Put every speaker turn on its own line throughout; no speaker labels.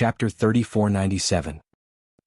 Chapter 3497.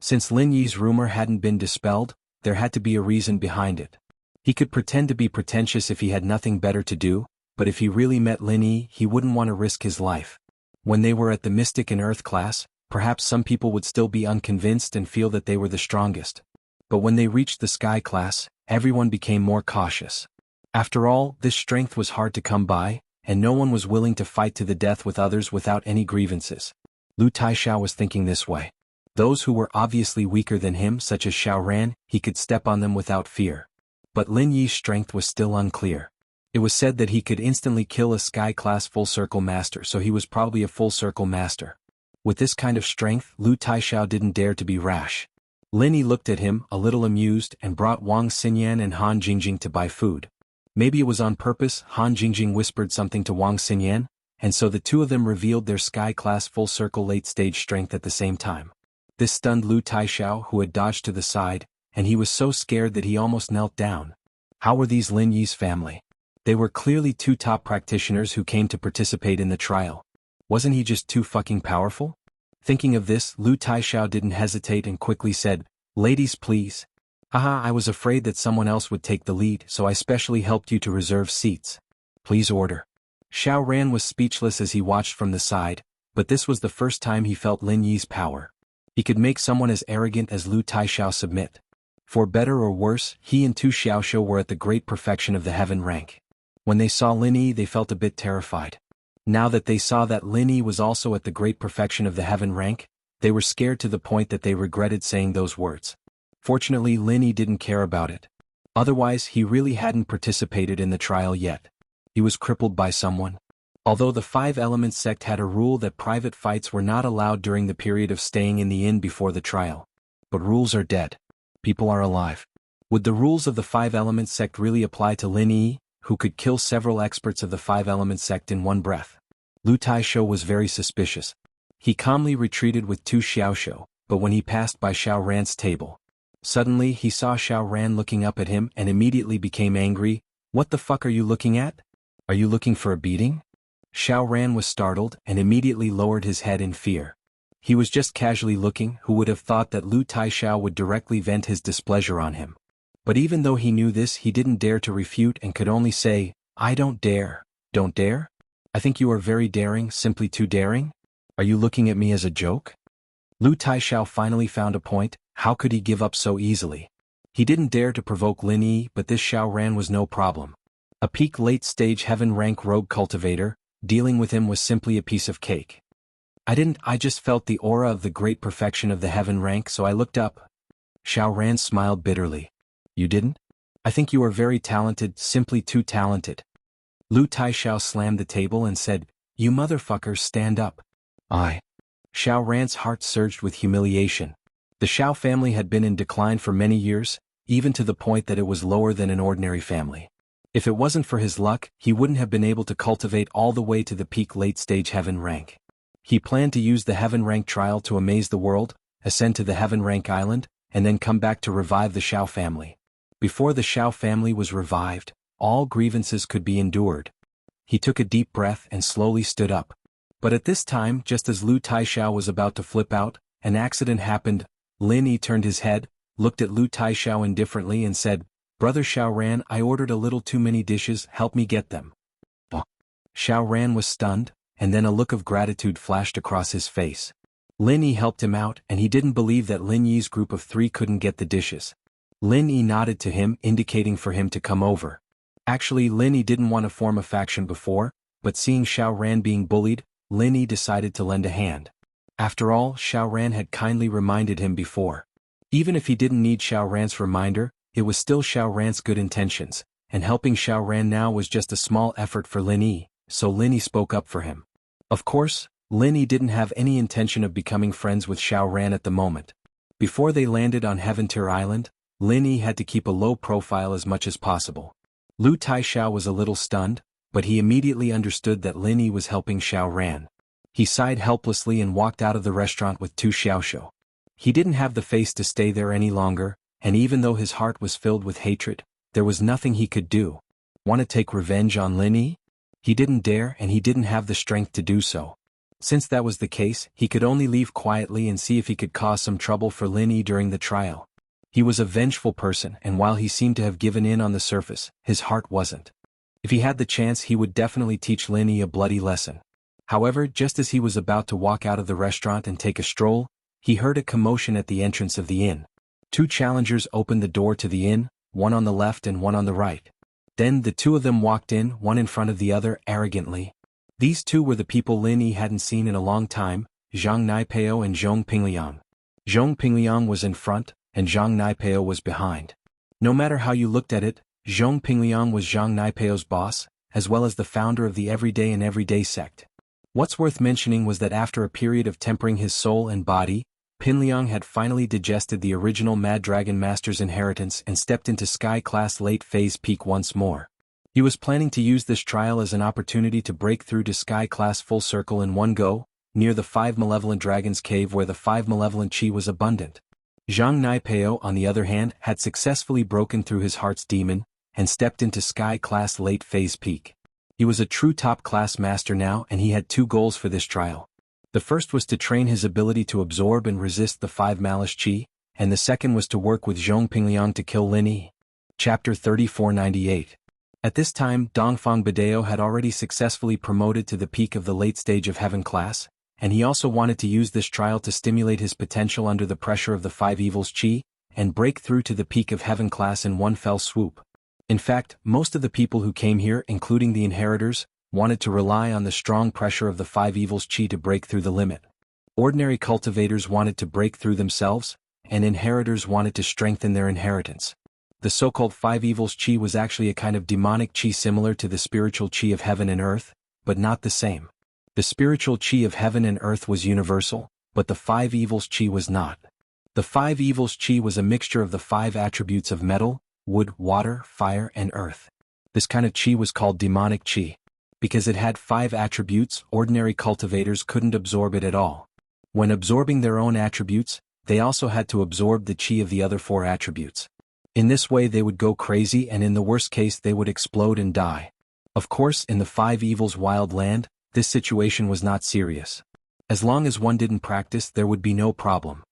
Since Lin Yi's rumor hadn't been dispelled, there had to be a reason behind it. He could pretend to be pretentious if he had nothing better to do, but if he really met Lin Yi, he wouldn't want to risk his life. When they were at the Mystic and Earth class, perhaps some people would still be unconvinced and feel that they were the strongest. But when they reached the Sky class, everyone became more cautious. After all, this strength was hard to come by, and no one was willing to fight to the death with others without any grievances. Lu Taishao was thinking this way. Those who were obviously weaker than him, such as Xiao Ran, he could step on them without fear. But Lin Yi's strength was still unclear. It was said that he could instantly kill a Sky-class full-circle master, so he was probably a full-circle master. With this kind of strength, Lu Taishao didn't dare to be rash. Lin Yi looked at him, a little amused, and brought Wang Xinyan and Han Jingjing to buy food. Maybe it was on purpose. Han Jingjing whispered something to Wang Xinyan, and so the two of them revealed their Sky-class full-circle late-stage strength at the same time. This stunned Lu Taishao, who had dodged to the side, and he was so scared that he almost knelt down. How were these Lin Yi's family? They were clearly two top practitioners who came to participate in the trial. Wasn't he just too fucking powerful? Thinking of this, Lu Taishao didn't hesitate and quickly said, "Ladies, please." "Haha, I was afraid that someone else would take the lead, so I specially helped you to reserve seats. Please order." Xiao Ran was speechless as he watched from the side, but this was the first time he felt Lin Yi's power. He could make someone as arrogant as Lu Taishao submit. For better or worse, he and Tu Xiaoxiu were at the great perfection of the heaven rank. When they saw Lin Yi, they felt a bit terrified. Now that they saw that Lin Yi was also at the great perfection of the heaven rank, they were scared to the point that they regretted saying those words. Fortunately, Lin Yi didn't care about it. Otherwise, he really hadn't participated in the trial yet. He was crippled by someone. Although the Five Elements sect had a rule that private fights were not allowed during the period of staying in the inn before the trial. But rules are dead. People are alive. Would the rules of the Five Elements sect really apply to Lin Yi, who could kill several experts of the Five Elements sect in one breath? Lu Taishao was very suspicious. He calmly retreated with Tu Xiaoxiu, but when he passed by Xiao Ran's table, suddenly he saw Xiao Ran looking up at him and immediately became angry. "What the fuck are you looking at? Are you looking for a beating?" Xiao Ran was startled and immediately lowered his head in fear. He was just casually looking. Who would have thought that Lu Taishao would directly vent his displeasure on him? But even though he knew this, he didn't dare to refute and could only say, "I don't dare." "Don't dare? I think you are very daring, simply too daring. Are you looking at me as a joke?" Lu Taishao finally found a point. How could he give up so easily? He didn't dare to provoke Lin Yi, but this Xiao Ran was no problem. A peak late-stage heaven-rank rogue cultivator, dealing with him was simply a piece of cake. I just felt the aura of the great perfection of the heaven rank, so I looked up." Xiao Ran smiled bitterly. "You didn't? I think you are very talented, simply too talented." Lu Taishao slammed the table and said, "You motherfuckers, stand up." Xiao Ran's heart surged with humiliation. The Xiao family had been in decline for many years, even to the point that it was lower than an ordinary family. If it wasn't for his luck, he wouldn't have been able to cultivate all the way to the peak late-stage heaven rank. He planned to use the heaven rank trial to amaze the world, ascend to the heaven rank island, and then come back to revive the Xiao family. Before the Xiao family was revived, all grievances could be endured. He took a deep breath and slowly stood up. But at this time, just as Lu Taishao was about to flip out, an accident happened. Lin Yi turned his head, looked at Lu Taishao indifferently and said, "Brother Xiao Ran, I ordered a little too many dishes, help me get them." Xiao Ran was stunned, and then a look of gratitude flashed across his face. Lin Yi helped him out, and he didn't believe that Lin Yi's group of three couldn't get the dishes. Lin Yi nodded to him, indicating for him to come over. Actually, Lin Yi didn't want to form a faction before, but seeing Xiao Ran being bullied, Lin Yi decided to lend a hand. After all, Xiao Ran had kindly reminded him before. Even if he didn't need Xiao Ran's reminder, it was still Xiao Ran's good intentions, and helping Xiao Ran now was just a small effort for Lin Yi, so Lin Yi spoke up for him. Of course, Lin Yi didn't have any intention of becoming friends with Xiao Ran at the moment. Before they landed on Heaventir Island, Lin Yi had to keep a low profile as much as possible. Lu Taishao was a little stunned, but he immediately understood that Lin Yi was helping Xiao Ran. He sighed helplessly and walked out of the restaurant with Tu Xiaoxiu. He didn't have the face to stay there any longer, and even though his heart was filled with hatred, there was nothing he could do. Want to take revenge on Lin Yi? He didn't dare, and he didn't have the strength to do so. Since that was the case, he could only leave quietly and see if he could cause some trouble for Lin Yi during the trial. He was a vengeful person, and while he seemed to have given in on the surface, his heart wasn't. If he had the chance, he would definitely teach Lin Yi a bloody lesson. However, just as he was about to walk out of the restaurant and take a stroll, he heard a commotion at the entrance of the inn. Two challengers opened the door to the inn, one on the left and one on the right. Then the two of them walked in, one in front of the other, arrogantly. These two were the people Lin Yi hadn't seen in a long time, Zhang Naipao and Zhong Pingliang. Zhong Pingliang was in front, and Zhang Naipao was behind. No matter how you looked at it, Zhong Pingliang was Zhang Naipao's boss, as well as the founder of the Everyday and Everyday sect. What's worth mentioning was that after a period of tempering his soul and body, Pingliang had finally digested the original Mad Dragon Master's inheritance and stepped into Sky-class late phase peak once more. He was planning to use this trial as an opportunity to break through to Sky-class full circle in one go, near the 5 Malevolent Dragons cave where the 5 Malevolent Chi was abundant. Zhang Naipao, on the other hand, had successfully broken through his heart's demon, and stepped into Sky-class late phase peak. He was a true top-class master now, and he had two goals for this trial. The first was to train his ability to absorb and resist the 5 Malice Chi, and the second was to work with Zhong Pingliang to kill Lin Yi. Chapter 3498. At this time, Dongfang Badeo had already successfully promoted to the peak of the late stage of Heaven class, and he also wanted to use this trial to stimulate his potential under the pressure of the 5 Evils Chi, and break through to the peak of Heaven class in one fell swoop. In fact, most of the people who came here, including the inheritors, wanted to rely on the strong pressure of the 5 Evils Chi to break through the limit. Ordinary cultivators wanted to break through themselves, and inheritors wanted to strengthen their inheritance. The so-called 5 Evils Chi was actually a kind of demonic Chi similar to the spiritual Chi of heaven and earth, but not the same. The spiritual Chi of heaven and earth was universal, but the 5 Evils Chi was not. The 5 Evils Chi was a mixture of the 5 attributes of metal, wood, water, fire, and earth. This kind of Chi was called demonic Chi. Because it had 5 attributes, ordinary cultivators couldn't absorb it at all. When absorbing their own attributes, they also had to absorb the Chi of the other 4 attributes. In this way they would go crazy, and in the worst case they would explode and die. Of course, in the 5 Evils wild land, this situation was not serious. As long as one didn't practice, there would be no problem.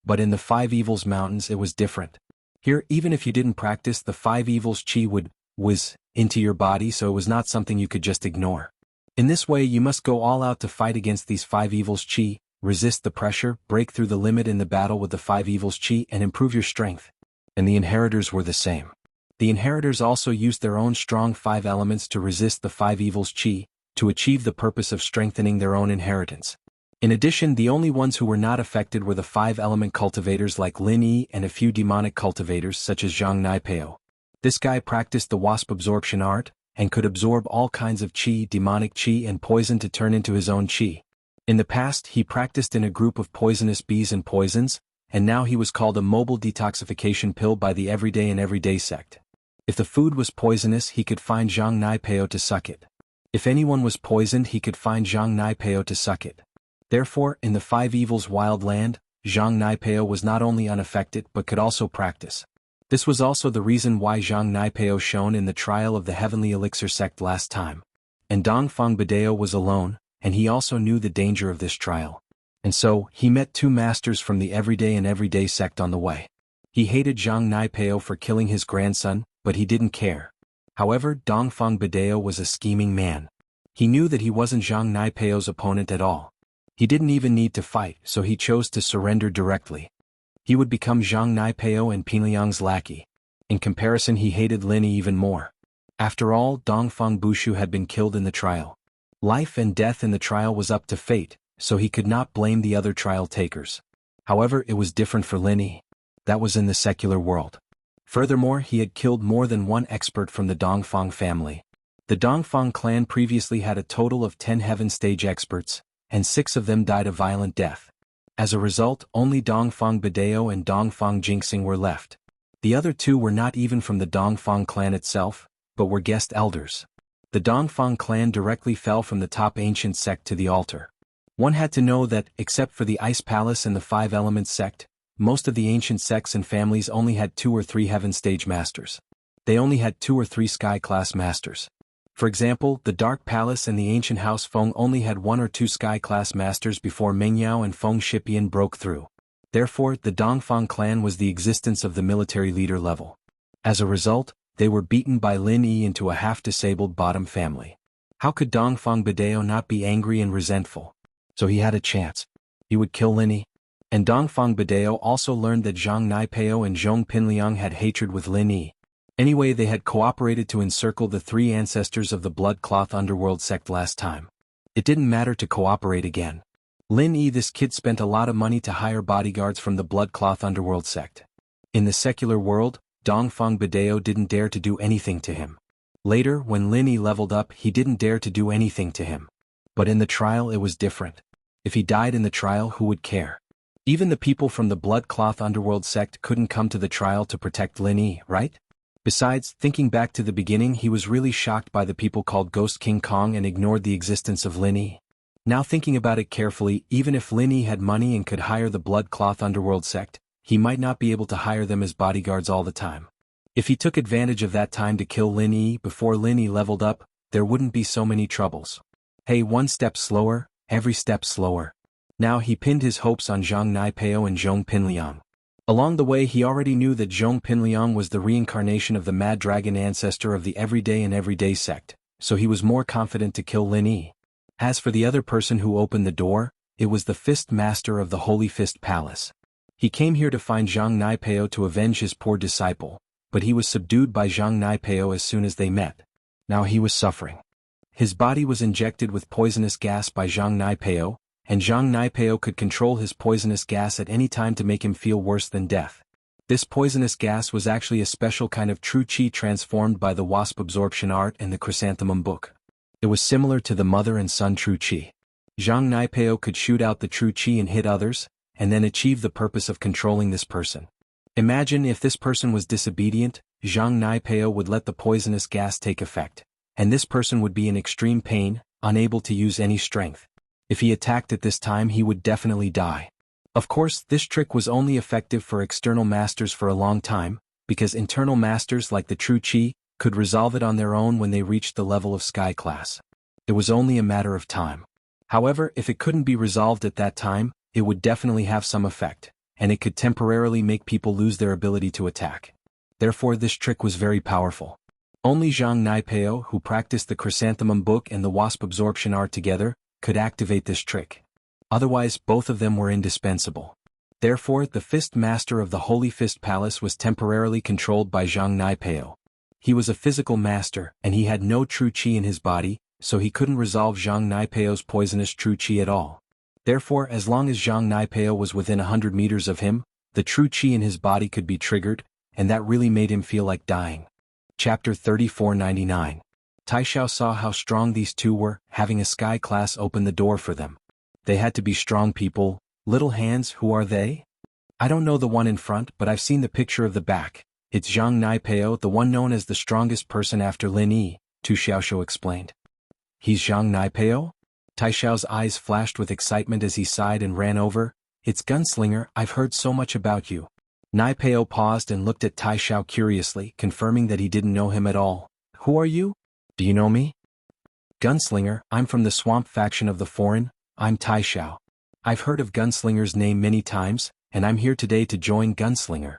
But in the 5 Evils mountains it was different. Here, even if you didn't practice, the 5 Evils Chi would whiz into your body, so it was not something you could just ignore. In this way you must go all out to fight against these 5 Evils Chi, resist the pressure, break through the limit in the battle with the 5 Evils Chi, and improve your strength. And the inheritors were the same. The inheritors also used their own strong 5 elements to resist the 5 Evils Chi, to achieve the purpose of strengthening their own inheritance. In addition, the only ones who were not affected were the 5-element cultivators like Lin Yi and a few demonic cultivators such as Zhang Naipao. This guy practiced the wasp absorption art, and could absorb all kinds of Chi, demonic Chi and poison to turn into his own Chi. In the past he practiced in a group of poisonous bees and poisons, and now he was called a mobile detoxification pill by the Everyday and Everyday sect. If the food was poisonous he could find Zhang Naipao to suck it. If anyone was poisoned he could find Zhang Naipao to suck it. Therefore, in the 5 Evils wild land, Zhang Naipao was not only unaffected but could also practice. This was also the reason why Zhang Naipao shone in the trial of the Heavenly Elixir sect last time. And Dongfang Badeo was alone, and he also knew the danger of this trial. And so, he met 2 masters from the Everyday and Everyday sect on the way. He hated Zhang Naipao for killing his grandson, but he didn't care. However, Dongfang Badeo was a scheming man. He knew that he wasn't Zhang Naipao's opponent at all. He didn't even need to fight, so he chose to surrender directly. He would become Zhang Naipao and Pingliang's lackey. In comparison, he hated Lin Yi even more. After all, Dongfang Bushu had been killed in the trial. Life and death in the trial was up to fate, so he could not blame the other trial takers. However, it was different for Lin Yi. That was in the secular world. Furthermore, he had killed more than one expert from the Dongfang family. The Dongfang clan previously had a total of 10 heaven stage experts, and 6 of them died a violent death. As a result, only Dongfang Badeo and Dongfang Jinxing were left. The other 2 were not even from the Dongfang clan itself, but were guest elders. The Dongfang clan directly fell from the top ancient sect to the altar. One had to know that, except for the Ice Palace and the 5 Elements sect, most of the ancient sects and families only had 2 or 3 heaven stage masters. They only had 2 or 3 sky class masters. For example, the Dark Palace and the ancient House Feng only had 1 or 2 sky-class masters before Mengyao and Feng Shipian broke through. Therefore, the Dongfang clan was the existence of the military leader level. As a result, they were beaten by Lin Yi into a half-disabled bottom family. How could Dongfang Badao not be angry and resentful? So he had a chance. He would kill Lin Yi. And Dongfang Badao also learned that Zhang Naipao and Zhong Pinliang had hatred with Lin Yi. Anyway, they had cooperated to encircle the 3 ancestors of the Blood Cloth Underworld sect last time. It didn't matter to cooperate again. Lin Yi, this kid, spent a lot of money to hire bodyguards from the Blood Cloth Underworld sect. In the secular world, Dongfang Badao didn't dare to do anything to him. Later, when Lin Yi leveled up, he didn't dare to do anything to him. But in the trial it was different. If he died in the trial, who would care? Even the people from the Blood Cloth Underworld sect couldn't come to the trial to protect Lin Yi, right? Besides, thinking back to the beginning, he was really shocked by the people called Ghost King Kong and ignored the existence of Lin Yi. Now thinking about it carefully, even if Lin Yi had money and could hire the Blood Cloth Underworld sect, he might not be able to hire them as bodyguards all the time. If he took advantage of that time to kill Lin Yi before Lin Yi leveled up, there wouldn't be so many troubles. Hey, 1 step slower, every step slower. Now he pinned his hopes on Zhang Naipao and Zhong Pinliang. Along the way, he already knew that Zhong Pinliang was the reincarnation of the Mad Dragon ancestor of the Everyday and Everyday sect, so he was more confident to kill Lin Yi. As for the other person who opened the door, it was the Fist Master of the Holy Fist Palace. He came here to find Zhang Naipao to avenge his poor disciple, but he was subdued by Zhang Naipao as soon as they met. Now he was suffering. His body was injected with poisonous gas by Zhang Naipao, and Zhang Naipao could control his poisonous gas at any time to make him feel worse than death. This poisonous gas was actually a special kind of true qi transformed by the wasp absorption art and the chrysanthemum book. It was similar to the mother and son true qi. Zhang Naipao could shoot out the true qi and hit others, and then achieve the purpose of controlling this person. Imagine if this person was disobedient, Zhang Naipao would let the poisonous gas take effect, and this person would be in extreme pain, unable to use any strength. If he attacked at this time, he would definitely die. Of course, this trick was only effective for external masters for a long time, because internal masters like the true qi could resolve it on their own when they reached the level of sky class. It was only a matter of time. However, if it couldn't be resolved at that time, it would definitely have some effect, and it could temporarily make people lose their ability to attack. Therefore, this trick was very powerful. Only Zhang Naipao, who practiced the chrysanthemum book and the wasp absorption art together, could activate this trick. Otherwise, both of them were indispensable. Therefore, the Fist Master of the Holy Fist Palace was temporarily controlled by Zhang Naipao. He was a physical master, and he had no true qi in his body, so he couldn't resolve Zhang Naipao's poisonous true qi at all. Therefore, as long as Zhang Naipao was within 100 meters of him, the true qi in his body could be triggered, and that really made him feel like dying. Chapter 3499. Taishao saw how strong these two were. Having a sky class open the door for them. They had to be strong people. Little hands, who are they? I don't know the one in front, but I've seen the picture of the back. It's Zhang Naipao, the one known as the strongest person after Lin Yi, Tu Xiaoxiu explained. He's Zhang Naipao? Taishao's eyes flashed with excitement as he sighed and ran over. It's Gunslinger, I've heard so much about you. Naipao paused and looked at Taishao curiously, confirming that he didn't know him at all. Who are you? Do you know me? Gunslinger, I'm from the Swamp faction of the Foreign, I'm Taishao. I've heard of Gunslinger's name many times, and I'm here today to join Gunslinger.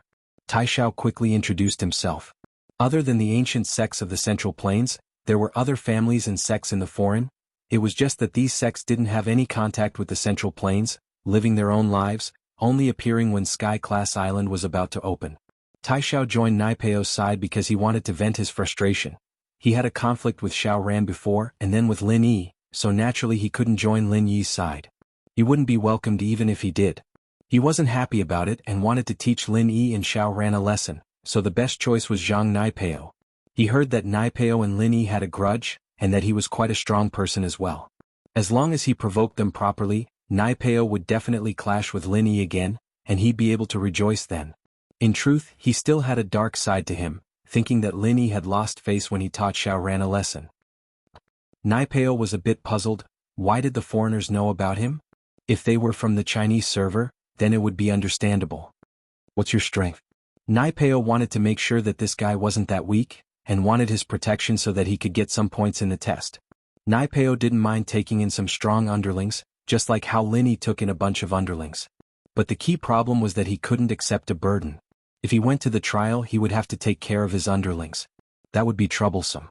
Taishao quickly introduced himself. Other than the ancient sects of the Central Plains, there were other families and sects in the Foreign. It was just that these sects didn't have any contact with the Central Plains, living their own lives, only appearing when Sky Class Island was about to open. Taishao joined Naipao's side because he wanted to vent his frustration. He had a conflict with Xiao Ran before and then with Lin Yi, so naturally he couldn't join Lin Yi's side. He wouldn't be welcomed even if he did. He wasn't happy about it and wanted to teach Lin Yi and Xiao Ran a lesson, so the best choice was Zhang Naipao. He heard that Naipao and Lin Yi had a grudge, and that he was quite a strong person as well. As long as he provoked them properly, Naipao would definitely clash with Lin Yi again, and he'd be able to rejoice then. In truth, he still had a dark side to him, thinking that Lin Yi had lost face when he taught Xiao Ran a lesson. Naipao was a bit puzzled. Why did the foreigners know about him? If they were from the Chinese server, then it would be understandable. What's your strength? Naipao wanted to make sure that this guy wasn't that weak, and wanted his protection so that he could get some points in the test. Naipeo didn't mind taking in some strong underlings, just like how Lin Yi took in a bunch of underlings. But the key problem was that he couldn't accept a burden. If he went to the trial, he would have to take care of his underlings. That would be troublesome.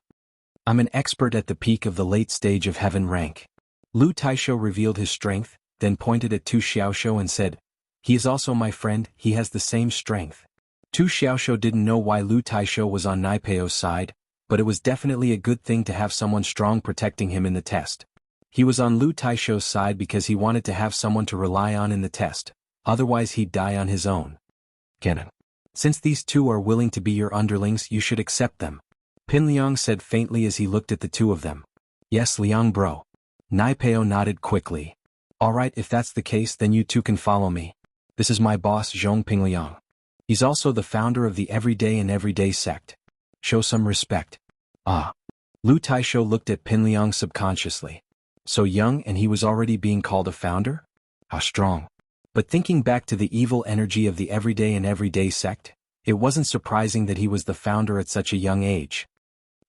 I'm an expert at the peak of the late stage of heaven rank. Lu Taisho revealed his strength, then pointed at Tu Xiaoshu and said, "He is also my friend, he has the same strength." Tu Xiaoshu didn't know why Lu Taisho was on Naipeo's side, but it was definitely a good thing to have someone strong protecting him in the test. He was on Lu Taisho's side because he wanted to have someone to rely on in the test, otherwise he'd die on his own. Kenan. Since these two are willing to be your underlings, you should accept them. Pin Liang said faintly as he looked at the two of them. Yes, Liang bro. Naipeo nodded quickly. Alright, if that's the case, then you two can follow me. This is my boss Zhongping Liang. He's also the founder of the Everyday and Everyday sect. Show some respect. Ah. Lu Taisho looked at Pin Liang subconsciously. So young and he was already being called a founder? How strong. But thinking back to the evil energy of the Everyday and Everyday sect, it wasn't surprising that he was the founder at such a young age.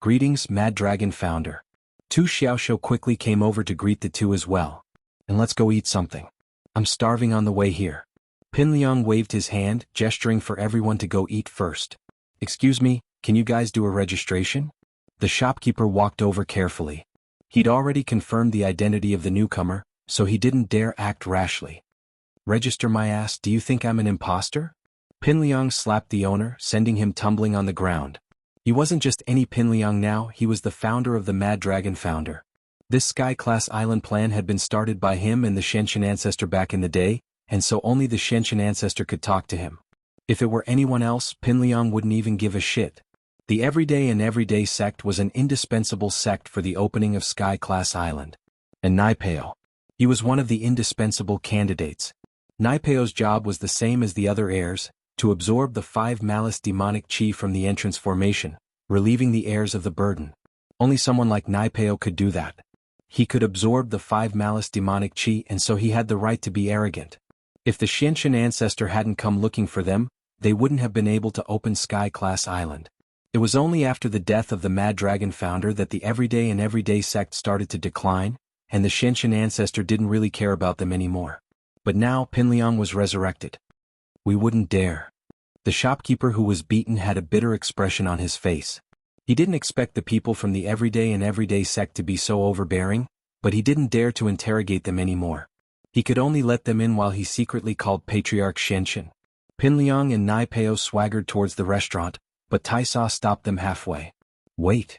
Greetings, Mad Dragon founder. Tu Xiaoshu quickly came over to greet the two as well. And let's go eat something. I'm starving on the way here. Pin Liang waved his hand, gesturing for everyone to go eat first. Excuse me, can you guys do a registration? The shopkeeper walked over carefully. He'd already confirmed the identity of the newcomer, so he didn't dare act rashly. Register my ass, do you think I'm an imposter? Pin Liang slapped the owner, sending him tumbling on the ground. He wasn't just any Pin Liang now, he was the founder of the Mad Dragon founder. This sky-class island plan had been started by him and the Shenshin ancestor back in the day, and so only the Shenshin ancestor could talk to him. If it were anyone else, Pin Liang wouldn't even give a shit. The Everyday and Everyday sect was an indispensable sect for the opening of Sky-class Island. And Naipeo. He was one of the indispensable candidates. Naipeo's job was the same as the other heirs, to absorb the 5 malice demonic chi from the entrance formation, relieving the heirs of the burden. Only someone like Naipeo could do that. He could absorb the 5 malice demonic chi, and so he had the right to be arrogant. If the Shenshin ancestor hadn't come looking for them, they wouldn't have been able to open Sky-class Island. It was only after the death of the Mad Dragon founder that the Everyday and Everyday sect started to decline, and the Shenshin ancestor didn't really care about them anymore. But now Pin Liang was resurrected. We wouldn't dare. The shopkeeper who was beaten had a bitter expression on his face. He didn't expect the people from the Everyday and Everyday sect to be so overbearing, but he didn't dare to interrogate them anymore. He could only let them in while he secretly called Patriarch Shenshin. Pin Liang and Naipeo swaggered towards the restaurant, but Taisa stopped them halfway. Wait.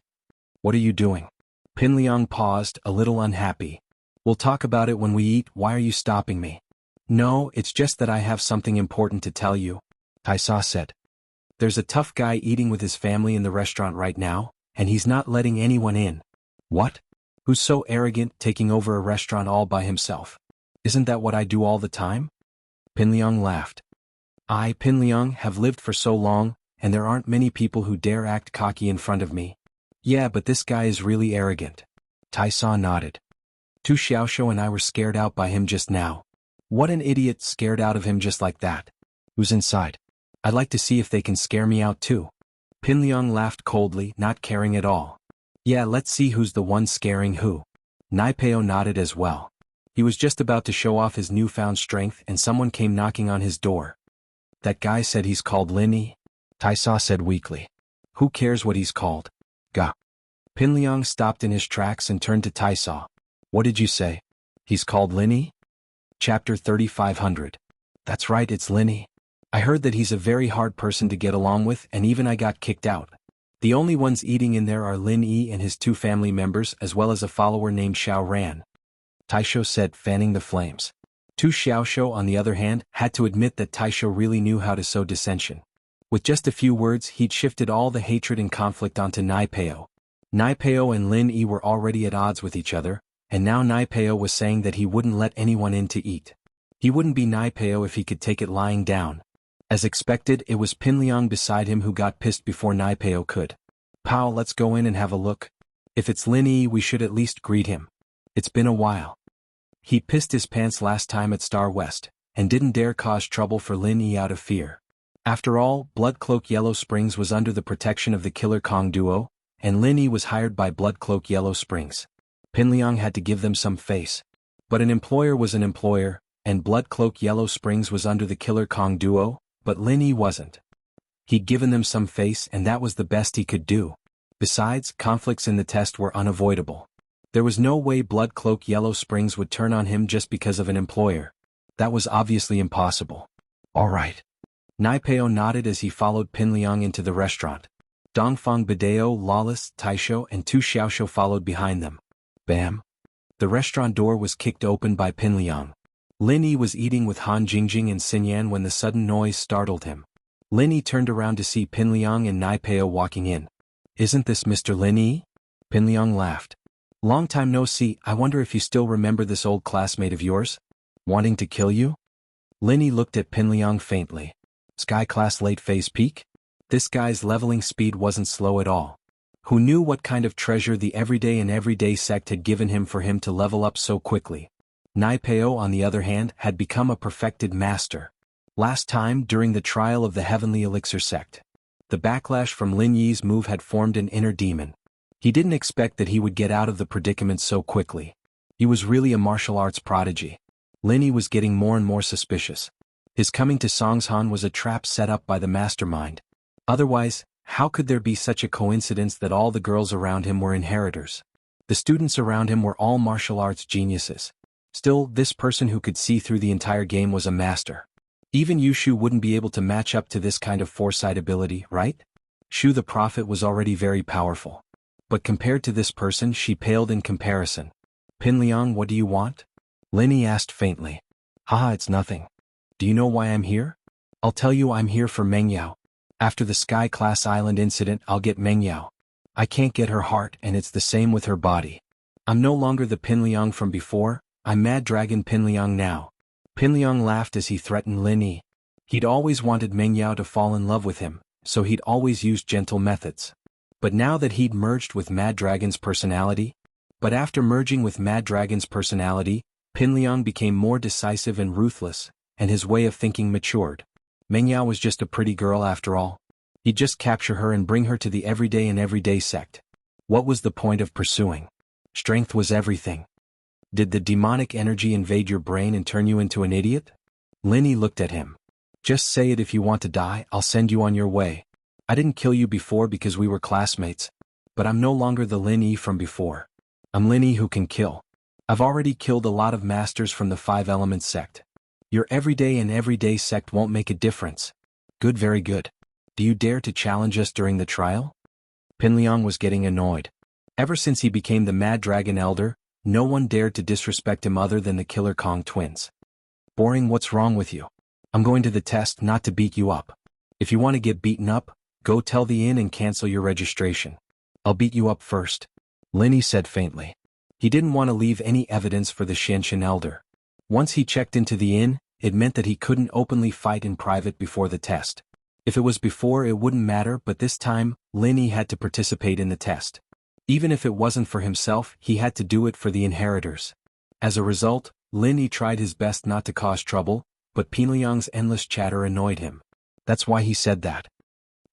What are you doing? Pin Liang paused, a little unhappy. We'll talk about it when we eat, why are you stopping me? No, it's just that I have something important to tell you, Taisa said. There's a tough guy eating with his family in the restaurant right now, and he's not letting anyone in. What? Who's so arrogant, taking over a restaurant all by himself? Isn't that what I do all the time? Pin Liang laughed. I, Pin Liang, have lived for so long, and there aren't many people who dare act cocky in front of me. Yeah, but this guy is really arrogant. Taisa nodded. Tu Xiaoshu and I were scared out by him just now. What an idiot, scared out of him just like that. Who's inside? I'd like to see if they can scare me out too. Pin Liang laughed coldly, not caring at all. Yeah, let's see who's the one scaring who. Naipeo nodded as well. He was just about to show off his newfound strength and someone came knocking on his door. That guy said he's called Lin Yi, Taisa said weakly. Who cares what he's called? Gah. Pin Liang stopped in his tracks and turned to Taisa. What did you say? He's called Lin Yi? Chapter 3500. That's right, it's Lin Yi. I heard that he's a very hard person to get along with and even I got kicked out. The only ones eating in there are Lin Yi and his 2 family members as well as a follower named Xiao Ran. Taisho said, fanning the flames. Tu Xiaoshu, on the other hand, had to admit that Taisho really knew how to sow dissension. With just a few words, he'd shifted all the hatred and conflict onto Naipeo. Naipeo and Lin Yi were already at odds with each other, and now Naipeo was saying that he wouldn't let anyone in to eat. He wouldn't be Naipeo if he could take it lying down. As expected, it was Pin Liang beside him who got pissed before Naipeo could. Pow, let's go in and have a look. If it's Lin Yi, we should at least greet him. It's been a while. He pissed his pants last time at Star West, and didn't dare cause trouble for Lin Yi out of fear. After all, Blood Cloak Yellow Springs was under the protection of the Killer Kong duo, and Lin Yi was hired by Blood Cloak Yellow Springs. Pinliang had to give them some face. But an employer was an employer, and Blood Cloak Yellow Springs was under the Killer Kong duo, but Lin Yi wasn't. He'd given them some face and that was the best he could do. Besides, conflicts in the test were unavoidable. There was no way Blood Cloak Yellow Springs would turn on him just because of an employer. That was obviously impossible. All right. Naipeo nodded as he followed Pinliang into the restaurant. Dongfang Bideo, Lawless, Taisho and Tu Xiaoshu followed behind them. Bam! The restaurant door was kicked open by Pinliang. Lin Yi was eating with Han Jingjing and Xinyan when the sudden noise startled him. Lin Yi turned around to see Pinliang and Naipeo walking in. Isn't this Mr. Lin Yi? Pinliang laughed. Long time no see, I wonder if you still remember this old classmate of yours? Wanting to kill you? Lin Yi looked at Pinliang faintly. Sky class late phase peak? This guy's leveling speed wasn't slow at all. Who knew what kind of treasure the everyday sect had given him for him to level up so quickly? Naipeo, on the other hand, had become a perfected master. Last time, during the trial of the Heavenly Elixir sect, the backlash from Lin Yi's move had formed an inner demon. He didn't expect that he would get out of the predicament so quickly. He was really a martial arts prodigy. Lin Yi was getting more and more suspicious. His coming to Songshan was a trap set up by the mastermind. Otherwise, how could there be such a coincidence that all the girls around him were inheritors? The students around him were all martial arts geniuses. Still, this person who could see through the entire game was a master. Even Yushu wouldn't be able to match up to this kind of foresight ability, right? Shu the prophet was already very powerful. But compared to this person, she paled in comparison. Pinliang, what do you want? Lin Yi asked faintly. Haha, it's nothing. Do you know why I'm here? I'll tell you, I'm here for Mengyao. After the Sky Class Island incident, I'll get Mengyao. I can't get her heart, and it's the same with her body. I'm no longer the Pinliang from before, I'm Mad Dragon Pinliang now. Pinliang laughed as he threatened Lin Yi. He'd always wanted Mengyao to fall in love with him, so he'd always used gentle methods. But now that he'd merged with Mad Dragon's personality, Pinliang became more decisive and ruthless, and his way of thinking matured. Mengyao was just a pretty girl after all. He'd just capture her and bring her to the everyday sect. What was the point of pursuing? Strength was everything. Did the demonic energy invade your brain and turn you into an idiot? Lin Yi looked at him. Just say it if you want to die, I'll send you on your way. I didn't kill you before because we were classmates. But I'm no longer the Lin Yi from before. I'm Lin Yi who can kill. I've already killed a lot of masters from the Five Elements sect. Your everyday sect won't make a difference. Good, very good. Do you dare to challenge us during the trial? Pinliang was getting annoyed. Ever since he became the Mad Dragon Elder, no one dared to disrespect him other than the Killer Kong twins. Boring, what's wrong with you? I'm going to the test not to beat you up. If you want to get beaten up, go tell the inn and cancel your registration. I'll beat you up first. Lin Yi said faintly. He didn't want to leave any evidence for the Xianxian Elder. Once he checked into the inn, it meant that he couldn't openly fight in private before the test. If it was before, it wouldn't matter, but this time, Lin Yi had to participate in the test. Even if it wasn't for himself, he had to do it for the inheritors. As a result, Lin Yi tried his best not to cause trouble, but Pinliang's endless chatter annoyed him. That's why he said that.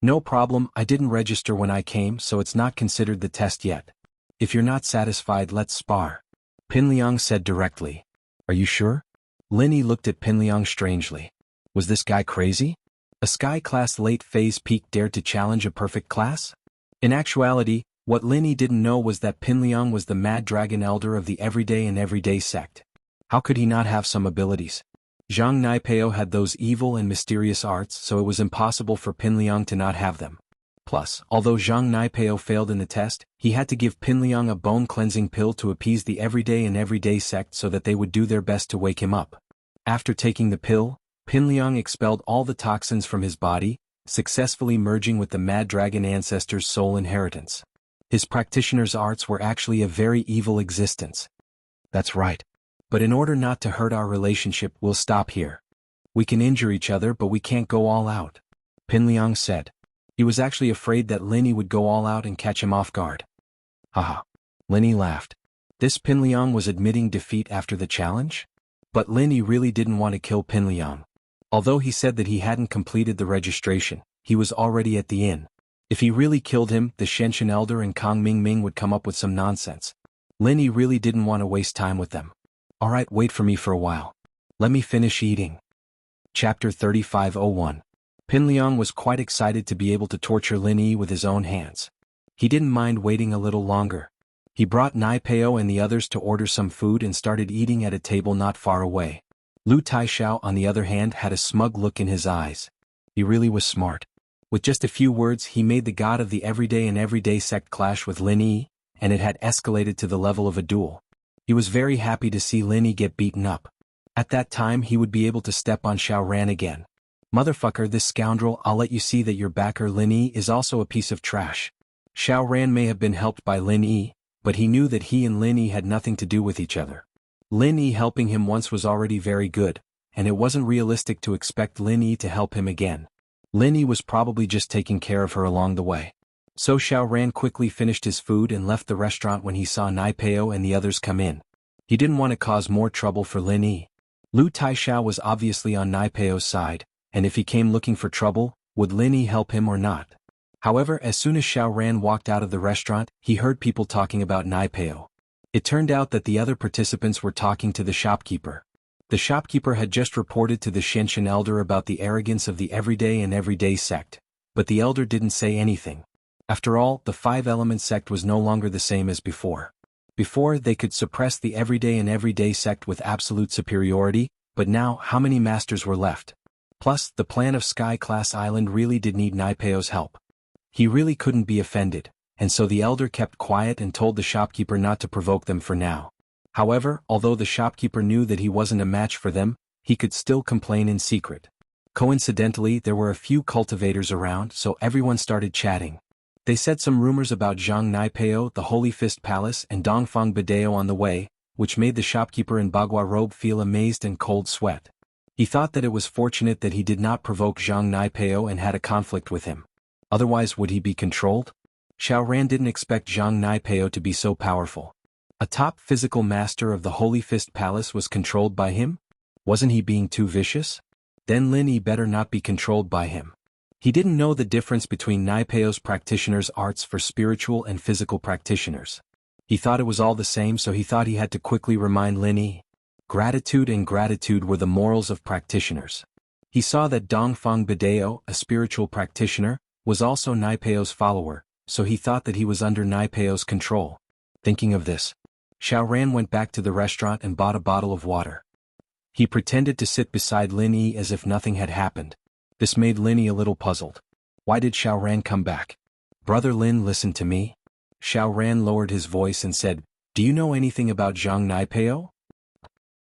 No problem, I didn't register when I came, so it's not considered the test yet. If you're not satisfied, let's spar. Pinliang said directly. Are you sure? Lin Yi looked at Pinliang strangely. Was this guy crazy? A Sky Class late phase peak dared to challenge a perfect class? In actuality, what Lin Yi didn't know was that Pinliang was the Mad Dragon Elder of the everyday sect. How could he not have some abilities? Zhang Naipeo had those evil and mysterious arts, so it was impossible for Pinliang to not have them. Plus, although Zhang Naipeo failed in the test, he had to give Pinliang a bone-cleansing pill to appease the everyday sect so that they would do their best to wake him up. After taking the pill, Pinliang expelled all the toxins from his body, successfully merging with the Mad Dragon ancestor's soul inheritance. His practitioner's arts were actually a very evil existence. That's right. But in order not to hurt our relationship, we'll stop here. We can injure each other, but we can't go all out. Pinliang said. He was actually afraid that Lin Yi would go all out and catch him off guard. Haha. Lin Yi laughed. This Pinliang was admitting defeat after the challenge? But Lin Yi really didn't want to kill Pinliang. Although he said that he hadn't completed the registration, he was already at the inn. If he really killed him, the Shenshin Elder and Kang Mingming would come up with some nonsense. Lin Yi really didn't want to waste time with them. Alright, wait for me for a while. Let me finish eating. Chapter 3501. Pin Liang was quite excited to be able to torture Lin Yi with his own hands. He didn't mind waiting a little longer. He brought Nai Peo and the others to order some food and started eating at a table not far away. Lu Taishao, on the other hand, had a smug look in his eyes. He really was smart. With just a few words, he made the god of the everyday and everyday sect clash with Lin Yi, and it had escalated to the level of a duel. He was very happy to see Lin Yi get beaten up. At that time he would be able to step on Xiao Ran again. Motherfucker, this scoundrel, I'll let you see that your backer Lin Yi is also a piece of trash. Xiao Ran may have been helped by Lin Yi, but he knew that he and Lin Yi had nothing to do with each other. Lin Yi helping him once was already very good, and it wasn't realistic to expect Lin Yi to help him again. Lin Yi was probably just taking care of her along the way. So Xiao Ran quickly finished his food and left the restaurant when he saw Nai Peo and the others come in. He didn't want to cause more trouble for Lin Yi. Lu Taishao was obviously on Nai Peo's side, and if he came looking for trouble, would Lin Yi help him or not? However, as soon as Xiao Ran walked out of the restaurant, he heard people talking about Nai Peo. It turned out that the other participants were talking to the shopkeeper. The shopkeeper had just reported to the Shenshin Elder about the arrogance of the everyday and everyday sect, but the elder didn't say anything. After all, the five-element sect was no longer the same as before. Before, they could suppress the everyday and everyday sect with absolute superiority, but now, how many masters were left? Plus, the plan of Sky-class Island really did need Nai Peo's help. He really couldn't be offended, and so the elder kept quiet and told the shopkeeper not to provoke them for now. However, although the shopkeeper knew that he wasn't a match for them, he could still complain in secret. Coincidentally, there were a few cultivators around, so everyone started chatting. They said some rumors about Zhang Nai Peo, the Holy Fist Palace, and Dongfang Badeo on the way, which made the shopkeeper in Bagua robe feel amazed and cold sweat. He thought that it was fortunate that he did not provoke Zhang Nai Peo and had a conflict with him. Otherwise, would he be controlled? Xiao Ran didn't expect Zhang Nai Peo to be so powerful. A top physical master of the Holy Fist Palace was controlled by him? Wasn't he being too vicious? Then Lin Yi better not be controlled by him. He didn't know the difference between Nai Peo's practitioners' arts for spiritual and physical practitioners. He thought it was all the same, so he thought he had to quickly remind Lin Yi. Gratitude and gratitude were the morals of practitioners. He saw that Dongfang Badeo, a spiritual practitioner, was also Nai Peo's follower, so he thought that he was under Nai Peo's control. Thinking of this, Xiao Ran went back to the restaurant and bought a bottle of water. He pretended to sit beside Lin Yi as if nothing had happened. This made Lin Yi a little puzzled. Why did Xiao Ran come back? Brother Lin, listen to me. Xiao Ran lowered his voice and said, do you know anything about Zhang Nai Peo?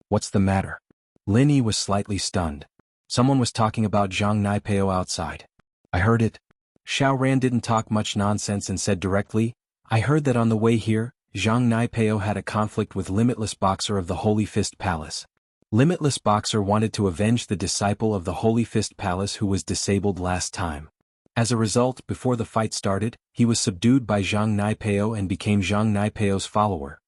What's the matter? Lin Yi was slightly stunned. Someone was talking about Zhang Nai Peo outside. I heard it. Xiao Ran didn't talk much nonsense and said directly, I heard that on the way here, Zhang Nai Peo had a conflict with Limitless Boxer of the Holy Fist Palace. Limitless Boxer wanted to avenge the disciple of the Holy Fist Palace who was disabled last time. As a result, before the fight started, he was subdued by Zhang Nai Peo and became Zhang Nai Peo's follower.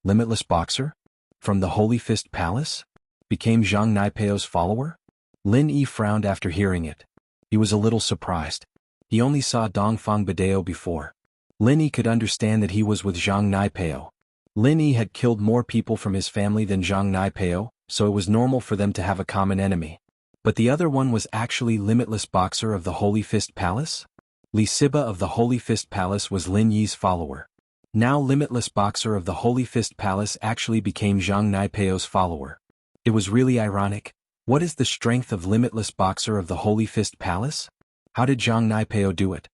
Limitless Boxer? From the Holy Fist Palace? Became Zhang Nai Peo's follower? Lin Yi frowned after hearing it. He was a little surprised. He only saw Dongfang Badeo before. Lin Yi could understand that he was with Zhang Nai Peo. Lin Yi had killed more people from his family than Zhang Nai Peo, so it was normal for them to have a common enemy. But the other one was actually Limitless Boxer of the Holy Fist Palace? Li Siba of the Holy Fist Palace was Lin Yi's follower. Now Limitless Boxer of the Holy Fist Palace actually became Zhang Nai Peo's follower. It was really ironic. What is the strength of Limitless Boxer of the Holy Fist Palace? How did Zhang Nai Peo do it?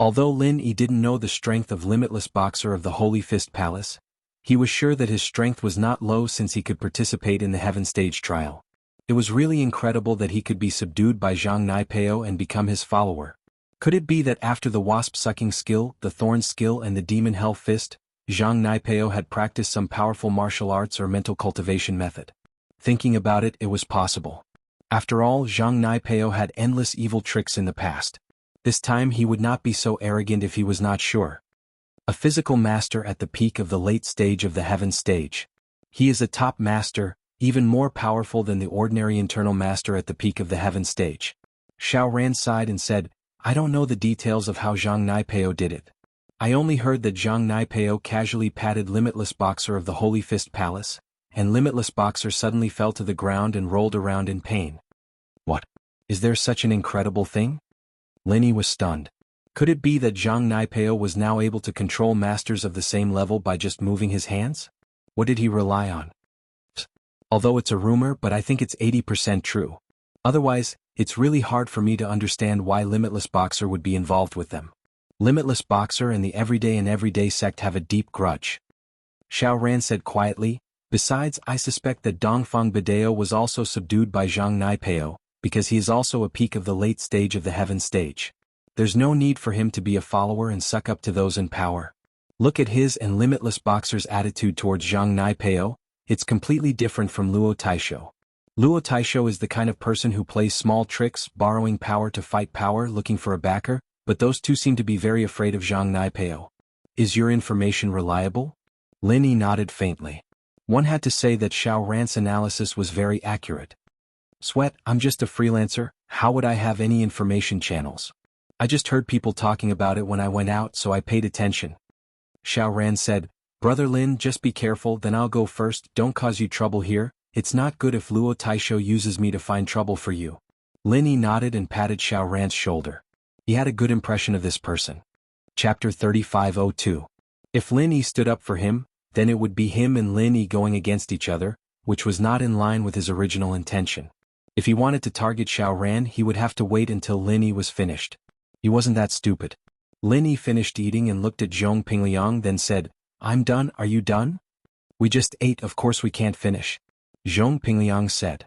Although Lin Yi didn't know the strength of Limitless Boxer of the Holy Fist Palace, he was sure that his strength was not low since he could participate in the Heaven Stage trial. It was really incredible that he could be subdued by Zhang Nai Peo and become his follower. Could it be that after the wasp-sucking skill, the thorn skill and the demon hell fist, Zhang Nai Peo had practiced some powerful martial arts or mental cultivation method? Thinking about it, it was possible. After all, Zhang Nai Peo had endless evil tricks in the past. This time he would not be so arrogant if he was not sure. A physical master at the peak of the late stage of the Heaven Stage. He is a top master, even more powerful than the ordinary internal master at the peak of the heaven stage. Xiao Ran sighed and said, I don't know the details of how Zhang Naipeo did it. I only heard that Zhang Naipeo casually patted Limitless Boxer of the Holy Fist Palace, and Limitless Boxer suddenly fell to the ground and rolled around in pain. What? Is there such an incredible thing? Linny was stunned. Could it be that Zhang Naipeo was now able to control masters of the same level by just moving his hands? What did he rely on? Although it's a rumor, but I think it's 80% true. Otherwise, it's really hard for me to understand why Limitless Boxer would be involved with them. Limitless Boxer and the Everyday sect have a deep grudge. Xiao Ran said quietly, besides I suspect that Dongfang Bideo was also subdued by Zhang Naipeo, because he is also a peak of the late stage of the heaven stage. There's no need for him to be a follower and suck up to those in power. Look at his and Limitless Boxer's attitude towards Zhang Naipeo, it's completely different from Luo Taisho. Luo Taisho is the kind of person who plays small tricks, borrowing power to fight power, looking for a backer, but those two seem to be very afraid of Zhang Naipeo. Is your information reliable? Linny nodded faintly. One had to say that Xiao Ran's analysis was very accurate. Sweat, I'm just a freelancer, how would I have any information channels? I just heard people talking about it when I went out, so I paid attention. Xiao Ran said, Brother Lin, just be careful, then I'll go first, don't cause you trouble here, it's not good if Luo Taisho uses me to find trouble for you. Linny nodded and patted Xiao Ran's shoulder. He had a good impression of this person. Chapter 3502. If Linny stood up for him, then it would be him and Linny going against each other, which was not in line with his original intention. If he wanted to target Xiao Ran, he would have to wait until Linny was finished. He wasn't that stupid. Linny finished eating and looked at Zhong Pingliang, then said, I'm done, are you done? We just ate, of course we can't finish. Zhong Pingliang said.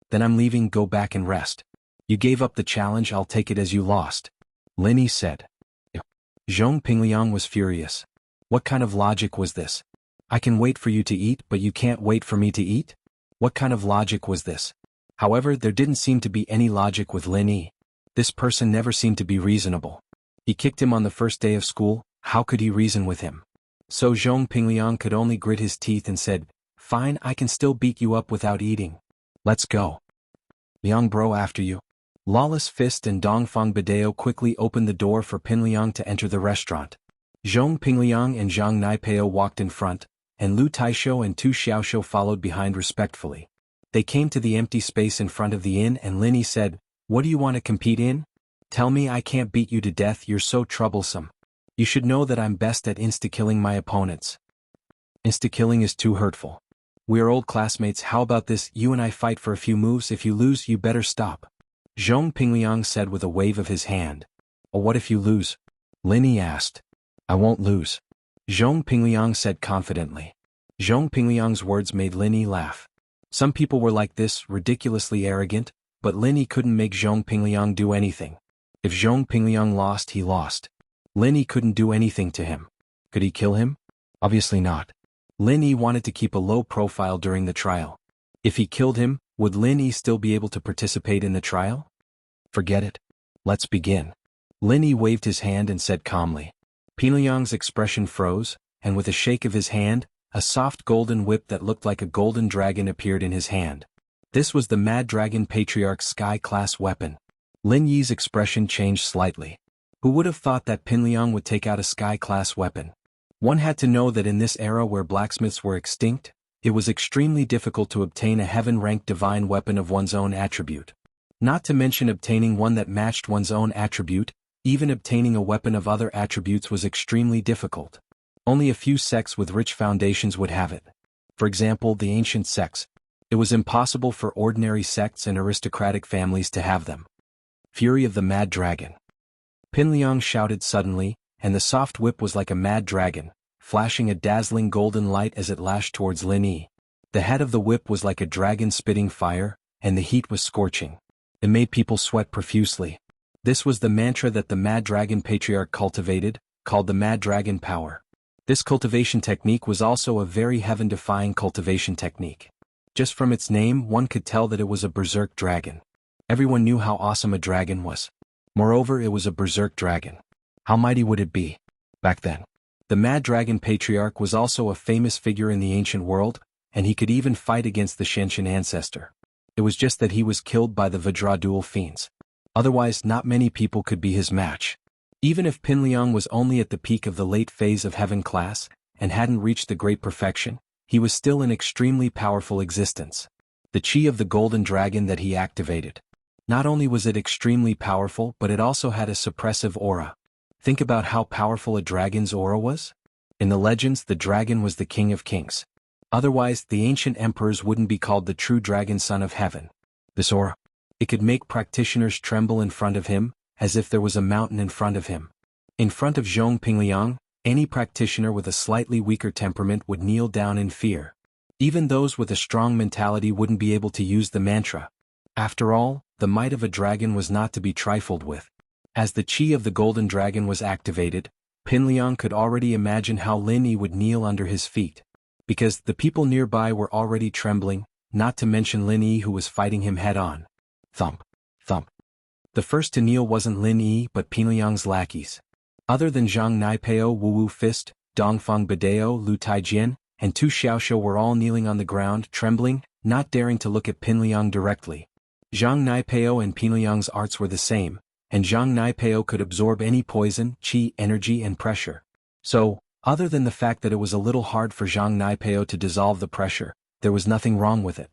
Then I'm leaving, go back and rest. You gave up the challenge, I'll take it as you lost. Linny said. Zhong Pingliang was furious. What kind of logic was this? I can wait for you to eat, but you can't wait for me to eat? What kind of logic was this? However, there didn't seem to be any logic with Linny. This person never seemed to be reasonable. He kicked him on the first day of school, how could he reason with him? So Zhong Pingliang could only grit his teeth and said, Fine, I can still beat you up without eating. Let's go. Liang bro after you. Lawless Fist and Dongfang Bideo quickly opened the door for Pinliang to enter the restaurant. Zhong Pingliang and Zhang Naipeo walked in front, and Lu Taisho and Tu Xiaosho followed behind respectfully. They came to the empty space in front of the inn and Linny said, What do you want to compete in? Tell me I can't beat you to death, you're so troublesome. You should know that I'm best at insta-killing my opponents. Insta-killing is too hurtful. We are old classmates, how about this, you and I fight for a few moves, if you lose you better stop. Zhong Pingliang said with a wave of his hand. Or what if you lose? Linny asked. I won't lose. Zhong Pingliang said confidently. Zhong Pingliang's words made Linny laugh. Some people were like this, ridiculously arrogant, but Linny couldn't make Zhong Pingliang do anything. If Zhong Pingliang lost, he lost. Linny couldn't do anything to him. Could he kill him? Obviously not. Linny wanted to keep a low profile during the trial. If he killed him, would Linny still be able to participate in the trial? Forget it. Let's begin. Linny waved his hand and said calmly. Pingliang's expression froze, and with a shake of his hand, a soft golden whip that looked like a golden dragon appeared in his hand. This was the Mad Dragon Patriarch's Sky-class weapon. Lin Yi's expression changed slightly. Who would have thought that Pinliang would take out a Sky-class weapon? One had to know that in this era where blacksmiths were extinct, it was extremely difficult to obtain a heaven-ranked divine weapon of one's own attribute. Not to mention obtaining one that matched one's own attribute, even obtaining a weapon of other attributes was extremely difficult. Only a few sects with rich foundations would have it. For example, the ancient sects. It was impossible for ordinary sects and aristocratic families to have them. Fury of the Mad Dragon. Pinliang shouted suddenly, and the soft whip was like a mad dragon, flashing a dazzling golden light as it lashed towards Lin Yi. The head of the whip was like a dragon spitting fire, and the heat was scorching. It made people sweat profusely. This was the mantra that the Mad Dragon Patriarch cultivated, called the Mad Dragon Power. This cultivation technique was also a very heaven-defying cultivation technique. Just from its name, one could tell that it was a berserk dragon. Everyone knew how awesome a dragon was. Moreover, it was a berserk dragon. How mighty would it be? Back then. The Mad Dragon Patriarch was also a famous figure in the ancient world, and he could even fight against the Shenshin ancestor. It was just that he was killed by the Vajradul fiends. Otherwise, not many people could be his match. Even if Pinliang was only at the peak of the late phase of heaven class, and hadn't reached the great perfection, he was still an extremely powerful existence. The chi of the golden dragon that he activated. Not only was it extremely powerful, but it also had a suppressive aura. Think about how powerful a dragon's aura was? In the legends, the dragon was the king of kings. Otherwise, the ancient emperors wouldn't be called the true dragon son of heaven. This aura, it could make practitioners tremble in front of him, as if there was a mountain in front of him. In front of Zhong Pingliang, any practitioner with a slightly weaker temperament would kneel down in fear. Even those with a strong mentality wouldn't be able to use the mantra. After all, the might of a dragon was not to be trifled with. As the chi of the golden dragon was activated, Pinliang could already imagine how Lin Yi would kneel under his feet. Because the people nearby were already trembling, not to mention Lin Yi who was fighting him head-on. Thump, thump. The first to kneel wasn't Lin Yi but Pinliang's lackeys. Other than Zhang Naipeo, Wu Wu Fist, Dongfeng Badeo, Lu Taijian, and Tu Xiaoxiu were all kneeling on the ground, trembling, not daring to look at Pinliang directly. Zhang Naipeo and Pinliang's arts were the same, and Zhang Naipeo could absorb any poison, qi, energy and pressure. So, other than the fact that it was a little hard for Zhang Naipeo to dissolve the pressure, there was nothing wrong with it.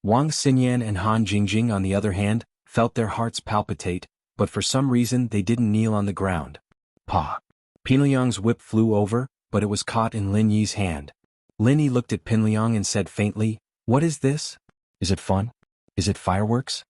Wang Xinyan and Han Jingjing, on the other hand, felt their hearts palpitate, but for some reason they didn't kneel on the ground. Pa! Pinliang's whip flew over, but it was caught in Lin Yi's hand. Lin Yi looked at Pinliang and said faintly, "What is this? Is it fun? Is it fireworks?"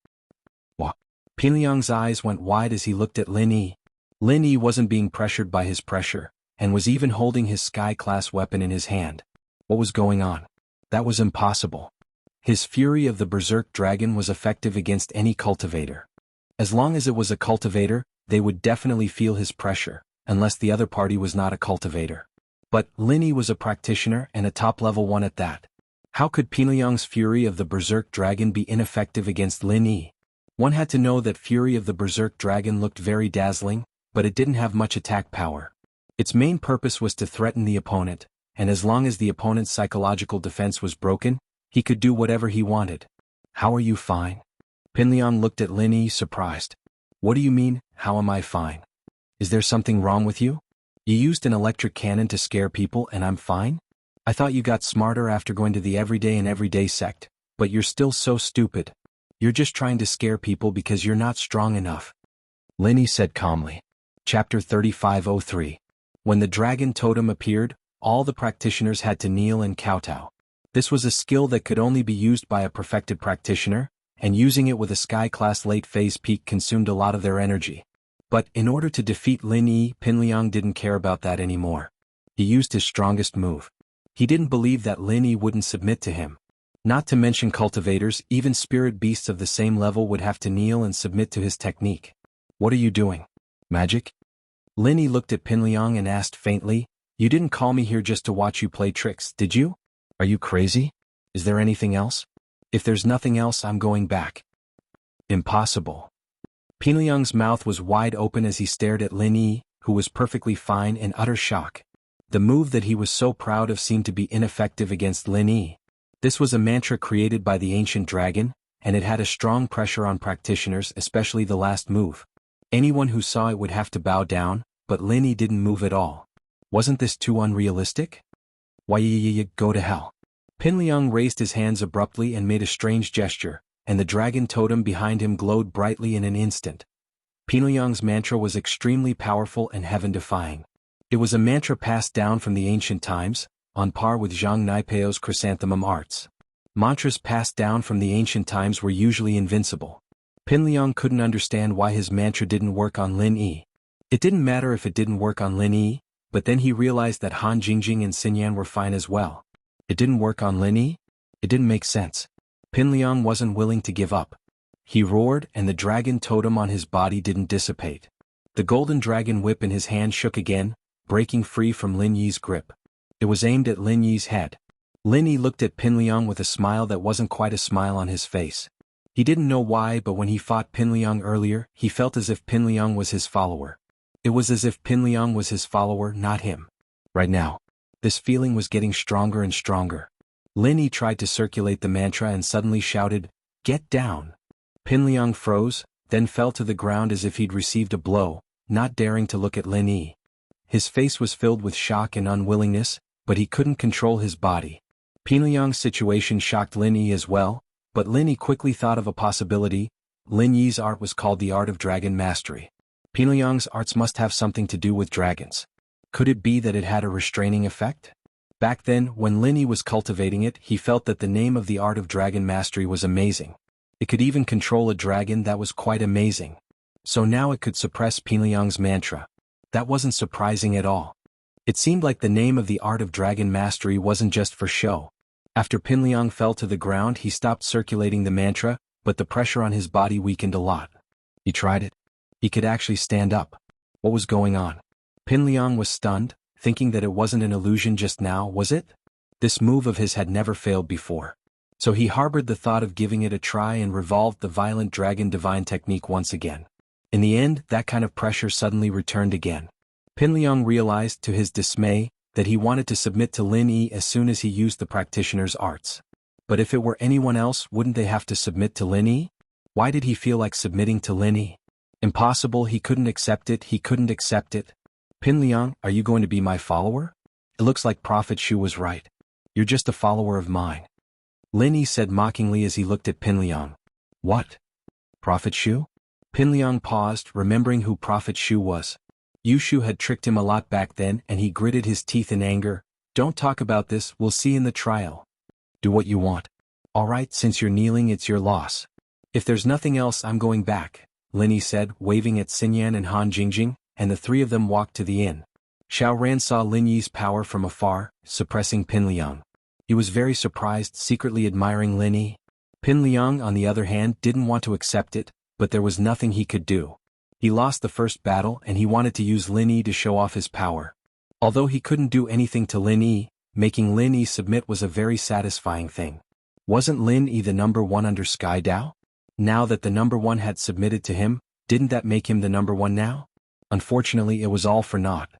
Wah! Pinliang's eyes went wide as he looked at Lin Yi. Lin Yi wasn't being pressured by his pressure, and was even holding his sky-class weapon in his hand. What was going on? That was impossible. His fury of the berserk dragon was effective against any cultivator. As long as it was a cultivator, they would definitely feel his pressure, unless the other party was not a cultivator. But Lin Yi was a practitioner and a top-level one at that. How could Pinliang's fury of the berserk dragon be ineffective against Lin Yi? One had to know that fury of the berserk dragon looked very dazzling, but it didn't have much attack power. Its main purpose was to threaten the opponent, and as long as the opponent's psychological defense was broken, he could do whatever he wanted. "How are you fine?" Pinliang looked at Lin Yi, surprised. "What do you mean, how am I fine? Is there something wrong with you? You used an electric cannon to scare people and I'm fine? I thought you got smarter after going to the everyday and everyday sect, but you're still so stupid. You're just trying to scare people because you're not strong enough." Lin Yi said calmly. Chapter 3503. When the dragon totem appeared, all the practitioners had to kneel and kowtow. This was a skill that could only be used by a perfected practitioner, and using it with a sky-class late-phase peak consumed a lot of their energy. But in order to defeat Lin Yi, Pinliang didn't care about that anymore. He used his strongest move. He didn't believe that Lin Yi wouldn't submit to him. Not to mention cultivators, even spirit beasts of the same level would have to kneel and submit to his technique. "What are you doing? Magic?" Lin Yi looked at Pinliang and asked faintly, "You didn't call me here just to watch you play tricks, did you? Are you crazy? Is there anything else? If there's nothing else, I'm going back." "Impossible." Pinliang's mouth was wide open as he stared at Lin Yi, who was perfectly fine, in utter shock. The move that he was so proud of seemed to be ineffective against Lin Yi. This was a mantra created by the ancient dragon, and it had a strong pressure on practitioners, especially the last move. Anyone who saw it would have to bow down, but Lin Yi didn't move at all. Wasn't this too unrealistic? "Why, go to hell." Pinliang raised his hands abruptly and made a strange gesture, and the dragon totem behind him glowed brightly in an instant. Pinliang's mantra was extremely powerful and heaven-defying. It was a mantra passed down from the ancient times, on par with Zhang Naipeo's chrysanthemum arts. Mantras passed down from the ancient times were usually invincible. Pinliang couldn't understand why his mantra didn't work on Lin Yi. It didn't matter if it didn't work on Lin Yi, but then he realized that Han Jingjing and Xinyan were fine as well. It didn't work on Lin Yi? It didn't make sense. Pinliang wasn't willing to give up. He roared, and the dragon totem on his body didn't dissipate. The golden dragon whip in his hand shook again, breaking free from Lin Yi's grip. It was aimed at Lin Yi's head. Lin Yi looked at Pinliang with a smile that wasn't quite a smile on his face. He didn't know why, but when he fought Pinliang earlier, he felt as if Pinliang was his follower. It was as if Pinliang was his follower, not him. Right now, this feeling was getting stronger and stronger. Lin Yi tried to circulate the mantra and suddenly shouted, "Get down!" Pinliang froze, then fell to the ground as if he'd received a blow, not daring to look at Lin Yi. His face was filled with shock and unwillingness, but he couldn't control his body. Pinliang's situation shocked Lin Yi as well, but Lin Yi quickly thought of a possibility. Lin Yi's art was called the Art of Dragon Mastery. Pinliang's arts must have something to do with dragons. Could it be that it had a restraining effect? Back then, when Lin Yi was cultivating it, he felt that the name of the Art of Dragon Mastery was amazing. It could even control a dragon. That was quite amazing. So now it could suppress Pinliang's mantra. That wasn't surprising at all. It seemed like the name of the Art of Dragon Mastery wasn't just for show. After Pinliang fell to the ground, he stopped circulating the mantra, but the pressure on his body weakened a lot. He tried it. He could actually stand up. What was going on? Pinliang was stunned, thinking that it wasn't an illusion just now, was it? This move of his had never failed before. So he harbored the thought of giving it a try and revolved the violent dragon divine technique once again. In the end, that kind of pressure suddenly returned again. Pinliang realized, to his dismay, that he wanted to submit to Lin Yi as soon as he used the practitioner's arts. But if it were anyone else, wouldn't they have to submit to Lin Yi? Why did he feel like submitting to Lin Yi? Impossible. He couldn't accept it. He couldn't accept it. Pinliang, are you going to be my follower? It looks like Prophet Shu was right. You're just a follower of mine. Lin Yi said mockingly as he looked at Pinliang. What? Prophet Shu? Pinliang paused, remembering who Prophet Shu was. Yushu had tricked him a lot back then, and he gritted his teeth in anger. Don't talk about this, we'll see in the trial. Do what you want. Alright, since you're kneeling, it's your loss. If there's nothing else, I'm going back, Lin Yi said, waving at Xinyan and Han Jingjing, and the three of them walked to the inn. Xiao Ran saw Lin Yi's power from afar, suppressing Pinliang. He was very surprised, secretly admiring Lin Yi. Pinliang, on the other hand, didn't want to accept it, but there was nothing he could do. He lost the first battle and he wanted to use Lin Yi to show off his power. Although he couldn't do anything to Lin Yi, making Lin Yi submit was a very satisfying thing. Wasn't Lin Yi the number one under Sky Dao? Now that the number one had submitted to him, didn't that make him the number one now? Unfortunately, it was all for naught.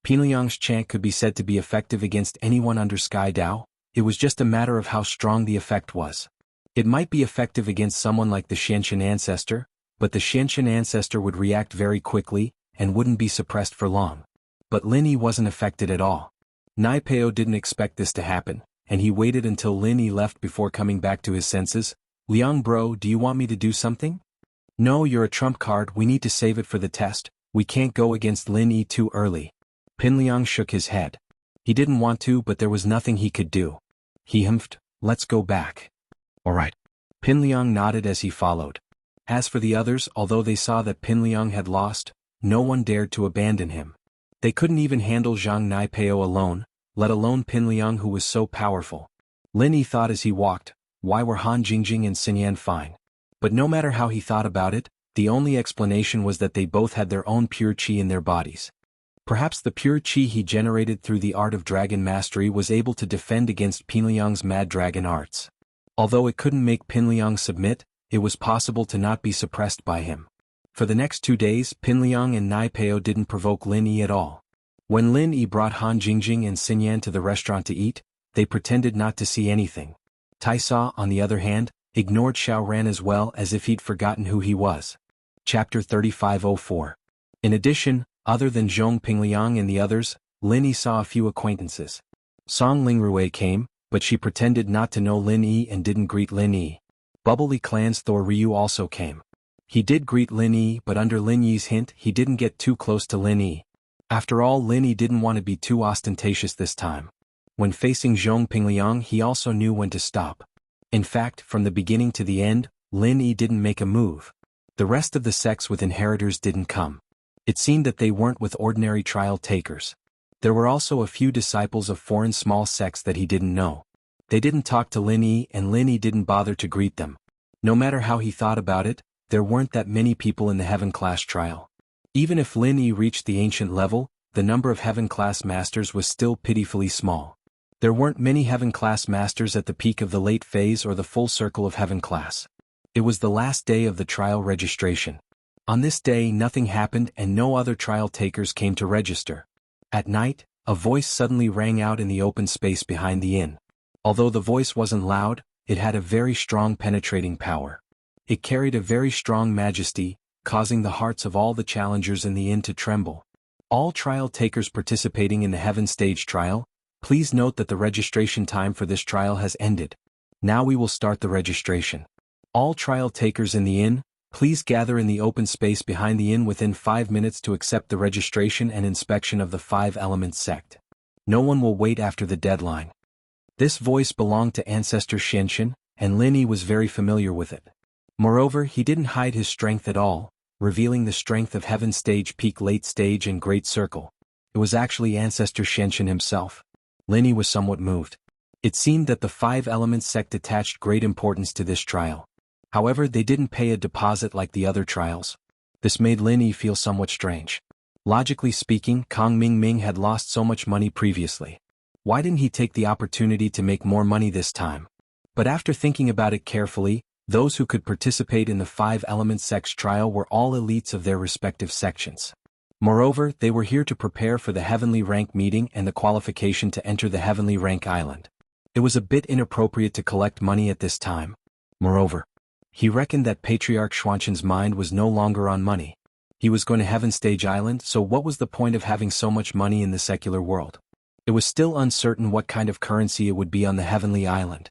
Pinliang's chant could be said to be effective against anyone under Sky Dao. It was just a matter of how strong the effect was. It might be effective against someone like the Xianxin ancestor, but the Xianxin ancestor would react very quickly and wouldn't be suppressed for long. But Lin Yi wasn't affected at all. Nai Peo didn't expect this to happen, and he waited until Lin Yi left before coming back to his senses. Liang bro, do you want me to do something? No, you're a trump card, we need to save it for the test, we can't go against Lin Yi too early. Pinliang shook his head. He didn't want to, but there was nothing he could do. He humphed, let's go back. Alright. Pinliang nodded as he followed. As for the others, although they saw that Pinliang had lost, no one dared to abandon him. They couldn't even handle Zhang Naipeo alone, let alone Pinliang, who was so powerful. Lin Yi thought as he walked, why were Han Jingjing and Xinyan fine? But no matter how he thought about it, the only explanation was that they both had their own pure qi in their bodies. Perhaps the pure qi he generated through the art of dragon mastery was able to defend against Pinliang's mad dragon arts. Although it couldn't make Pinliang submit, it was possible to not be suppressed by him. For the next 2 days, Pinliang and Nai Peo didn't provoke Lin Yi at all. When Lin Yi brought Han Jingjing and Xinyan to the restaurant to eat, they pretended not to see anything. Taisa, on the other hand, ignored Xiao Ran as well as if he'd forgotten who he was. Chapter 3504. In addition, other than Zhong Pingliang and the others, Lin Yi saw a few acquaintances. Song Lingrui came, but she pretended not to know Lin Yi and didn't greet Lin Yi. Bubbly Clan's Thor Ryu also came. He did greet Lin Yi, but under Lin Yi's hint he didn't get too close to Lin Yi. After all, Lin Yi didn't want to be too ostentatious this time. When facing Zhong Pingliang, he also knew when to stop. In fact, from the beginning to the end, Lin Yi didn't make a move. The rest of the sects with inheritors didn't come. It seemed that they weren't with ordinary trial takers. There were also a few disciples of foreign small sects that he didn't know. They didn't talk to Lin Yi, and Lin Yi didn't bother to greet them. No matter how he thought about it, there weren't that many people in the Heaven Class trial. Even if Lin Yi reached the ancient level, the number of Heaven Class masters was still pitifully small. There weren't many Heaven Class masters at the peak of the late phase or the full circle of Heaven Class. It was the last day of the trial registration. On this day nothing happened and no other trial takers came to register. At night, a voice suddenly rang out in the open space behind the inn. Although the voice wasn't loud, it had a very strong penetrating power. It carried a very strong majesty, causing the hearts of all the challengers in the inn to tremble. All trial takers participating in the Heaven Stage trial, please note that the registration time for this trial has ended. Now we will start the registration. All trial takers in the inn, please gather in the open space behind the inn within 5 minutes to accept the registration and inspection of the 5 Elements sect. No one will wait after the deadline. This voice belonged to Ancestor Xianxin, and Lin Yi was very familiar with it. Moreover, he didn't hide his strength at all, revealing the strength of Heaven Stage, Peak, Late Stage and Great Circle. It was actually Ancestor Xianxin himself. Lin Yi was somewhat moved. It seemed that the 5 Elements sect attached great importance to this trial. However, they didn't pay a deposit like the other trials. This made Lin Yi feel somewhat strange. Logically speaking, Kang Mingming had lost so much money previously. Why didn't he take the opportunity to make more money this time? But after thinking about it carefully, those who could participate in the 5 Elements sect's trial were all elites of their respective sections. Moreover, they were here to prepare for the Heavenly Rank meeting and the qualification to enter the Heavenly Rank Island. It was a bit inappropriate to collect money at this time. Moreover, he reckoned that Patriarch Xuanqin's mind was no longer on money. He was going to Heaven Stage Island, so what was the point of having so much money in the secular world? It was still uncertain what kind of currency it would be on the Heavenly Island.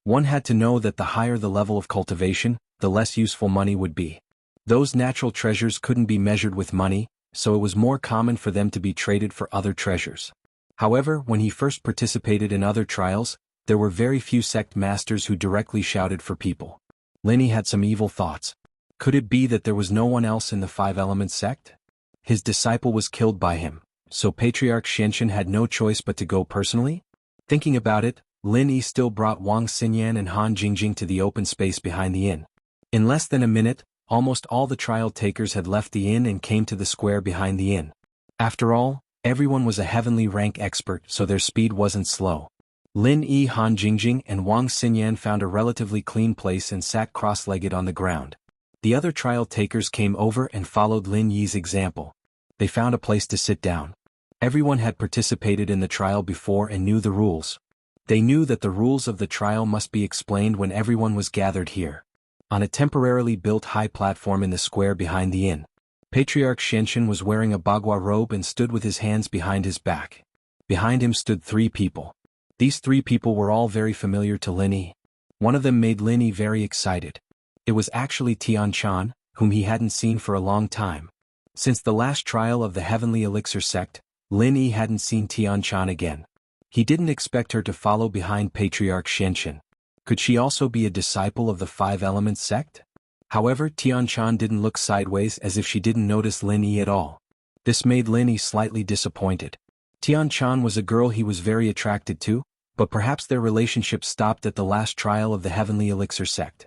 One had to know that the higher the level of cultivation, the less useful money would be. Those natural treasures couldn't be measured with money, so it was more common for them to be traded for other treasures. However, when he first participated in other trials, there were very few sect masters who directly shouted for people. Lin Yi had some evil thoughts. Could it be that there was no one else in the 5 Elements sect? His disciple was killed by him, so Patriarch Xianxin had no choice but to go personally? Thinking about it, Lin Yi still brought Wang Xinyan and Han Jingjing to the open space behind the inn. In less than a minute, almost all the trial takers had left the inn and came to the square behind the inn. After all, everyone was a Heavenly Rank expert, so their speed wasn't slow. Lin Yi, Han Jingjing and Wang Xinyan found a relatively clean place and sat cross-legged on the ground. The other trial takers came over and followed Lin Yi's example. They found a place to sit down. Everyone had participated in the trial before and knew the rules. They knew that the rules of the trial must be explained when everyone was gathered here. On a temporarily built high platform in the square behind the inn, Patriarch Xianxin was wearing a bagua robe and stood with his hands behind his back. Behind him stood 3 people. These 3 people were all very familiar to Lin Yi. One of them made Lin Yi very excited. It was actually Tian Chan, whom he hadn't seen for a long time. Since the last trial of the Heavenly Elixir sect, Lin Yi hadn't seen Tian Chan again. He didn't expect her to follow behind Patriarch Xianxin. Could she also be a disciple of the 5 Elements sect? However, Tian Chan didn't look sideways as if she didn't notice Lin Yi at all. This made Lin Yi slightly disappointed. Tian Chan was a girl he was very attracted to, but perhaps their relationship stopped at the last trial of the Heavenly Elixir sect.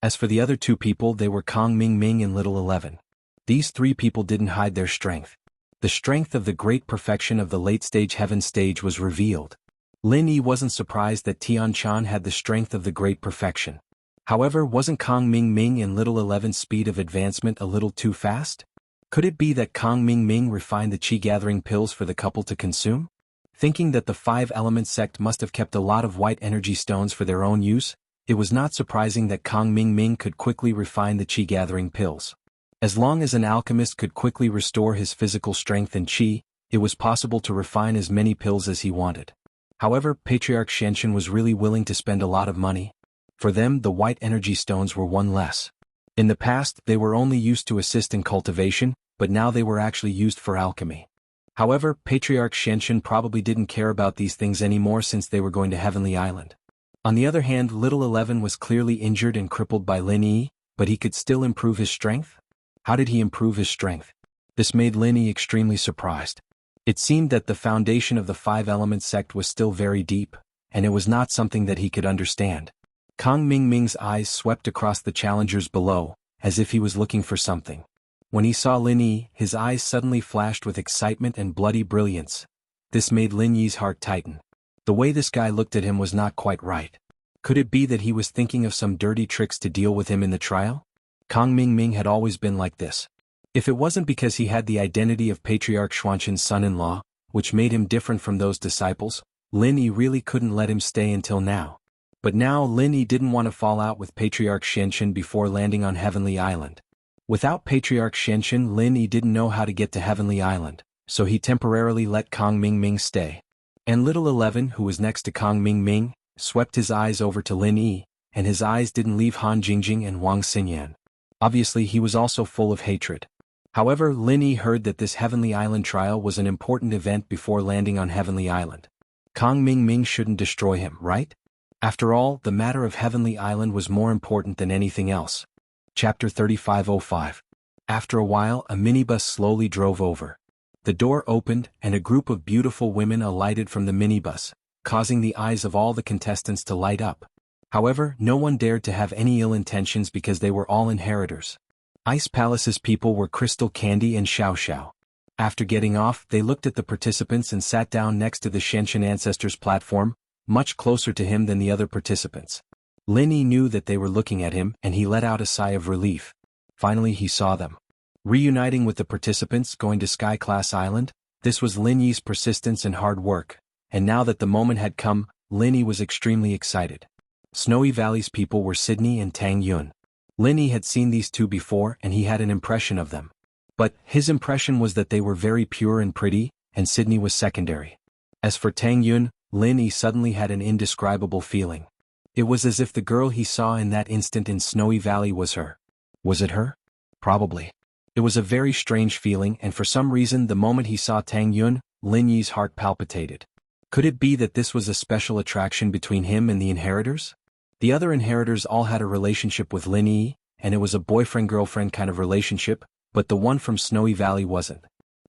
As for the other 2 people, they were Kang Mingming and Little 11. These 3 people didn't hide their strength. The strength of the great perfection of the late-stage Heaven Stage was revealed. Lin Yi wasn't surprised that Tian Chan had the strength of the great perfection. However, wasn't Kang Mingming and Little 11's speed of advancement a little too fast? Could it be that Kang Mingming refined the qi-gathering pills for the couple to consume? Thinking that the 5 Elements sect must have kept a lot of white energy stones for their own use, it was not surprising that Kang Mingming could quickly refine the qi-gathering pills. As long as an alchemist could quickly restore his physical strength and qi, it was possible to refine as many pills as he wanted. However, Patriarch Xianxin was really willing to spend a lot of money. For them, the white energy stones were one less. In the past, they were only used to assist in cultivation, but now they were actually used for alchemy. However, Patriarch Xianxin probably didn't care about these things anymore since they were going to Heavenly Island. On the other hand, Little 11 was clearly injured and crippled by Lin Yi, but he could still improve his strength? How did he improve his strength? This made Lin Yi extremely surprised. It seemed that the foundation of the 5 Elements sect was still very deep, and it was not something that he could understand. Kang Mingming's eyes swept across the challengers below, as if he was looking for something. When he saw Lin Yi, his eyes suddenly flashed with excitement and bloody brilliance. This made Lin Yi's heart tighten. The way this guy looked at him was not quite right. Could it be that he was thinking of some dirty tricks to deal with him in the trial? Kang Mingming had always been like this. If it wasn't because he had the identity of Patriarch Xuanqin's son-in-law, which made him different from those disciples, Lin Yi really couldn't let him stay until now. But now Lin Yi didn't want to fall out with Patriarch Xianxun before landing on Heavenly Island. Without Patriarch Xianxun, Lin Yi didn't know how to get to Heavenly Island, so he temporarily let Kong Mingming stay. And Little 11, who was next to Kong Mingming, swept his eyes over to Lin Yi, and his eyes didn't leave Han Jingjing and Wang Xinyan. Obviously he was also full of hatred. However, Lin Yi heard that this Heavenly Island trial was an important event before landing on Heavenly Island. Kong Mingming shouldn't destroy him, right? After all, the matter of Heavenly Island was more important than anything else. Chapter 3505. After a while, a minibus slowly drove over. The door opened, and a group of beautiful women alighted from the minibus, causing the eyes of all the contestants to light up. However, no one dared to have any ill intentions because they were all inheritors. Ice Palace's people were Crystal Candy and Xiao Xiao. After getting off, they looked at the participants and sat down next to the Xianxun Ancestors platform, much closer to him than the other participants. Lin Yi knew that they were looking at him, and he let out a sigh of relief. Finally he saw them. Reuniting with the participants going to Sky Class Island, this was Lin Yi's persistence and hard work, and now that the moment had come, Lin Yi was extremely excited. Snowy Valley's people were Sydney and Tang Yun. Lin Yi had seen these two before and he had an impression of them. But his impression was that they were very pure and pretty, and Sydney was secondary. As for Tang Yun, Lin Yi suddenly had an indescribable feeling. It was as if the girl he saw in that instant in Snowy Valley was her. Was it her? Probably. It was a very strange feeling, and for some reason the moment he saw Tang Yun, Lin Yi's heart palpitated. Could it be that this was a special attraction between him and the inheritors? The other inheritors all had a relationship with Lin Yi, and it was a boyfriend-girlfriend kind of relationship, but the one from Snowy Valley wasn't.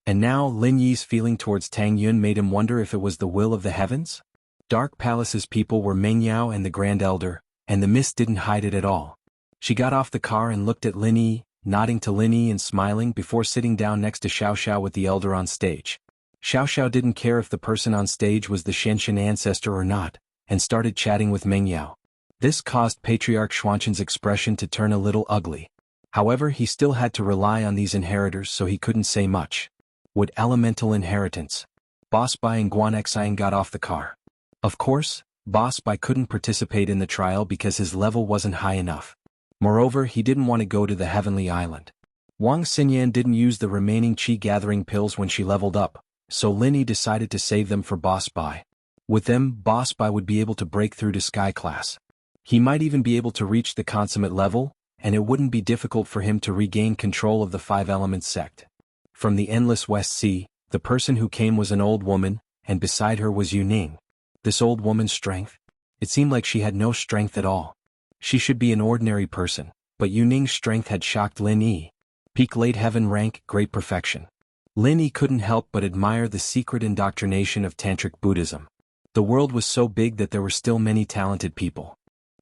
And now Lin Yi's feeling towards Tang Yun made him wonder if it was the will of the heavens? Dark Palace's people were Meng Yao and the Grand Elder, and the mist didn't hide it at all. She got off the car and looked at Lin Yi, nodding to Lin Yi and smiling before sitting down next to Xiao Xiao with the Elder on stage. Xiao Xiao didn't care if the person on stage was the Xianxun ancestor or not, and started chatting with Meng Yao. This caused Patriarch Xuanxun's expression to turn a little ugly. However, he still had to rely on these inheritors, so he couldn't say much. Would elemental inheritance? Boss Bai and Guan Xiang got off the car. Of course, Boss Bai couldn't participate in the trial because his level wasn't high enough. Moreover, he didn't want to go to the Heavenly Island. Wang Xinyan didn't use the remaining chi-gathering pills when she leveled up, so Lin Yi decided to save them for Boss Bai. With them, Boss Bai would be able to break through to Sky Class. He might even be able to reach the consummate level, and it wouldn't be difficult for him to regain control of the Five Elements sect. From the endless West Sea, the person who came was an old woman, and beside her was Yu Ning. This old woman's strength? It seemed like she had no strength at all. She should be an ordinary person, but Yu Ning's strength had shocked Lin Yi. Peak late heaven rank, great perfection. Lin Yi couldn't help but admire the secret indoctrination of Tantric Buddhism. The world was so big that there were still many talented people.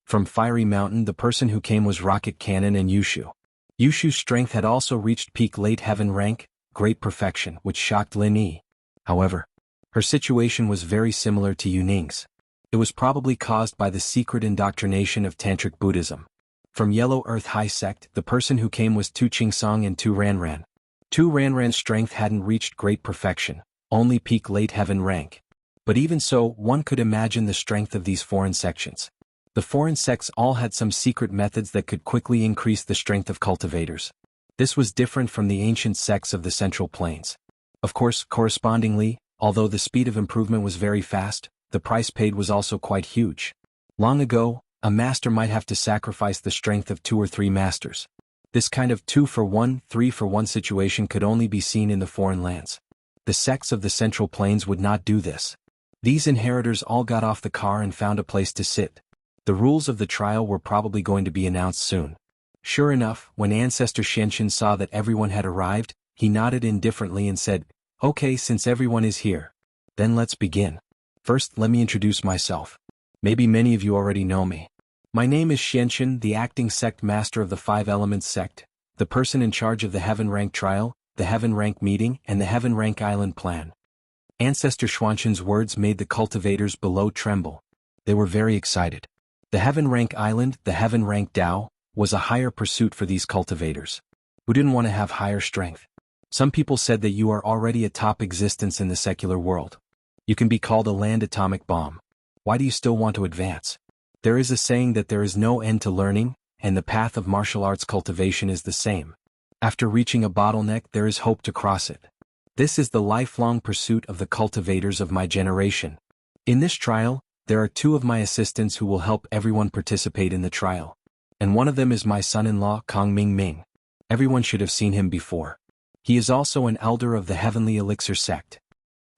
From Fiery Mountain, the person who came was Rocket Cannon and Yushu. Yushu's strength had also reached peak late heaven rank, great perfection, which shocked Lin Yi. However, her situation was very similar to Yu Ning's. It was probably caused by the secret indoctrination of Tantric Buddhism. From Yellow Earth High Sect, the person who came was Tu Qingsong and Tu Ranran. Tu Ranran's strength hadn't reached great perfection, only peak late heaven rank. But even so, one could imagine the strength of these foreign sections. The foreign sects all had some secret methods that could quickly increase the strength of cultivators. This was different from the ancient sects of the Central Plains. Of course, correspondingly, although the speed of improvement was very fast, the price paid was also quite huge. Long ago, a master might have to sacrifice the strength of 2 or 3 masters. This kind of 2-for-1, 3-for-1 situation could only be seen in the foreign lands. The sects of the Central Plains would not do this. These inheritors all got off the car and found a place to sit. The rules of the trial were probably going to be announced soon. Sure enough, when Ancestor Xianxun saw that everyone had arrived, he nodded indifferently and said, "Okay, since everyone is here, then let's begin. First, let me introduce myself. Maybe many of you already know me. My name is Xianxun, the acting sect master of the Five Elements sect, the person in charge of the Heaven Rank trial, the Heaven Rank meeting, and the Heaven Rank Island plan." Ancestor Xuanxun's words made the cultivators below tremble. They were very excited. The Heaven Rank Island, the Heaven Rank Dao, was a higher pursuit for these cultivators. Who didn't want to have higher strength? Some people said that you are already a top existence in the secular world. You can be called a land atomic bomb. Why do you still want to advance? There is a saying that there is no end to learning, and the path of martial arts cultivation is the same. After reaching a bottleneck, there is hope to cross it. This is the lifelong pursuit of the cultivators of my generation. In this trial, there are 2 of my assistants who will help everyone participate in the trial. And one of them is my son-in-law, Kong Ming Ming. Everyone should have seen him before. He is also an elder of the Heavenly Elixir sect.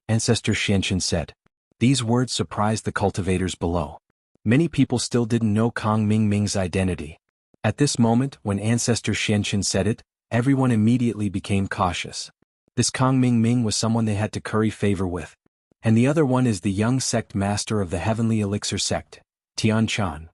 Ancestor Xianxin said. These words surprised the cultivators below. Many people still didn't know Kong Ming Ming's identity. At this moment, when Ancestor Xianxin said it, everyone immediately became cautious. This Kong Ming Ming was someone they had to curry favor with. And the other one is the young sect master of the Heavenly Elixir sect, Tian Chan.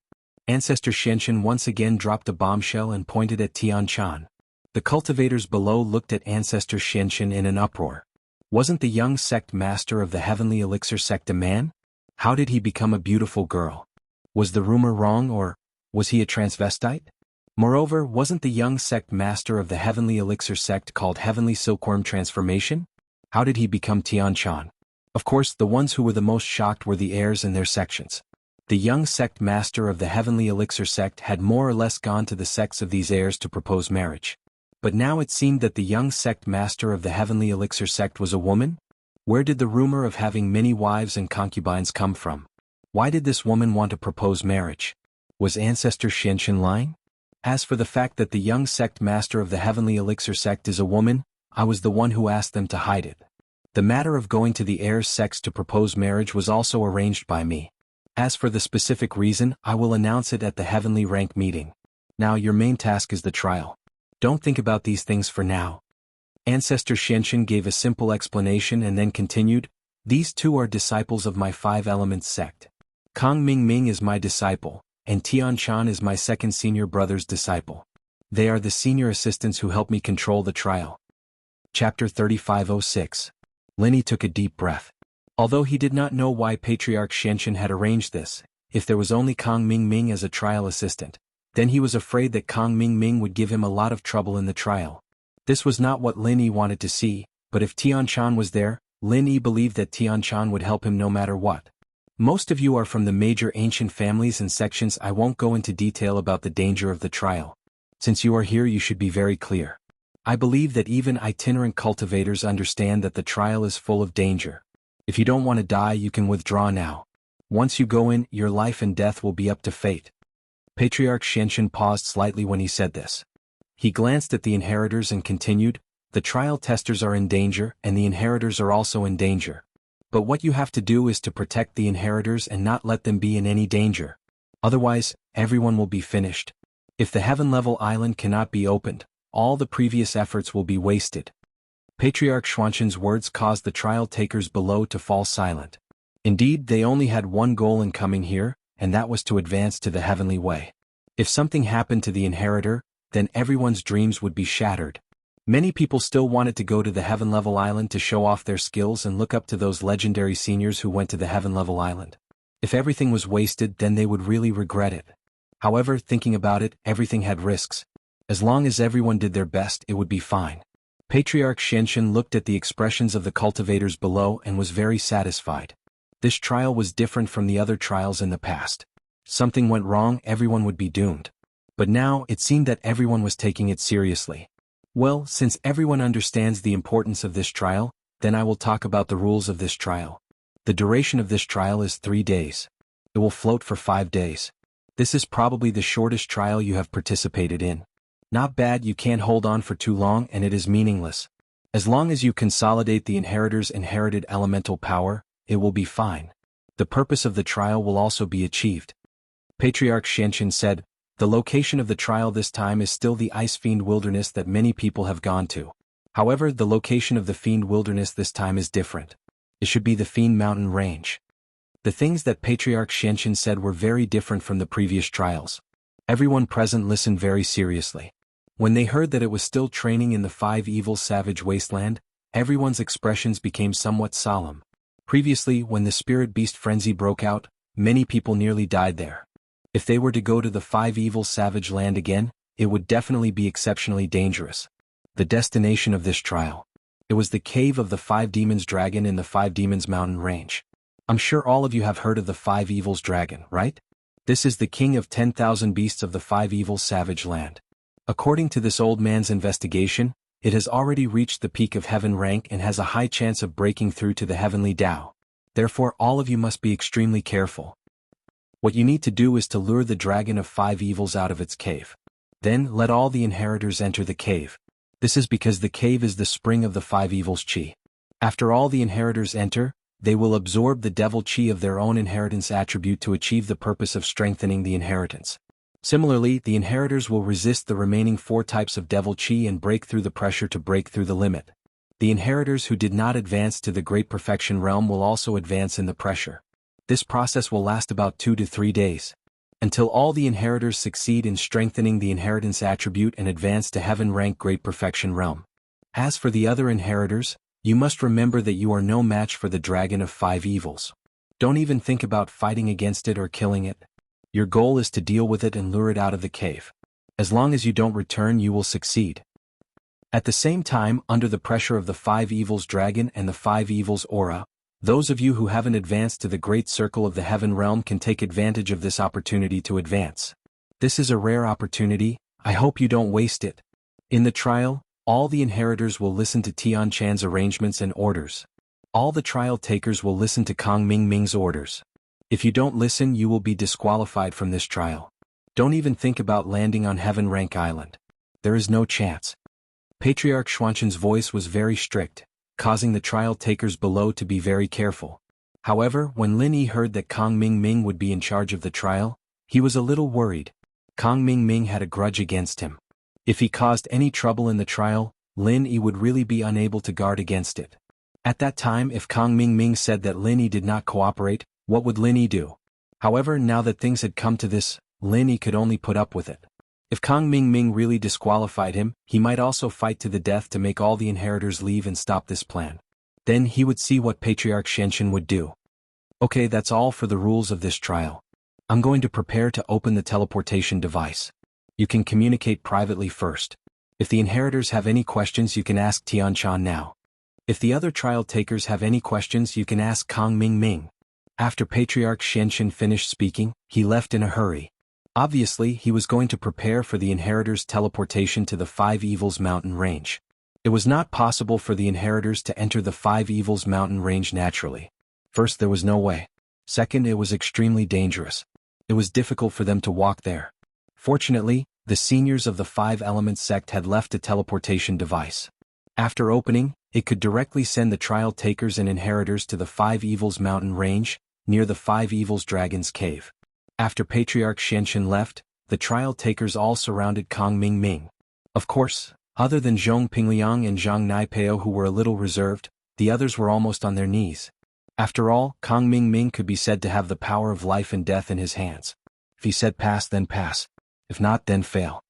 Ancestor Xianxin once again dropped a bombshell and pointed at Tian Chan. The cultivators below looked at Ancestor Xianxin in an uproar. Wasn't the young sect master of the Heavenly Elixir sect a man? How did he become a beautiful girl? Was the rumor wrong, or was he a transvestite? Moreover, wasn't the young sect master of the Heavenly Elixir sect called Heavenly Silkworm Transformation? How did he become Tian Chan? Of course, the ones who were the most shocked were the heirs and their sections. The young sect master of the Heavenly Elixir sect had more or less gone to the sects of these heirs to propose marriage. But now it seemed that the young sect master of the Heavenly Elixir sect was a woman? Where did the rumor of having many wives and concubines come from? Why did this woman want to propose marriage? Was Ancestor Xianxin lying? As for the fact that the young sect master of the Heavenly Elixir sect is a woman, I was the one who asked them to hide it. The matter of going to the heirs' sects to propose marriage was also arranged by me. As for the specific reason, I will announce it at the Heavenly Rank meeting. Now your main task is the trial. Don't think about these things for now. Ancestor Xianxin gave a simple explanation and then continued, These 2 are disciples of my 5 Elements sect. Kong Ming Ming is my disciple, and Tian Chan is my second senior brother's disciple. They are the senior assistants who help me control the trial. Chapter 3506. Linny took a deep breath. Although he did not know why Patriarch Xianxin had arranged this, if there was only Kong Ming Ming as a trial assistant, then he was afraid that Kong Ming Ming would give him a lot of trouble in the trial. This was not what Lin Yi wanted to see, but if Tian Chan was there, Lin Yi believed that Tian Chan would help him no matter what. Most of you are from the major ancient families and sections. I won't go into detail about the danger of the trial. Since you are here, you should be very clear. I believe that even itinerant cultivators understand that the trial is full of danger. If you don't want to die, you can withdraw now. Once you go in, your life and death will be up to fate. Patriarch Xianxin paused slightly when he said this. He glanced at the inheritors and continued, The trial testers are in danger, and the inheritors are also in danger. But what you have to do is to protect the inheritors and not let them be in any danger. Otherwise, everyone will be finished. If the heaven-level island cannot be opened, all the previous efforts will be wasted. Patriarch Xuanxin's words caused the trial takers below to fall silent. Indeed, they only had one goal in coming here, and that was to advance to the heavenly way. If something happened to the inheritor, then everyone's dreams would be shattered. Many people still wanted to go to the heaven-level island to show off their skills and look up to those legendary seniors who went to the heaven-level island. If everything was wasted, then they would really regret it. However, thinking about it, everything had risks. As long as everyone did their best, it would be fine. Patriarch Xianxin looked at the expressions of the cultivators below and was very satisfied. This trial was different from the other trials in the past. Something went wrong, everyone would be doomed. But now, it seemed that everyone was taking it seriously. Well, since everyone understands the importance of this trial, then I will talk about the rules of this trial. The duration of this trial is 3 days. It will float for 5 days. This is probably the shortest trial you have participated in. Not bad, you can't hold on for too long and it is meaningless. As long as you consolidate the inheritor's inherited elemental power, it will be fine. The purpose of the trial will also be achieved. Patriarch Xianxin said, The location of the trial this time is still the Ice Fiend Wilderness that many people have gone to. However, the location of the Fiend Wilderness this time is different. It should be the Fiend Mountain Range. The things that Patriarch Xianxin said were very different from the previous trials. Everyone present listened very seriously. When they heard that it was still training in the 5 Evil Savage Wasteland, everyone's expressions became somewhat solemn. Previously, when the Spirit Beast Frenzy broke out, many people nearly died there. If they were to go to the 5 Evil Savage Land again, it would definitely be exceptionally dangerous. The destination of this trial. It was the cave of the 5 Demons Dragon in the 5 Demons Mountain Range. I'm sure all of you have heard of the Five Evils dragon, right? This is the king of 10,000 beasts of the Five Evils savage land. According to this old man's investigation, it has already reached the peak of heaven rank and has a high chance of breaking through to the heavenly Tao. Therefore all of you must be extremely careful. What you need to do is to lure the dragon of five evils out of its cave. Then let all the inheritors enter the cave. This is because the cave is the spring of the five evils chi. After all the inheritors enter, they will absorb the devil chi of their own inheritance attribute to achieve the purpose of strengthening the inheritance. Similarly, the inheritors will resist the remaining four types of devil chi and break through the pressure to break through the limit. The inheritors who did not advance to the great perfection realm will also advance in the pressure. This process will last about 2 to 3 days. Until all the inheritors succeed in strengthening the inheritance attribute and advance to heaven rank great perfection realm. As for the other inheritors, you must remember that you are no match for the dragon of five evils. Don't even think about fighting against it or killing it. Your goal is to deal with it and lure it out of the cave. As long as you don't return, you will succeed. At the same time, under the pressure of the five evils dragon and the five evils aura, those of you who haven't advanced to the great circle of the heaven realm can take advantage of this opportunity to advance. This is a rare opportunity, I hope you don't waste it. In the trial, all the inheritors will listen to Tian Chan's arrangements and orders. All the trial takers will listen to Kang Ming Ming's orders. If you don't listen, you will be disqualified from this trial. Don't even think about landing on Heaven Rank Island. There is no chance. Patriarch Xuanzhen's voice was very strict, causing the trial takers below to be very careful. However, when Lin Yi heard that Kang Ming Ming would be in charge of the trial, he was a little worried. Kang Ming Ming had a grudge against him. If he caused any trouble in the trial, Lin Yi would really be unable to guard against it. At that time, if Kang Ming Ming said that Lin Yi did not cooperate, what would Lin Yi do? However, now that things had come to this, Lin Yi could only put up with it. If Kang Ming Ming really disqualified him, he might also fight to the death to make all the inheritors leave and stop this plan. Then he would see what Patriarch Xuanzhen would do. Okay, that's all for the rules of this trial. I'm going to prepare to open the teleportation device. You can communicate privately first. If the inheritors have any questions, you can ask Tian Chan now. If the other trial takers have any questions, you can ask Kang Ming Ming. After Patriarch Xuanzhen finished speaking, he left in a hurry. Obviously, he was going to prepare for the inheritors' teleportation to the Five Evils mountain range. It was not possible for the inheritors to enter the Five Evils mountain range naturally. First, there was no way. Second, it was extremely dangerous. It was difficult for them to walk there. Fortunately, the seniors of the Five Elements sect had left a teleportation device. After opening, it could directly send the trial takers and inheritors to the Five Evils mountain range, near the Five Evils dragon's cave. After Patriarch Xuanzhen left, the trial takers all surrounded Kang Ming Ming. Of course, other than Zhong Pingliang and Zhang Naipeo who were a little reserved, the others were almost on their knees. After all, Kang Ming Ming could be said to have the power of life and death in his hands. If he said pass, then pass. If not, then fail.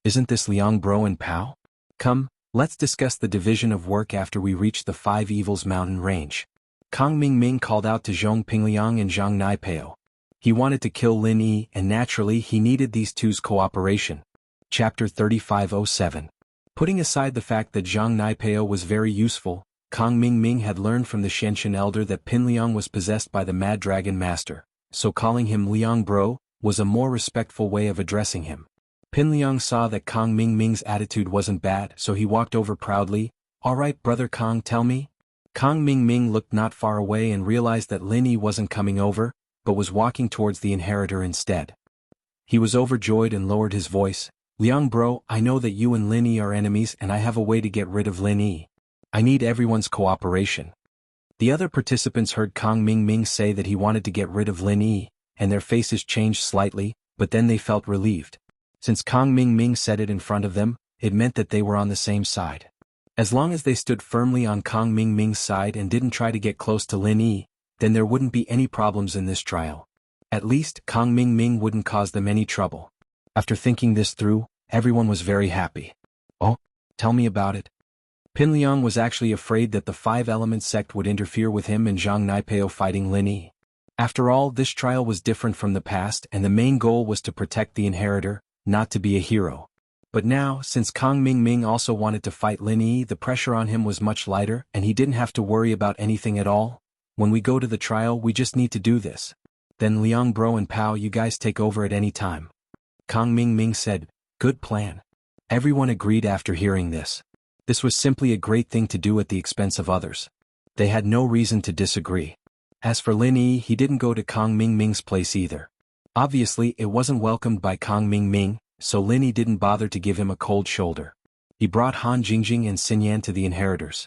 Isn't this Liang Bro and Pao? Come, let's discuss the division of work after we reach the Five Evils mountain range. Kang Ming Ming called out to Zhong Pingliang and Zhang Naipeo. He wanted to kill Lin Yi, and naturally he needed these two's cooperation. Chapter 3507. Putting aside the fact that Zhang Naipeo was very useful, Kang Ming Ming had learned from the Xianxian elder that Pin Liang was possessed by the Mad Dragon Master, so calling him Liang Bro was a more respectful way of addressing him. Pin Liang saw that Kang Ming Ming's attitude wasn't bad, so he walked over proudly. Alright brother Kang, tell me? Kang Ming Ming looked not far away and realized that Lin Yi wasn't coming over, but was walking towards the inheritor instead. He was overjoyed and lowered his voice. Liang Bro, I know that you and Lin Yi are enemies and I have a way to get rid of Lin Yi. I need everyone's cooperation. The other participants heard Kang Ming Ming say that he wanted to get rid of Lin Yi, and their faces changed slightly, but then they felt relieved. Since Kang Ming Ming said it in front of them, it meant that they were on the same side. As long as they stood firmly on Kang Ming Ming's side and didn't try to get close to Lin Yi, then there wouldn't be any problems in this trial. At least, Kang Ming Ming wouldn't cause them any trouble. After thinking this through, everyone was very happy. Oh, tell me about it. Pin Liang was actually afraid that the Five Elements sect would interfere with him and Zhang Naipeo fighting Lin Yi. After all, this trial was different from the past and the main goal was to protect the inheritor, not to be a hero. But now, since Kang Ming Ming also wanted to fight Lin Yi, the pressure on him was much lighter and he didn't have to worry about anything at all. When we go to the trial we just need to do this. Then Liang Bro and Pao, you guys take over at any time. Kang Ming Ming said, good plan. Everyone agreed after hearing this. This was simply a great thing to do at the expense of others. They had no reason to disagree. As for Lin Yi, he didn't go to Kang Ming Ming's place either. Obviously it wasn't welcomed by Kang Ming Ming, so Lin Yi didn't bother to give him a cold shoulder. He brought Han Jingjing and Xin Yan to the inheritors.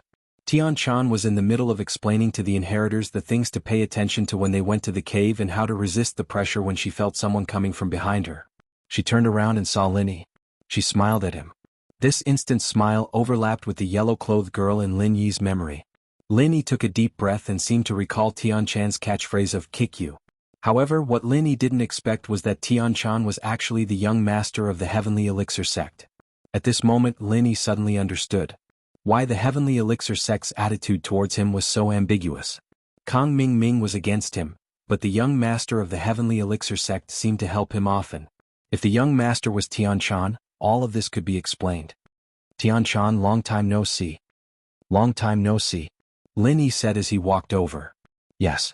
Tian Chan was in the middle of explaining to the inheritors the things to pay attention to when they went to the cave and how to resist the pressure when she felt someone coming from behind her. She turned around and saw Lin Yi. She smiled at him. This instant smile overlapped with the yellow-clothed girl in Lin Yi's memory. Lin Yi took a deep breath and seemed to recall Tian Chan's catchphrase of kick you. However, what Lin Yi didn't expect was that Tian Chan was actually the young master of the Heavenly Elixir sect. At this moment Lin Yi suddenly understood why the Heavenly Elixir sect's attitude towards him was so ambiguous. Kang Ming Ming was against him, but the young master of the Heavenly Elixir sect seemed to help him often. If the young master was Tian Chan, all of this could be explained. Tian Chan, long time no see. Long time no see. Lin Yi said as he walked over. Yes.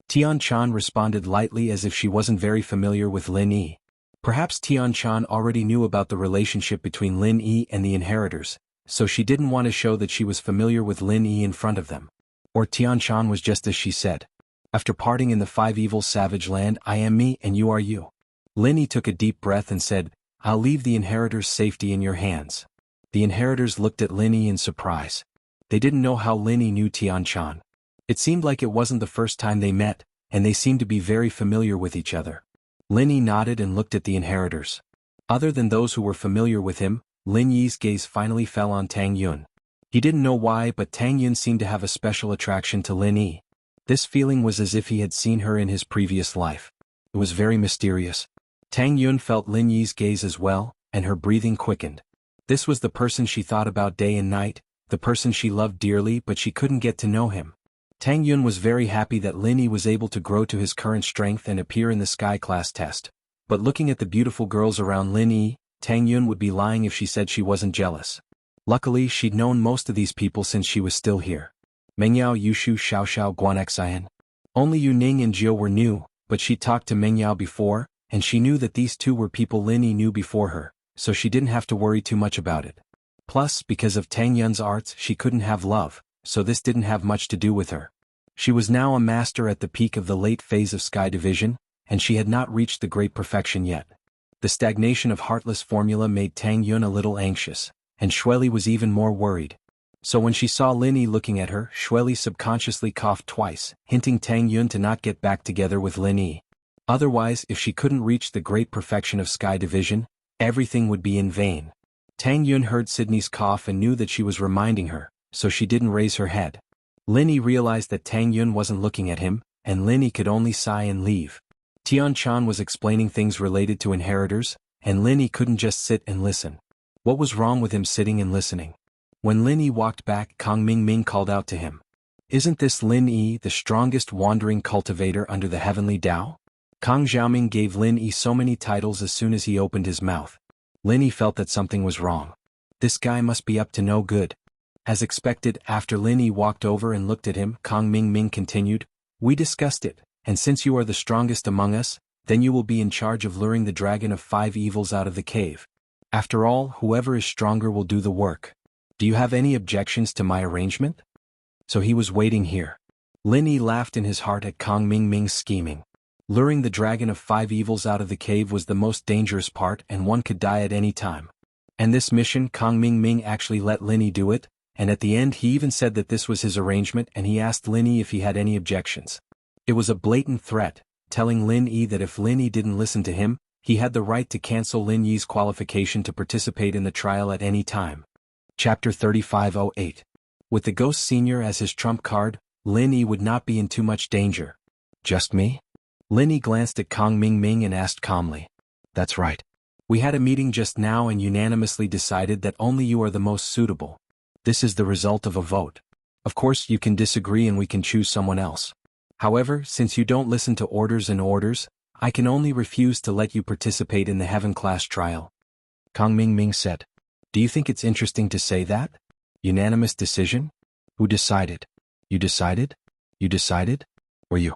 Tian Chan responded lightly as if she wasn't very familiar with Lin Yi. Perhaps Tian Chan already knew about the relationship between Lin Yi and the inheritors, so she didn't want to show that she was familiar with Lin Yi in front of them. Or Tian Chan was just as she said. After parting in the Five Evils Savage Land, I am me and you are you. Lin Yi took a deep breath and said, I'll leave the inheritors' safety in your hands. The inheritors looked at Lin Yi in surprise. They didn't know how Lin Yi knew Tian Chan. It seemed like it wasn't the first time they met, and they seemed to be very familiar with each other. Lin Yi nodded and looked at the inheritors. Other than those who were familiar with him, Lin Yi's gaze finally fell on Tang Yun. He didn't know why, but Tang Yun seemed to have a special attraction to Lin Yi. This feeling was as if he had seen her in his previous life. It was very mysterious. Tang Yun felt Lin Yi's gaze as well, and her breathing quickened. This was the person she thought about day and night, the person she loved dearly, but she couldn't get to know him. Tang Yun was very happy that Lin Yi was able to grow to his current strength and appear in the Sky Class test. But looking at the beautiful girls around Lin Yi, Tang Yun would be lying if she said she wasn't jealous. Luckily, she'd known most of these people since she was still here. Mengyao, Yushu, Xiaoxiao, Guanxian. Only Yu Ning and Jiu were new, but she'd talked to Mengyao before, and she knew that these two were people Lin Yi knew before her, so she didn't have to worry too much about it. Plus, because of Tang Yun's arts, she couldn't have love, so this didn't have much to do with her. She was now a master at the peak of the late phase of Sky Division, and she had not reached the great perfection yet. The stagnation of Heartless formula made Tang Yun a little anxious, and Xueli was even more worried. So when she saw Lin Yi looking at her, Xueli subconsciously coughed twice, hinting Tang Yun to not get back together with Lin Yi. Otherwise, if she couldn't reach the great perfection of Sky Division, everything would be in vain. Tang Yun heard Sydney's cough and knew that she was reminding her, so she didn't raise her head. Lin Yi realized that Tang Yun wasn't looking at him, and Lin Yi could only sigh and leave. Tian Chan was explaining things related to inheritors, and Lin Yi couldn't just sit and listen. What was wrong with him sitting and listening? When Lin Yi walked back, Kang Ming Ming called out to him. Isn't this Lin Yi, the strongest wandering cultivator under the heavenly Tao? Kang Xiaoming gave Lin Yi so many titles as soon as he opened his mouth. Lin Yi felt that something was wrong. This guy must be up to no good. As expected, after Lin Yi walked over and looked at him, Kang Ming Ming continued, We discussed it, and since you are the strongest among us, then you will be in charge of luring the dragon of 5 evils out of the cave. After all, whoever is stronger will do the work. Do you have any objections to my arrangement? So he was waiting here. Lin Yi laughed in his heart at Kang Ming Ming's scheming. Luring the dragon of 5 evils out of the cave was the most dangerous part, and one could die at any time. And this mission, Kang Ming Ming actually let Lin Yi do it, and at the end he even said that this was his arrangement, and he asked Lin Yi if he had any objections. It was a blatant threat, telling Lin Yi that if Lin Yi didn't listen to him, he had the right to cancel Lin Yi's qualification to participate in the trial at any time. Chapter 3508. With the Ghost Senior as his trump card, Lin Yi would not be in too much danger. Just me? Lin Yi glanced at Kang Ming Ming and asked calmly. That's right. We had a meeting just now and unanimously decided that only you are the most suitable. This is the result of a vote. Of course you can disagree and we can choose someone else. However, since you don't listen to orders, I can only refuse to let you participate in the Heaven Class trial. Kang Ming Ming said. Do you think it's interesting to say that? Unanimous decision? Who decided? You decided? You decided? Were you?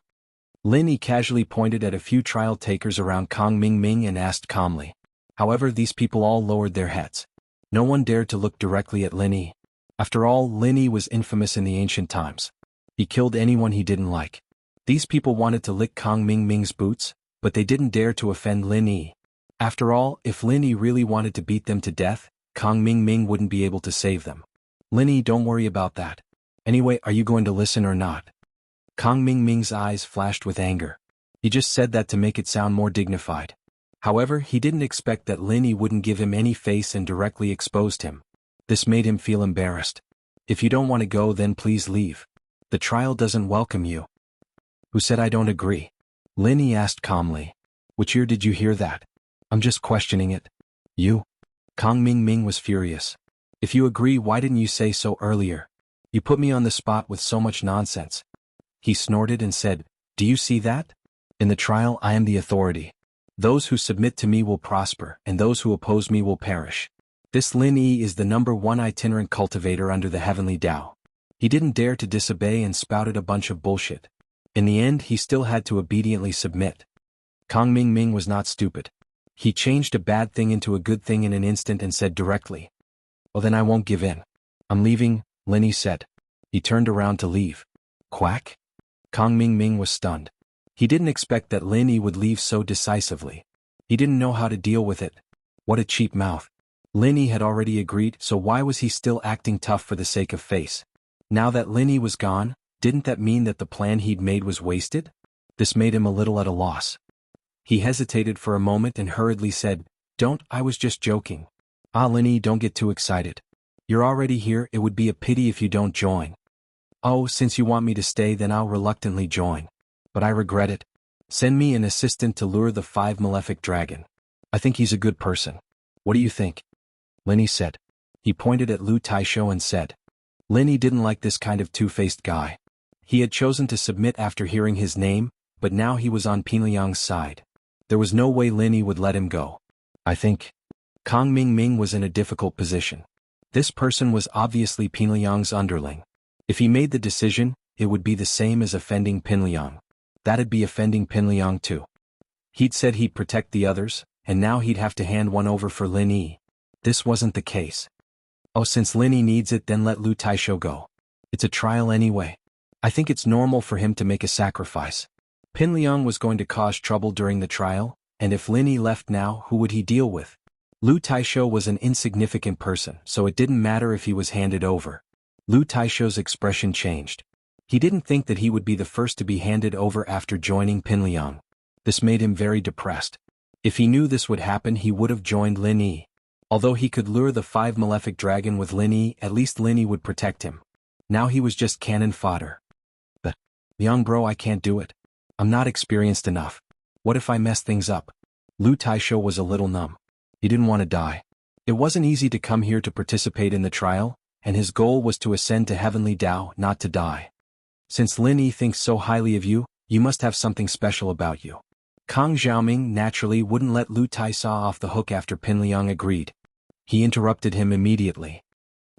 Lin Yi casually pointed at a few trial takers around Kang Ming and asked calmly. However, these people all lowered their heads. No one dared to look directly at Lin Yi. After all, Lin Yi was infamous in the ancient times. He killed anyone he didn't like. These people wanted to lick Kang Ming's boots, but they didn't dare to offend Lin Yi. After all, if Lin Yi really wanted to beat them to death, Kang Ming wouldn't be able to save them. Lin Yi, don't worry about that. Anyway, are you going to listen or not? Kang Ming's eyes flashed with anger. He just said that to make it sound more dignified. However, he didn't expect that Lin Yi wouldn't give him any face and directly exposed him. This made him feel embarrassed. If you don't want to go, then please leave. The trial doesn't welcome you. Who said I don't agree? Lin Yi asked calmly. Which ear did you hear that? I'm just questioning it. You? Kang Ming was furious. If you agree, why didn't you say so earlier? You put me on the spot with so much nonsense. He snorted and said, do you see that? In the trial, I am the authority. Those who submit to me will prosper, and those who oppose me will perish. This Lin Yi is the #1 itinerant cultivator under the heavenly Tao. He didn't dare to disobey and spouted a bunch of bullshit. In the end, he still had to obediently submit. Kang Ming was not stupid. He changed a bad thing into a good thing in an instant and said directly. Well, then I won't give in. I'm leaving, Lin Yi said. He turned around to leave. Quack? Kang Ming was stunned. He didn't expect that Lin Yi would leave so decisively. He didn't know how to deal with it. What a cheap mouth. Lin Yi had already agreed, so why was he still acting tough for the sake of face? Now that Lin Yi was gone, didn't that mean that the plan he'd made was wasted? This made him a little at a loss. He hesitated for a moment and hurriedly said, Don't, I was just joking. Ah, Lin Yi, don't get too excited. You're already here, it would be a pity if you don't join. Oh, since you want me to stay, then I'll reluctantly join. But I regret it. Send me an assistant to lure the 5 malefic dragon. I think he's a good person. What do you think? Lin Yi said. He pointed at Lu Taisho and said. Lin Yi didn't like this kind of two-faced guy. He had chosen to submit after hearing his name, but now he was on Pinliang's side. There was no way Lin Yi would let him go. I think. Kang Ming was in a difficult position. This person was obviously Pinliang's underling. If he made the decision, it would be the same as offending Pinliang. That'd be offending Pinliang too. He'd said he'd protect the others, and now he'd have to hand one over for Lin Yi. This wasn't the case. Oh, since Lin Yi needs it, then let Lu Taisho go. It's a trial anyway. I think it's normal for him to make a sacrifice. Pinliang was going to cause trouble during the trial, and if Lin Yi left now, who would he deal with? Lu Taisho was an insignificant person, so it didn't matter if he was handed over. Lu Taisho's expression changed. He didn't think that he would be the first to be handed over after joining Pinliang. This made him very depressed. If he knew this would happen, he would have joined Lin Yi. Although he could lure the 5 malefic dragon with Lin Yi, at least Lin Yi would protect him. Now he was just cannon fodder. But, young bro, I can't do it. I'm not experienced enough. What if I mess things up? Lu Taisho was a little numb. He didn't want to die. It wasn't easy to come here to participate in the trial, and his goal was to ascend to heavenly Tao, not to die. Since Lin Yi thinks so highly of you, you must have something special about you. Kang Xiaoming naturally wouldn't let Lu Taisha off the hook after Pinliang agreed. He interrupted him immediately.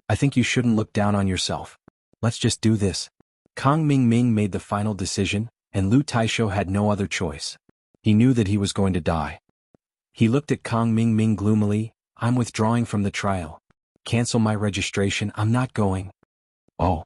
I think you shouldn't look down on yourself. Let's just do this. Kang Ming made the final decision, and Lu Taisho had no other choice. He knew that he was going to die. He looked at Kang Ming gloomily. I'm withdrawing from the trial. Cancel my registration, I'm not going. Oh.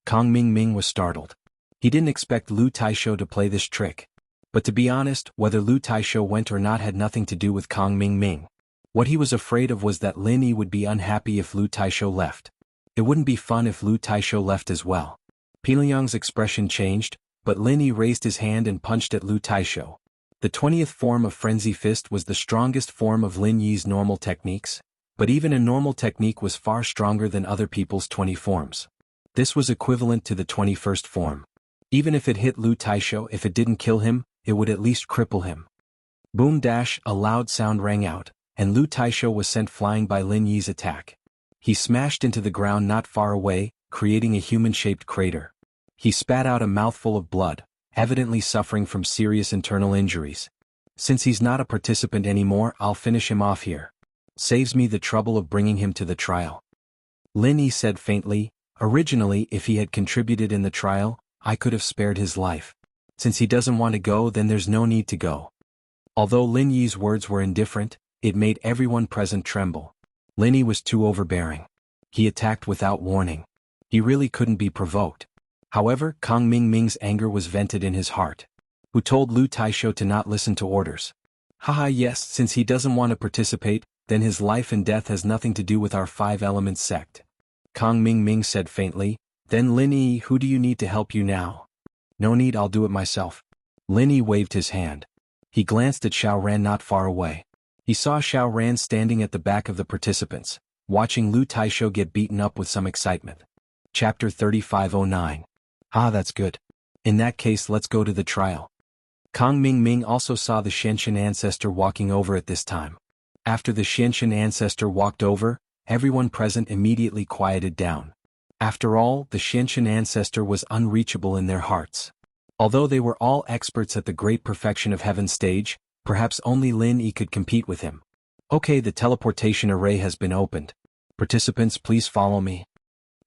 Kang Ming was startled. He didn't expect Lu Taisho to play this trick. But to be honest, whether Lu Taisho went or not had nothing to do with Kang Ming. What he was afraid of was that Lin Yi would be unhappy if Lu Taisho left. It wouldn't be fun if Lu Taisho left as well. Pinliang's expression changed, but Lin Yi raised his hand and punched at Lu Taisho. The 20th form of Frenzy Fist was the strongest form of Lin Yi's normal techniques, but even a normal technique was far stronger than other people's 20 forms. This was equivalent to the 21st form. Even if it hit Lu Taisho, if it didn't kill him, it would at least cripple him. Boom dash, a loud sound rang out, and Lu Taisho was sent flying by Lin Yi's attack. He smashed into the ground not far away, creating a human-shaped crater. He spat out a mouthful of blood, evidently suffering from serious internal injuries. Since he's not a participant anymore, I'll finish him off here. Saves me the trouble of bringing him to the trial. Lin Yi said faintly, originally if he had contributed in the trial, I could have spared his life. Since he doesn't want to go, then there's no need to go. Although Lin Yi's words were indifferent, it made everyone present tremble. Lin Yi was too overbearing. He attacked without warning. He really couldn't be provoked. However, Kang Mingming's anger was vented in his heart. Who told Lu Taisho to not listen to orders? Haha, yes, since he doesn't want to participate, then his life and death has nothing to do with our Five Elements sect. Kang Mingming said faintly. Then Lin Yi, who do you need to help you now? No need, I'll do it myself. Lin Yi waved his hand. He glanced at Xiao Ran not far away. He saw Xiao Ran standing at the back of the participants, watching Lu Taisho get beaten up with some excitement. Chapter 3509. Ah, that's good. In that case, let's go to the trial. Kang Mingming also saw the Xianxin ancestor walking over at this time. After the Xianxin ancestor walked over, everyone present immediately quieted down. After all, the Xianxin ancestor was unreachable in their hearts. Although they were all experts at the great perfection of heaven stage, perhaps only Lin Yi could compete with him. Okay, the teleportation array has been opened. Participants, please follow me.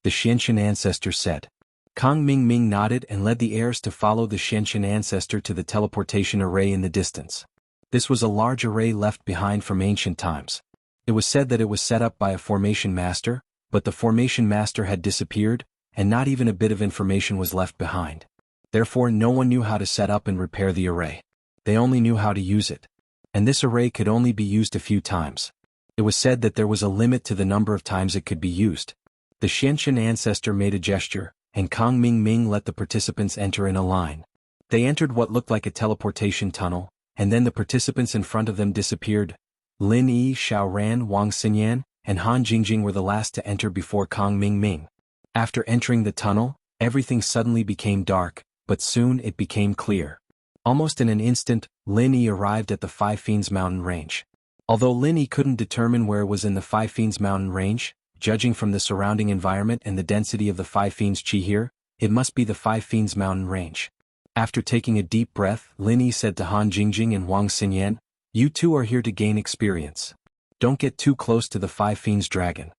The Xianxin ancestor said. Kang Mingming nodded and led the heirs to follow the Xianxin ancestor to the teleportation array in the distance. This was a large array left behind from ancient times. It was said that it was set up by a formation master, but the formation master had disappeared, and not even a bit of information was left behind. Therefore, no one knew how to set up and repair the array. They only knew how to use it. And this array could only be used a few times. It was said that there was a limit to the number of times it could be used. The Xianxin ancestor made a gesture, and Kang Mingming let the participants enter in a line. They entered what looked like a teleportation tunnel, and then the participants in front of them disappeared. Lin Yi, Xiao Ran, Wang Xinyan, and Han Jingjing were the last to enter before Kang Mingming. After entering the tunnel, everything suddenly became dark, but soon it became clear. Almost in an instant, Lin Yi arrived at the Five Fiends mountain range. Although Lin Yi couldn't determine where it was in the Five Fiends mountain range, judging from the surrounding environment and the density of the Five Fiends chi here, it must be the Five Fiends mountain range. After taking a deep breath, Lin Yi said to Han Jingjing and Wang Xinyan, "You two are here to gain experience. Don't get too close to the Five Fiends dragon."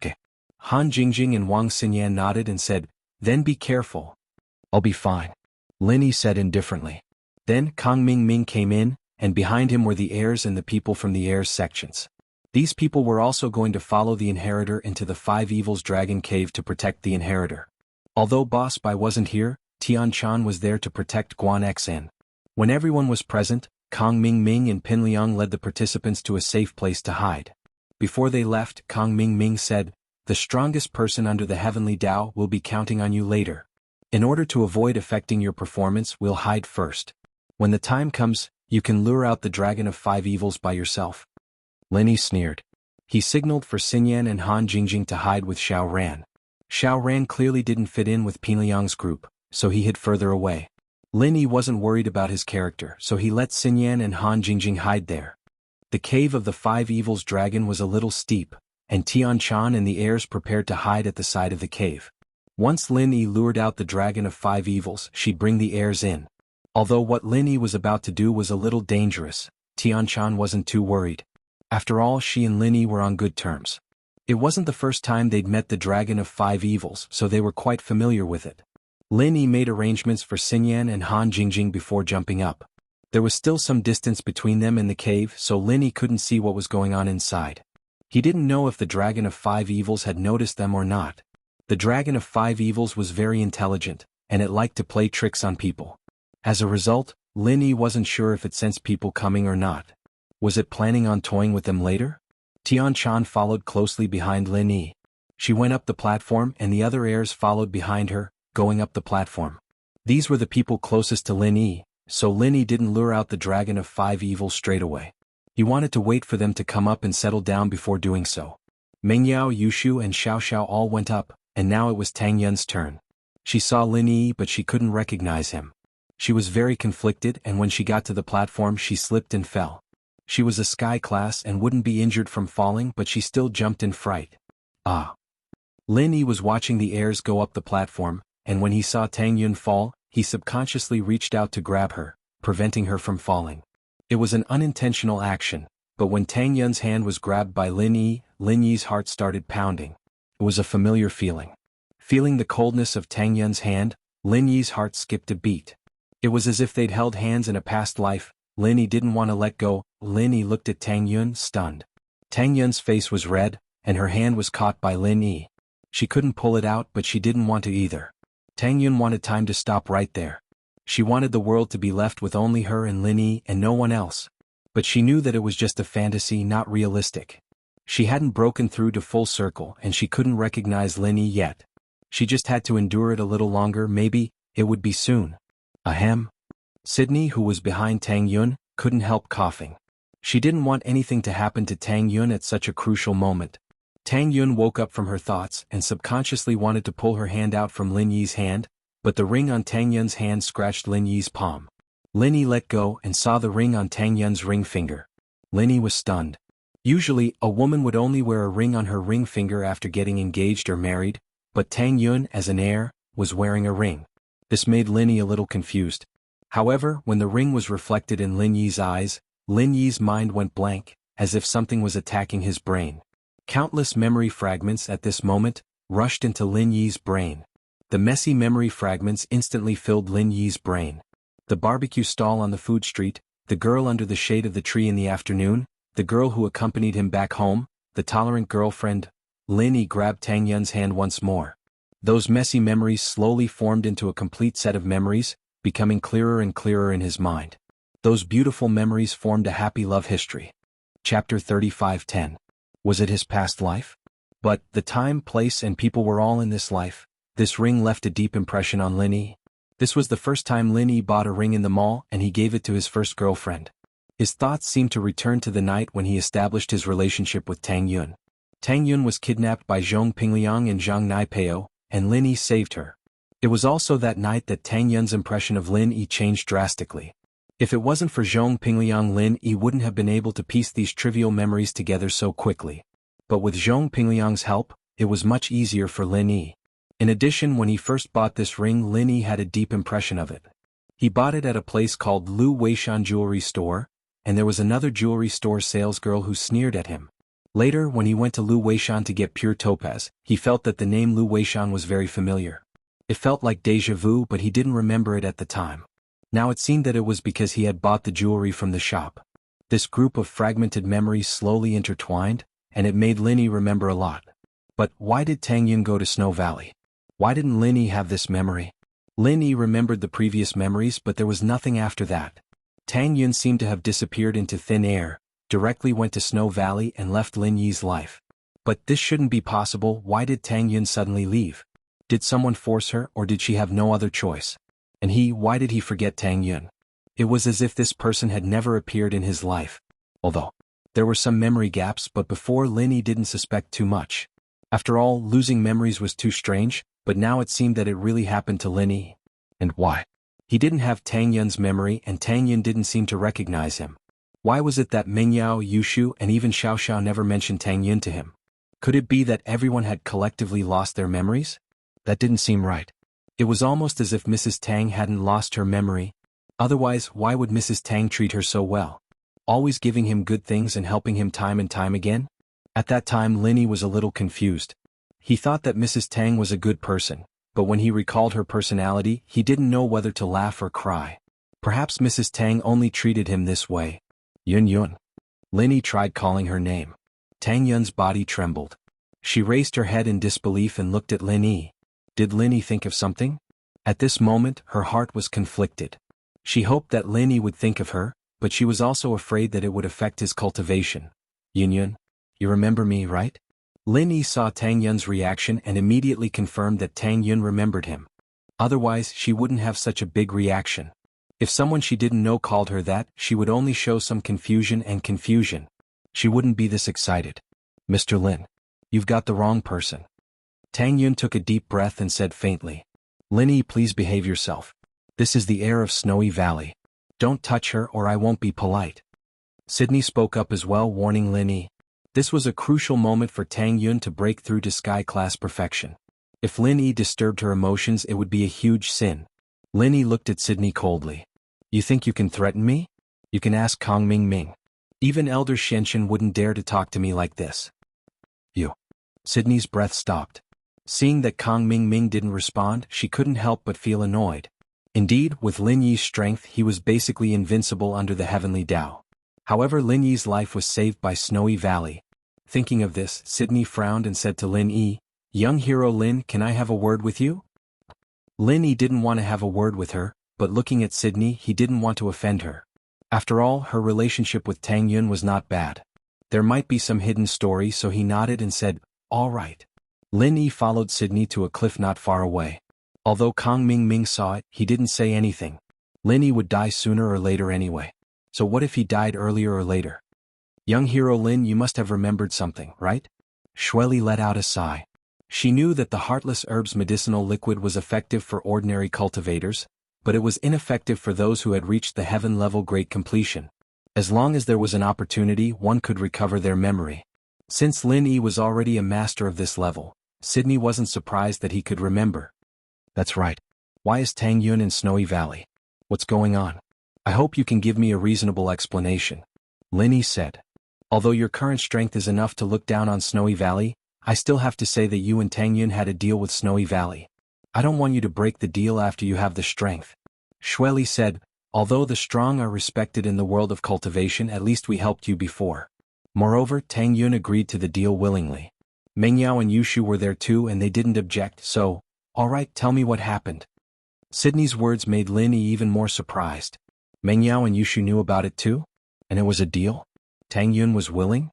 Okay. Han Jingjing and Wang Xinyan nodded and said, "Then be careful." "I'll be fine," Lin Yi said indifferently. Then Kang Mingming came in, and behind him were the heirs and the people from the heirs sections. These people were also going to follow the inheritor into the Five Evils Dragon Cave to protect the inheritor. Although Boss Bai wasn't here, Tian Chan was there to protect Guan Xn. When everyone was present, Kang Mingming and Pin Liang led the participants to a safe place to hide. Before they left, Kang Mingming said, "The strongest person under the heavenly Tao will be counting on you later. In order to avoid affecting your performance, we'll hide first. When the time comes, you can lure out the Dragon of Five Evils by yourself." Lin Yi sneered. He signaled for Xinyan and Han Jingjing to hide with Xiao Ran. Xiao Ran clearly didn't fit in with Pin Liang's group, so he hid further away. Lin Yi wasn't worried about his character, so he let Xinyan and Han Jingjing hide there. The cave of the Five Evils Dragon was a little steep, and Tian Chan and the heirs prepared to hide at the side of the cave. Once Lin Yi lured out the Dragon of Five Evils, she'd bring the heirs in. Although what Lin Yi was about to do was a little dangerous, Tian Chan wasn't too worried. After all, she and Lin Yi were on good terms. It wasn't the first time they'd met the Dragon of Five Evils, so they were quite familiar with it. Lin Yi made arrangements for Xinyan and Han Jingjing before jumping up. There was still some distance between them and the cave, so Lin Yi couldn't see what was going on inside. He didn't know if the Dragon of Five Evils had noticed them or not. The Dragon of Five Evils was very intelligent, and it liked to play tricks on people. As a result, Lin Yi wasn't sure if it sensed people coming or not. Was it planning on toying with them later? Tian Chan followed closely behind Lin Yi. She went up the platform and the other heirs followed behind her, going up the platform. These were the people closest to Lin Yi, so Lin Yi didn't lure out the Dragon of Five Evils straight away. He wanted to wait for them to come up and settle down before doing so. Meng Yao, Yushu and Xiao Xiao all went up, and now it was Tang Yun's turn. She saw Lin Yi but she couldn't recognize him. She was very conflicted, and when she got to the platform she slipped and fell. She was a sky class and wouldn't be injured from falling, but she still jumped in fright. Ah! Lin Yi was watching the heirs go up the platform, and when he saw Tang Yun fall, he subconsciously reached out to grab her, preventing her from falling. It was an unintentional action, but when Tang Yun's hand was grabbed by Lin Yi's heart started pounding. It was a familiar feeling. Feeling the coldness of Tang Yun's hand, Lin Yi's heart skipped a beat. It was as if they'd held hands in a past life. Lin Yi didn't want to let go. Lin Yi looked at Tang Yun, stunned. Tang Yun's face was red, and her hand was caught by Lin Yi. She couldn't pull it out, but she didn't want to either. Tang Yun wanted time to stop right there. She wanted the world to be left with only her and Lin Yi and no one else. But she knew that it was just a fantasy, not realistic. She hadn't broken through to full circle and she couldn't recognize Lin Yi yet. She just had to endure it a little longer. Maybe it would be soon. Ahem. Sydney, who was behind Tang Yun, couldn't help coughing. She didn't want anything to happen to Tang Yun at such a crucial moment. Tang Yun woke up from her thoughts and subconsciously wanted to pull her hand out from Lin Yi's hand, but the ring on Tang Yun's hand scratched Lin Yi's palm. Lin Yi let go and saw the ring on Tang Yun's ring finger. Lin Yi was stunned. Usually, a woman would only wear a ring on her ring finger after getting engaged or married, but Tang Yun, as an heir, was wearing a ring. This made Lin Yi a little confused. However, when the ring was reflected in Lin Yi's eyes, Lin Yi's mind went blank, as if something was attacking his brain. Countless memory fragments at this moment rushed into Lin Yi's brain. The messy memory fragments instantly filled Lin Yi's brain. The barbecue stall on the food street, the girl under the shade of the tree in the afternoon, the girl who accompanied him back home, the tolerant girlfriend. Lin Yi grabbed Tang Yun's hand once more. Those messy memories slowly formed into a complete set of memories, becoming clearer and clearer in his mind. Those beautiful memories formed a happy love history. Chapter 35:10. Was it his past life? But the time, place, and people were all in this life. This ring left a deep impression on Lin Yi. This was the first time Lin Yi bought a ring in the mall and he gave it to his first girlfriend. His thoughts seemed to return to the night when he established his relationship with Tang Yun. Tang Yun was kidnapped by Zhong Pingliang and Zhang Naipeo, and Lin Yi saved her. It was also that night that Tang Yun's impression of Lin Yi changed drastically. If it wasn't for Zhong Pingliang, Lin Yi wouldn't have been able to piece these trivial memories together so quickly. But with Zhong Pingliang's help, it was much easier for Lin Yi. In addition, when he first bought this ring, Lin Yi had a deep impression of it. He bought it at a place called Lu Weishan Jewelry Store, and there was another jewelry store salesgirl who sneered at him. Later, when he went to Lu Weishan to get pure topaz, he felt that the name Lu Weishan was very familiar. It felt like déjà vu, but he didn't remember it at the time. Now it seemed that it was because he had bought the jewelry from the shop. This group of fragmented memories slowly intertwined, and it made Lin Yi remember a lot. But why did Tang Yun go to Snow Valley? Why didn't Lin Yi have this memory? Lin Yi remembered the previous memories, but there was nothing after that. Tang Yun seemed to have disappeared into thin air, directly went to Snow Valley and left Lin Yi's life. But this shouldn't be possible. Why did Tang Yun suddenly leave? Did someone force her, or did she have no other choice? And why did he forget Tang Yun? It was as if this person had never appeared in his life. Although there were some memory gaps, but before Lin Yi didn't suspect too much. After all, losing memories was too strange, but now it seemed that it really happened to Lin Yi. And why? He didn't have Tang Yun's memory, and Tang Yun didn't seem to recognize him. Why was it that Mengyao, Yushu, and even Xiao Xiao never mentioned Tang Yun to him? Could it be that everyone had collectively lost their memories? That didn't seem right. It was almost as if Mrs. Tang hadn't lost her memory. Otherwise, why would Mrs. Tang treat her so well? Always giving him good things and helping him time and time again? At that time, Lin Yi was a little confused. He thought that Mrs. Tang was a good person, but when he recalled her personality, he didn't know whether to laugh or cry. Perhaps Mrs. Tang only treated him this way. Yun Yun. Lin Yi tried calling her name. Tang Yun's body trembled. She raised her head in disbelief and looked at Lin Yi. Did Lin Yi think of something? At this moment, her heart was conflicted. She hoped that Lin Yi would think of her, but she was also afraid that it would affect his cultivation. Yun Yun, you remember me, right? Lin Yi saw Tang Yun's reaction and immediately confirmed that Tang Yun remembered him. Otherwise, she wouldn't have such a big reaction. If someone she didn't know called her that, she would only show some confusion and confusion. She wouldn't be this excited. Mr. Lin, you've got the wrong person. Tang Yun took a deep breath and said faintly. Lin Yi, please behave yourself. This is the air of Snowy Valley. Don't touch her or I won't be polite. Sydney spoke up as well, warning Lin Yi. This was a crucial moment for Tang Yun to break through to sky-class perfection. If Lin Yi disturbed her emotions, it would be a huge sin. Lin Yi looked at Sydney coldly. You think you can threaten me? You can ask Kong Ming Ming. Even Elder Shenshin wouldn't dare to talk to me like this. You. Sydney's breath stopped. Seeing that Kang Ming didn't respond, she couldn't help but feel annoyed. Indeed, with Lin Yi's strength he was basically invincible under the heavenly Tao. However, Lin Yi's life was saved by Snowy Valley. Thinking of this, Sydney frowned and said to Lin Yi, "Young hero Lin, can I have a word with you?" Lin Yi didn't want to have a word with her, but looking at Sydney he didn't want to offend her. After all, her relationship with Tang Yun was not bad. There might be some hidden story, so he nodded and said, "All right." Lin Yi followed Sydney to a cliff not far away. Although Kang Ming saw it, he didn't say anything. Lin Yi would die sooner or later anyway. So what if he died earlier or later? "Young hero Lin, you must have remembered something, right?" Shueli let out a sigh. She knew that the Heartless Herb's medicinal liquid was effective for ordinary cultivators, but it was ineffective for those who had reached the heaven-level great completion. As long as there was an opportunity, one could recover their memory. Since Lin Yi was already a master of this level, Sydney wasn't surprised that he could remember. "That's right. Why is Tang Yun in Snowy Valley? What's going on? I hope you can give me a reasonable explanation," Lin Yi said. "Although your current strength is enough to look down on Snowy Valley, I still have to say that you and Tang Yun had a deal with Snowy Valley. I don't want you to break the deal after you have the strength." Shueli said, "Although the strong are respected in the world of cultivation, at least we helped you before." Moreover, Tang Yun agreed to the deal willingly. Mengyao and Yushu were there too and they didn't object, so, "All right, tell me what happened." Sydney's words made Lin Yi even more surprised. Mengyao and Yushu knew about it too? And it was a deal? Tang Yun was willing?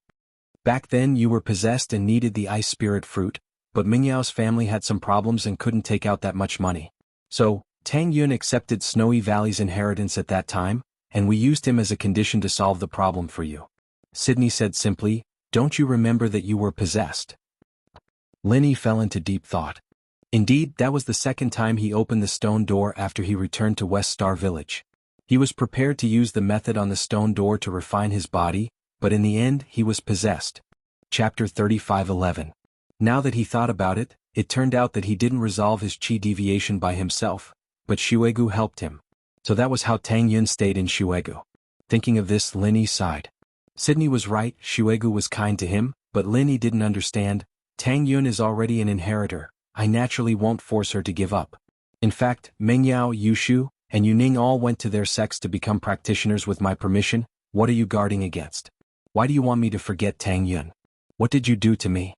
"Back then you were possessed and needed the ice spirit fruit, but Mingyao's family had some problems and couldn't take out that much money. So, Tang Yun accepted Snowy Valley's inheritance at that time, and we used him as a condition to solve the problem for you." Sydney said simply, "Don't you remember that you were possessed?" Lin Yi fell into deep thought. Indeed, that was the second time he opened the stone door after he returned to West Star Village. He was prepared to use the method on the stone door to refine his body, but in the end he was possessed. Chapter 35:11. Now that he thought about it, it turned out that he didn't resolve his chi deviation by himself, but Shuegu helped him. So that was how Tang Yun stayed in Shuegu. Thinking of this, Lin Yi sighed. Sydney was right, Shuegu was kind to him, but Lin Yi didn't understand. Tang Yun is already an inheritor. I naturally won't force her to give up. In fact, Mengyao, Yushu, and Yuning all went to their sects to become practitioners with my permission. What are you guarding against? Why do you want me to forget Tang Yun? What did you do to me?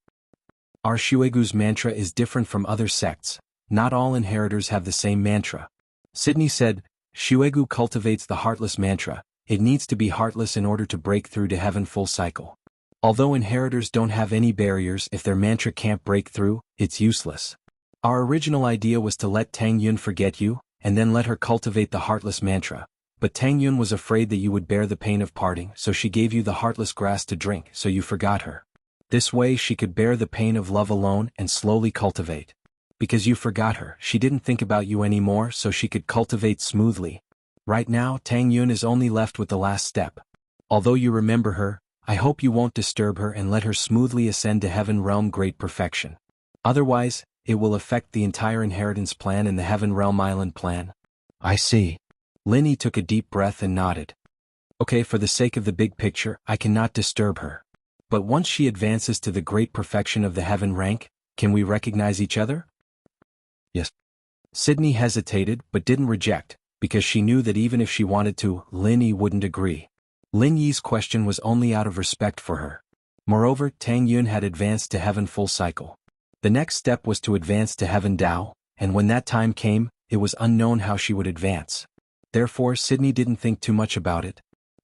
Our Shuegu's mantra is different from other sects. Not all inheritors have the same mantra. Sydney said, Shuegu cultivates the heartless mantra. It needs to be heartless in order to break through to heaven full cycle. Although inheritors don't have any barriers, if their mantra can't break through, it's useless. Our original idea was to let Tang Yun forget you, and then let her cultivate the heartless mantra. But Tang Yun was afraid that you would bear the pain of parting, so she gave you the heartless grass to drink, so you forgot her. This way she could bear the pain of love alone and slowly cultivate. Because you forgot her, she didn't think about you anymore, so she could cultivate smoothly. Right now, Tang Yun is only left with the last step. Although you remember her, I hope you won't disturb her and let her smoothly ascend to heaven realm great perfection. Otherwise, it will affect the entire inheritance plan and the heaven realm island plan. I see. Lin Yi took a deep breath and nodded. Okay, for the sake of the big picture, I cannot disturb her. But once she advances to the great perfection of the heaven rank, can we recognize each other? Yes. Sydney hesitated but didn't reject, because she knew that even if she wanted to, Lin Yi wouldn't agree. Lin Yi's question was only out of respect for her. Moreover, Tang Yun had advanced to heaven full cycle. The next step was to advance to heaven Dao, and when that time came, it was unknown how she would advance. Therefore, Sydney didn't think too much about it.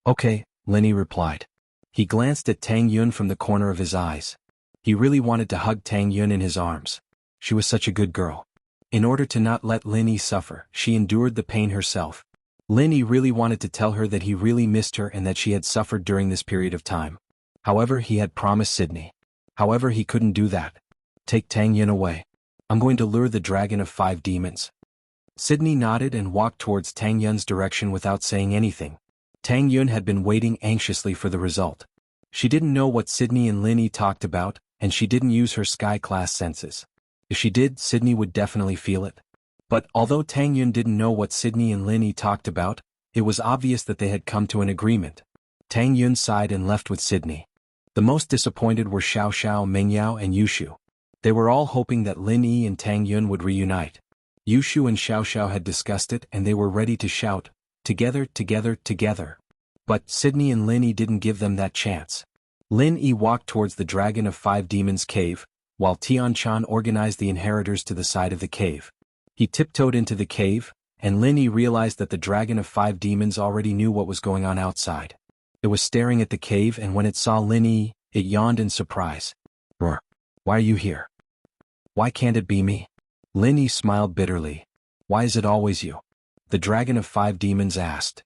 Okay, Lin Yi replied. He glanced at Tang Yun from the corner of his eyes. He really wanted to hug Tang Yun in his arms. She was such a good girl. In order to not let Lin Yi suffer, she endured the pain herself. Lin Yi really wanted to tell her that he really missed her and that she had suffered during this period of time. However, he had promised Sydney. However, he couldn't do that. Take Tang Yun away. I'm going to lure the dragon of 5 demons. Sydney nodded and walked towards Tang Yun's direction without saying anything. Tang Yun had been waiting anxiously for the result. She didn't know what Sydney and Lin Yi talked about, and she didn't use her sky-class senses. If she did, Sydney would definitely feel it. But although Tang Yun didn't know what Sydney and Lin Yi talked about, it was obvious that they had come to an agreement. Tang Yun sighed and left with Sydney. The most disappointed were Xiao Xiao, Mengyao and Yushu. They were all hoping that Lin Yi and Tang Yun would reunite. Yushu and Xiao Xiao had discussed it and they were ready to shout, "Together, together, together." But Sydney and Lin Yi didn't give them that chance. Lin Yi walked towards the Dragon of Five Demons cave, while Tian Chan organized the inheritors to the side of the cave. He tiptoed into the cave, and Lin Yi realized that the Dragon of Five Demons already knew what was going on outside. It was staring at the cave, and when it saw Lin Yi, it yawned in surprise. "Roar. Why are you here? Why can't it be me?" Lin Yi smiled bitterly. "Why is it always you?" the Dragon of Five Demons asked.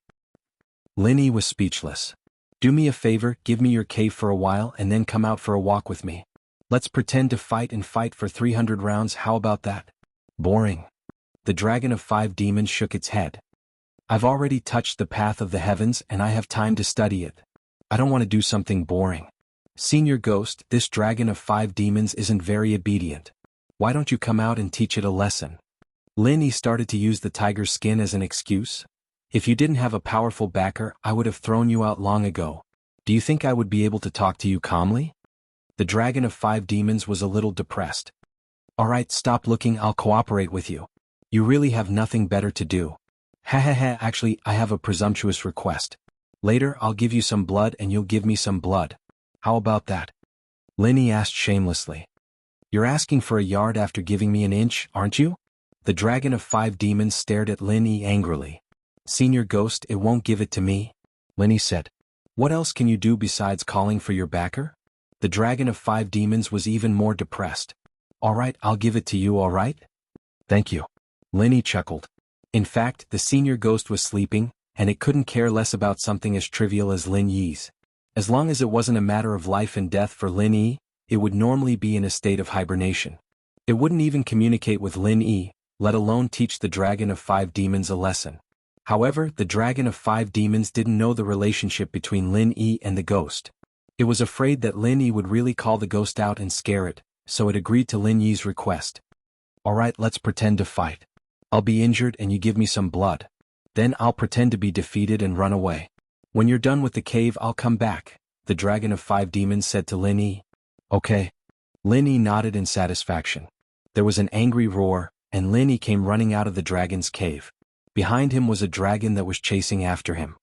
Lin Yi was speechless. "Do me a favor, give me your cave for a while and then come out for a walk with me. Let's pretend to fight and fight for 300 rounds, how about that?" "Boring." The Dragon of Five Demons shook its head. "I've already touched the path of the heavens and I have time to study it. I don't want to do something boring." "Senior Ghost, this Dragon of Five Demons isn't very obedient. Why don't you come out and teach it a lesson?" Lin Yi started to use the tiger's skin as an excuse. "If you didn't have a powerful backer, I would have thrown you out long ago. Do you think I would be able to talk to you calmly?" The Dragon of Five Demons was a little depressed. "Alright, stop looking, I'll cooperate with you. You really have nothing better to do." "Ha ha ha, actually, I have a presumptuous request. Later I'll give you some blood and you'll give me some blood. How about that?" Lin Yi asked shamelessly. "You're asking for a yard after giving me an inch, aren't you?" The Dragon of Five Demons stared at Lin Yi angrily. "Senior Ghost, it won't give it to me," Lin Yi said. "What else can you do besides calling for your backer?" The Dragon of Five Demons was even more depressed. "Alright, I'll give it to you, alright?" "Thank you." Lin Yi chuckled. In fact, the Senior Ghost was sleeping, and it couldn't care less about something as trivial as Lin Yi's. As long as it wasn't a matter of life and death for Lin Yi, it would normally be in a state of hibernation. It wouldn't even communicate with Lin Yi, let alone teach the Dragon of Five Demons a lesson. However, the Dragon of Five Demons didn't know the relationship between Lin Yi and the ghost. It was afraid that Lin Yi would really call the ghost out and scare it, so it agreed to Lin Yi's request. "Alright, let's pretend to fight. I'll be injured and you give me some blood. Then I'll pretend to be defeated and run away. When you're done with the cave, I'll come back," the Dragon of Five Demons said to Lin Yi. "Okay." Lin Yi nodded in satisfaction. There was an angry roar, and Lin Yi came running out of the dragon's cave. Behind him was a dragon that was chasing after him.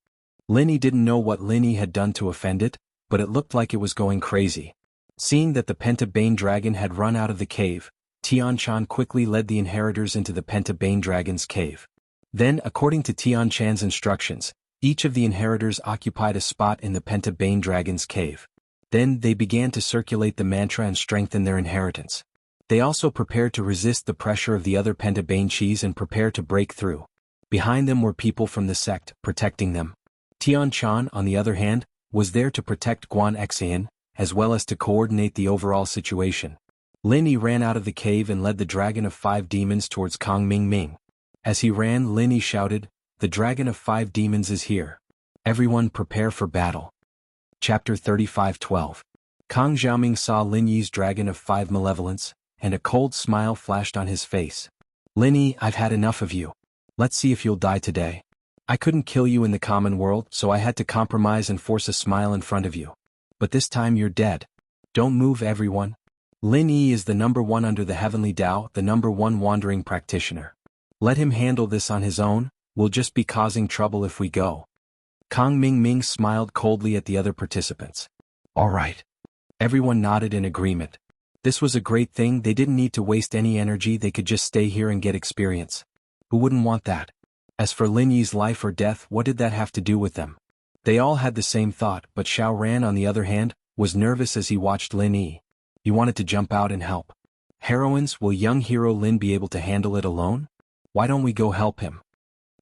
Lin Yi didn't know what Lin Yi had done to offend it, but it looked like it was going crazy. Seeing that the Pentabane dragon had run out of the cave, Tian Chan quickly led the inheritors into the Pentabane dragon's cave. Then, according to Tian Chan's instructions, each of the inheritors occupied a spot in the Pentabane dragon's cave. Then they began to circulate the mantra and strengthen their inheritance. They also prepared to resist the pressure of the other Pentabane chis and prepare to break through. Behind them were people from the sect, protecting them. Tian Chan, on the other hand, was there to protect Guan Xian, as well as to coordinate the overall situation. Lin Yi ran out of the cave and led the Dragon of Five Demons towards Kong Ming Ming. As he ran, Lin Yi shouted, "The Dragon of Five Demons is here. Everyone prepare for battle." Chapter 35:12. Kong Xiaoming saw Lin Yi's Dragon of Five Malevolence, and a cold smile flashed on his face. "Lin Yi, I've had enough of you. Let's see if you'll die today. I couldn't kill you in the common world, so I had to compromise and force a smile in front of you. But this time you're dead. Don't move, everyone. Lin Yi is the #1 under the Heavenly Tao, the #1 wandering practitioner. Let him handle this on his own, we'll just be causing trouble if we go." Kong Ming Ming smiled coldly at the other participants. "All right." Everyone nodded in agreement. This was a great thing, they didn't need to waste any energy, they could just stay here and get experience. Who wouldn't want that? As for Lin Yi's life or death, what did that have to do with them? They all had the same thought, but Xiao Ran, on the other hand, was nervous as he watched Lin Yi. He wanted to jump out and help. "Heroines, will young hero Lin be able to handle it alone? Why don't we go help him?"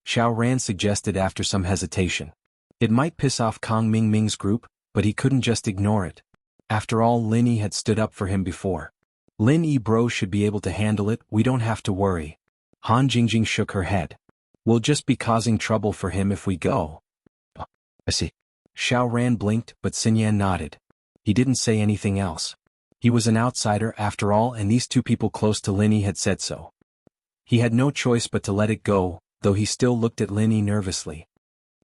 Xiao Ran suggested after some hesitation. It might piss off Kong Ming Ming's group, but he couldn't just ignore it. After all, Lin Yi had stood up for him before. "Lin Yi bro should be able to handle it, we don't have to worry." Han Jingjing shook her head. "We'll just be causing trouble for him if we go." "Oh, I see." Xiao Ran blinked, but Xinyan nodded. He didn't say anything else. He was an outsider after all, and these two people close to Lin Yi had said so. He had no choice but to let it go, though he still looked at Lin Yi nervously.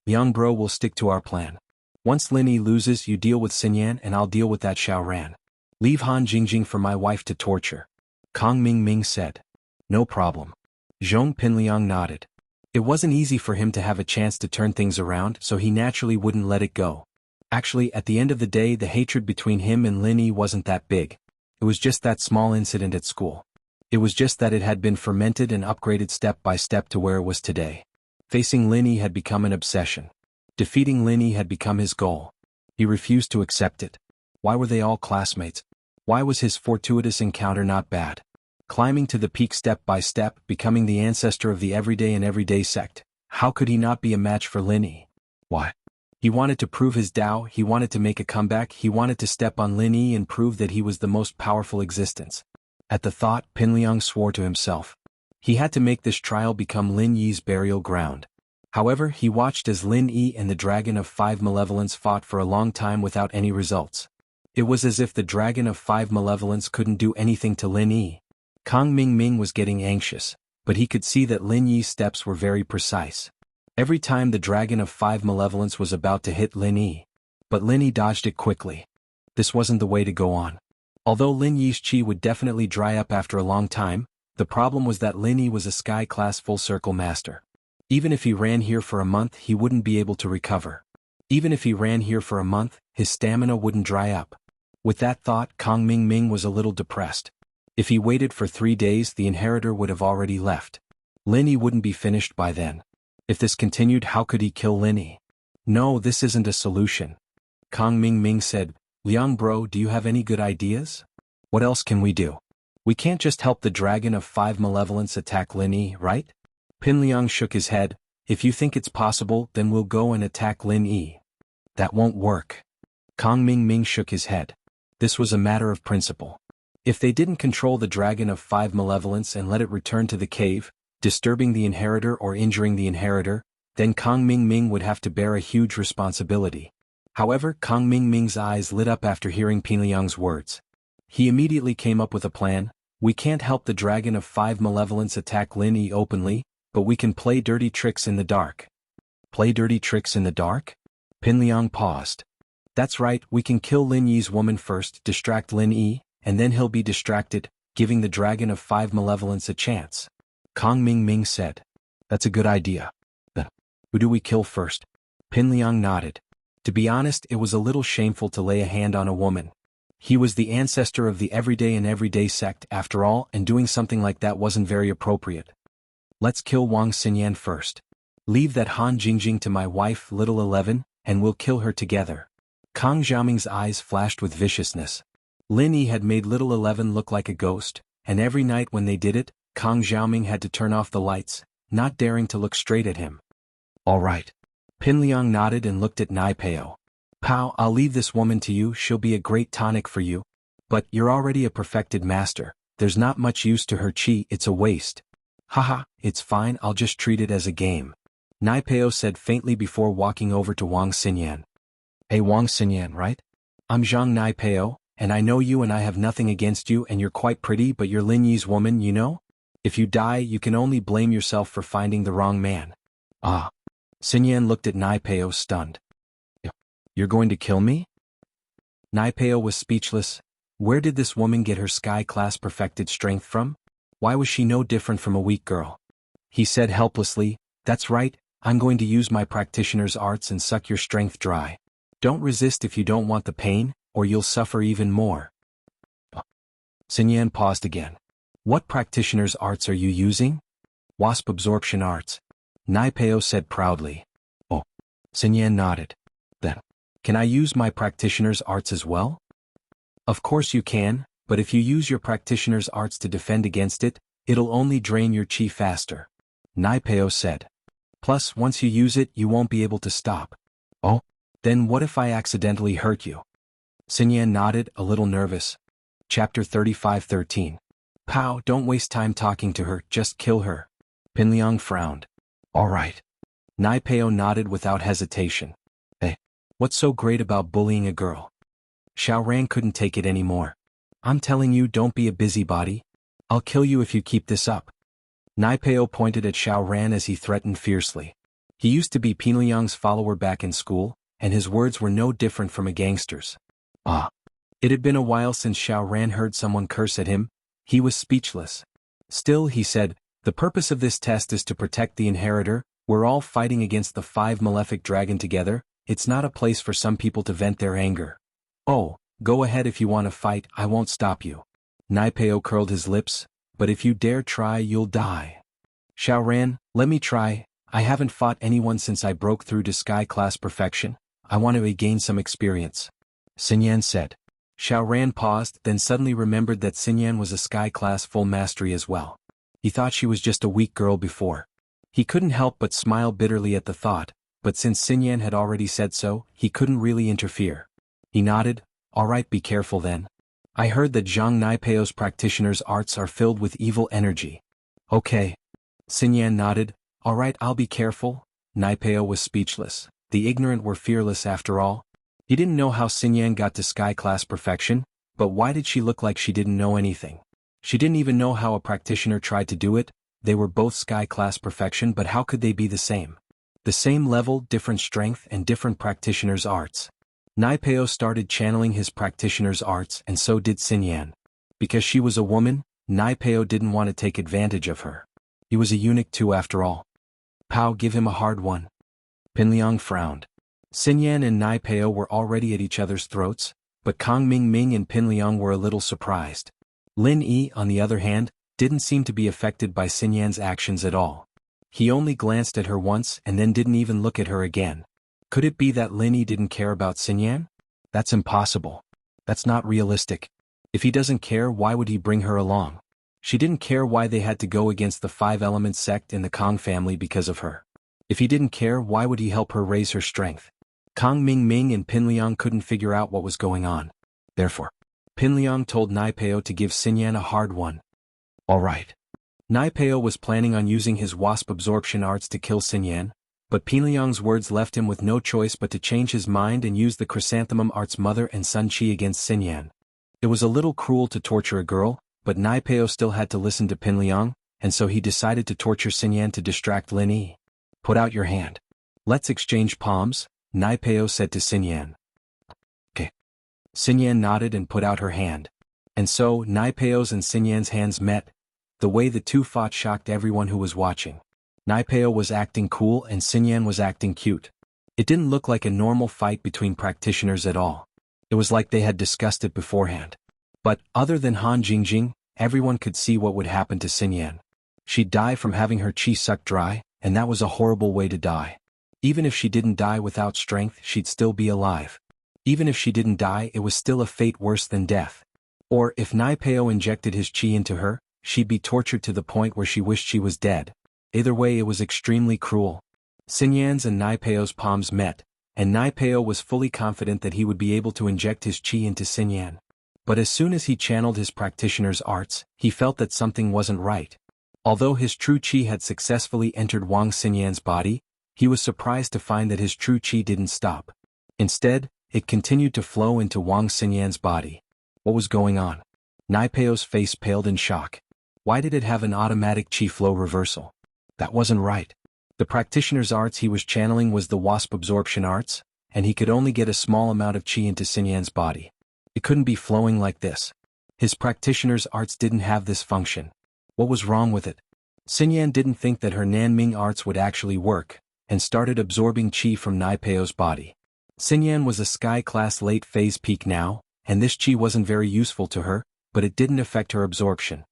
"Young bro, will stick to our plan. Once Lin Yi loses, you deal with Xinyan and I'll deal with that Xiao Ran. Leave Han Jingjing for my wife to torture." Kang Ming said. No problem. Zhong Pinliang nodded. It wasn't easy for him to have a chance to turn things around, so he naturally wouldn't let it go. Actually, at the end of the day, the hatred between him and Lin Yi wasn't that big. It was just that small incident at school. It was just that it had been fermented and upgraded step by step to where it was today. Facing Lin Yi had become an obsession. Defeating Lin Yi had become his goal. He refused to accept it. Why were they all classmates? Why was his fortuitous encounter not bad? Climbing to the peak step by step, becoming the ancestor of the everyday sect. How could he not be a match for Lin Yi? Why? He wanted to prove his Dao, he wanted to make a comeback, he wanted to step on Lin Yi and prove that he was the most powerful existence. At the thought, Pinliang swore to himself. He had to make this trial become Lin Yi's burial ground. However, he watched as Lin Yi and the Dragon of Five Malevolence fought for a long time without any results. It was as if the Dragon of Five Malevolence couldn't do anything to Lin Yi. Kang Ming was getting anxious, but he could see that Lin Yi's steps were very precise. Every time the Dragon of Five Malevolence was about to hit Lin Yi. But Lin Yi dodged it quickly. This wasn't the way to go on. Although Lin Yi's chi would definitely dry up after a long time, the problem was that Lin Yi was a sky-class full-circle master. Even if he ran here for a month, he wouldn't be able to recover. Even if he ran here for a month, his stamina wouldn't dry up. With that thought, Kang Ming was a little depressed. If he waited for 3 days, the inheritor would have already left. Lin Yi wouldn't be finished by then. If this continued, how could he kill Lin Yi? No, this isn't a solution. Kang Ming said, Liang bro, do you have any good ideas? What else can we do? We can't just help the Dragon of Five Malevolence attack Lin Yi, right? Pinliang shook his head. If you think it's possible, then we'll go and attack Lin Yi. That won't work. Kang Ming shook his head. This was a matter of principle. If they didn't control the Dragon of Five Malevolence and let it return to the cave, disturbing the inheritor or injuring the inheritor, then Kang Ming would have to bear a huge responsibility. However, Kang Ming's eyes lit up after hearing Pinliang's words. He immediately came up with a plan. We can't help the Dragon of Five Malevolence attack Lin Yi openly, but we can play dirty tricks in the dark. Play dirty tricks in the dark? Pinliang paused. That's right, we can kill Lin Yi's woman first, distract Lin Yi, and then he'll be distracted, giving the Dragon of Five Malevolence a chance. Kang Ming said. That's a good idea. But who do we kill first? Pinliang nodded. To be honest, it was a little shameful to lay a hand on a woman. He was the ancestor of the everyday sect after all, and doing something like that wasn't very appropriate. Let's kill Wang Xinyan first. Leave that Han Jingjing to my wife, Little 11, and we'll kill her together. Kang Xiaoming's eyes flashed with viciousness. Lin Yi had made Little 11 look like a ghost, and every night when they did it, Kang Xiaoming had to turn off the lights, not daring to look straight at him. All right. Pinliang nodded and looked at Nai Peo. Pow, I'll leave this woman to you, she'll be a great tonic for you. But you're already a perfected master, there's not much use to her chi, it's a waste. Haha, it's fine, I'll just treat it as a game. Nai Peo said faintly before walking over to Wang Xinyan. Hey Wang Xinyan, right? I'm Zhang Nai Peo, and I know you and I have nothing against you and you're quite pretty but you're Lin Yi's woman, you know? If you die, you can only blame yourself for finding the wrong man. Ah. Xinyan looked at Nai Peo stunned. You're going to kill me? Nai Peo was speechless. Where did this woman get her sky-class perfected strength from? Why was she no different from a weak girl? He said helplessly, that's right, I'm going to use my practitioner's arts and suck your strength dry. Don't resist if you don't want the pain, or you'll suffer even more. Xinyan paused again. What practitioner's arts are you using? Wasp absorption arts. Nai Peo said proudly. Oh. Xinyan nodded. Then, can I use my practitioner's arts as well? Of course you can, but if you use your practitioner's arts to defend against it, it'll only drain your chi faster. Nai Peo said. Plus, once you use it, you won't be able to stop. Oh? Then what if I accidentally hurt you? Xinyan nodded, a little nervous. Chapter 35:13. Pow, don't waste time talking to her, just kill her. Pinliang frowned. All right. Nai Peo nodded without hesitation. Hey, what's so great about bullying a girl? Xiao Ran couldn't take it anymore. I'm telling you, don't be a busybody. I'll kill you if you keep this up. Nai Peo pointed at Xiao Ran as he threatened fiercely. He used to be Pinliang's follower back in school, and his words were no different from a gangster's. Ah. It had been a while since Xiao Ran heard someone curse at him, He was speechless. Still, he said, the purpose of this test is to protect the inheritor. We're all fighting against the 5 malefic dragon together. It's not a place for some people to vent their anger. Oh, go ahead if you want to fight, I won't stop you. Naipeo curled his lips, but if you dare try you'll die. Xiaoran, let me try. I haven't fought anyone since I broke through to Sky Class Perfection. I want to gain some experience. Xinyan said. Xiaoran paused, then suddenly remembered that Xinyan was a Sky Class full mastery as well. He thought she was just a weak girl before. He couldn't help but smile bitterly at the thought, but since Xinyan had already said so, he couldn't really interfere. He nodded. All right, be careful then. I heard that Zhang Naipeo's practitioner's arts are filled with evil energy. Okay. Xinyan nodded. All right, I'll be careful. Naipeo was speechless. The ignorant were fearless after all. He didn't know how Xinyan got to Sky Class Perfection, but why did she look like she didn't know anything? She didn't even know how a practitioner tried to do it. They were both Sky Class Perfection, but how could they be the same? The same level, different strength, and different practitioner's arts. Naipeo started channeling his practitioner's arts, and so did Xinyan. Because she was a woman, Naipeo didn't want to take advantage of her. He was a eunuch too after all. Pow, give him a hard one. Pinliang frowned. Xinyan and Naipeo were already at each other's throats, but Kang Ming and Pinliang were a little surprised. Lin Yi, on the other hand, didn't seem to be affected by Xinyan's actions at all. He only glanced at her once and then didn't even look at her again. Could it be that Lin Yi didn't care about Xinyan? That's impossible. That's not realistic. If he doesn't care, why would he bring her along? She didn't care why they had to go against the 5 Element sect in the Kang family because of her. If he didn't care, why would he help her raise her strength? Kang Ming and Pinliang couldn't figure out what was going on. Therefore, Pinliang told Naipeo to give Xinyan a hard one. All right. Naipeo was planning on using his wasp absorption arts to kill Xinyan, but Pinliang's words left him with no choice but to change his mind and use the chrysanthemum arts mother and son chi against Xinyan. It was a little cruel to torture a girl, but Naipeo still had to listen to Pinliang, and so he decided to torture Xinyan to distract Lin Yi. Put out your hand. Let's exchange palms, Naipeo said to Xinyan. Okay. Xinyan nodded and put out her hand. And so, Naipeo's and Xinyan's hands met. The way the two fought shocked everyone who was watching. Naipeo was acting cool and Xinyan was acting cute. It didn't look like a normal fight between practitioners at all. It was like they had discussed it beforehand. But, other than Han Jingjing, everyone could see what would happen to Xinyan. She'd die from having her chi sucked dry, and that was a horrible way to die. Even if she didn't die without strength, she'd still be alive. Even if she didn't die, it was still a fate worse than death. Or, if Naipeo injected his chi into her, she'd be tortured to the point where she wished she was dead. Either way, it was extremely cruel. Xinyan's and Naipeo's palms met, and Naipeo was fully confident that he would be able to inject his chi into Xinyan. But as soon as he channeled his practitioner's arts, he felt that something wasn't right. Although his true chi had successfully entered Wang Xinyan's body, he was surprised to find that his true chi didn't stop. Instead, it continued to flow into Wang Xinyan's body. What was going on? Naipeo's face paled in shock. Why did it have an automatic chi flow reversal? That wasn't right. The practitioner's arts he was channeling was the wasp absorption arts, and he could only get a small amount of chi into Xinyan's body. It couldn't be flowing like this. His practitioner's arts didn't have this function. What was wrong with it? Xinyan didn't think that her Nanming arts would actually work, and started absorbing chi from Naipeo's body. Xinyan was a Sky Class late phase peak now, and this chi wasn't very useful to her, but it didn't affect her absorption.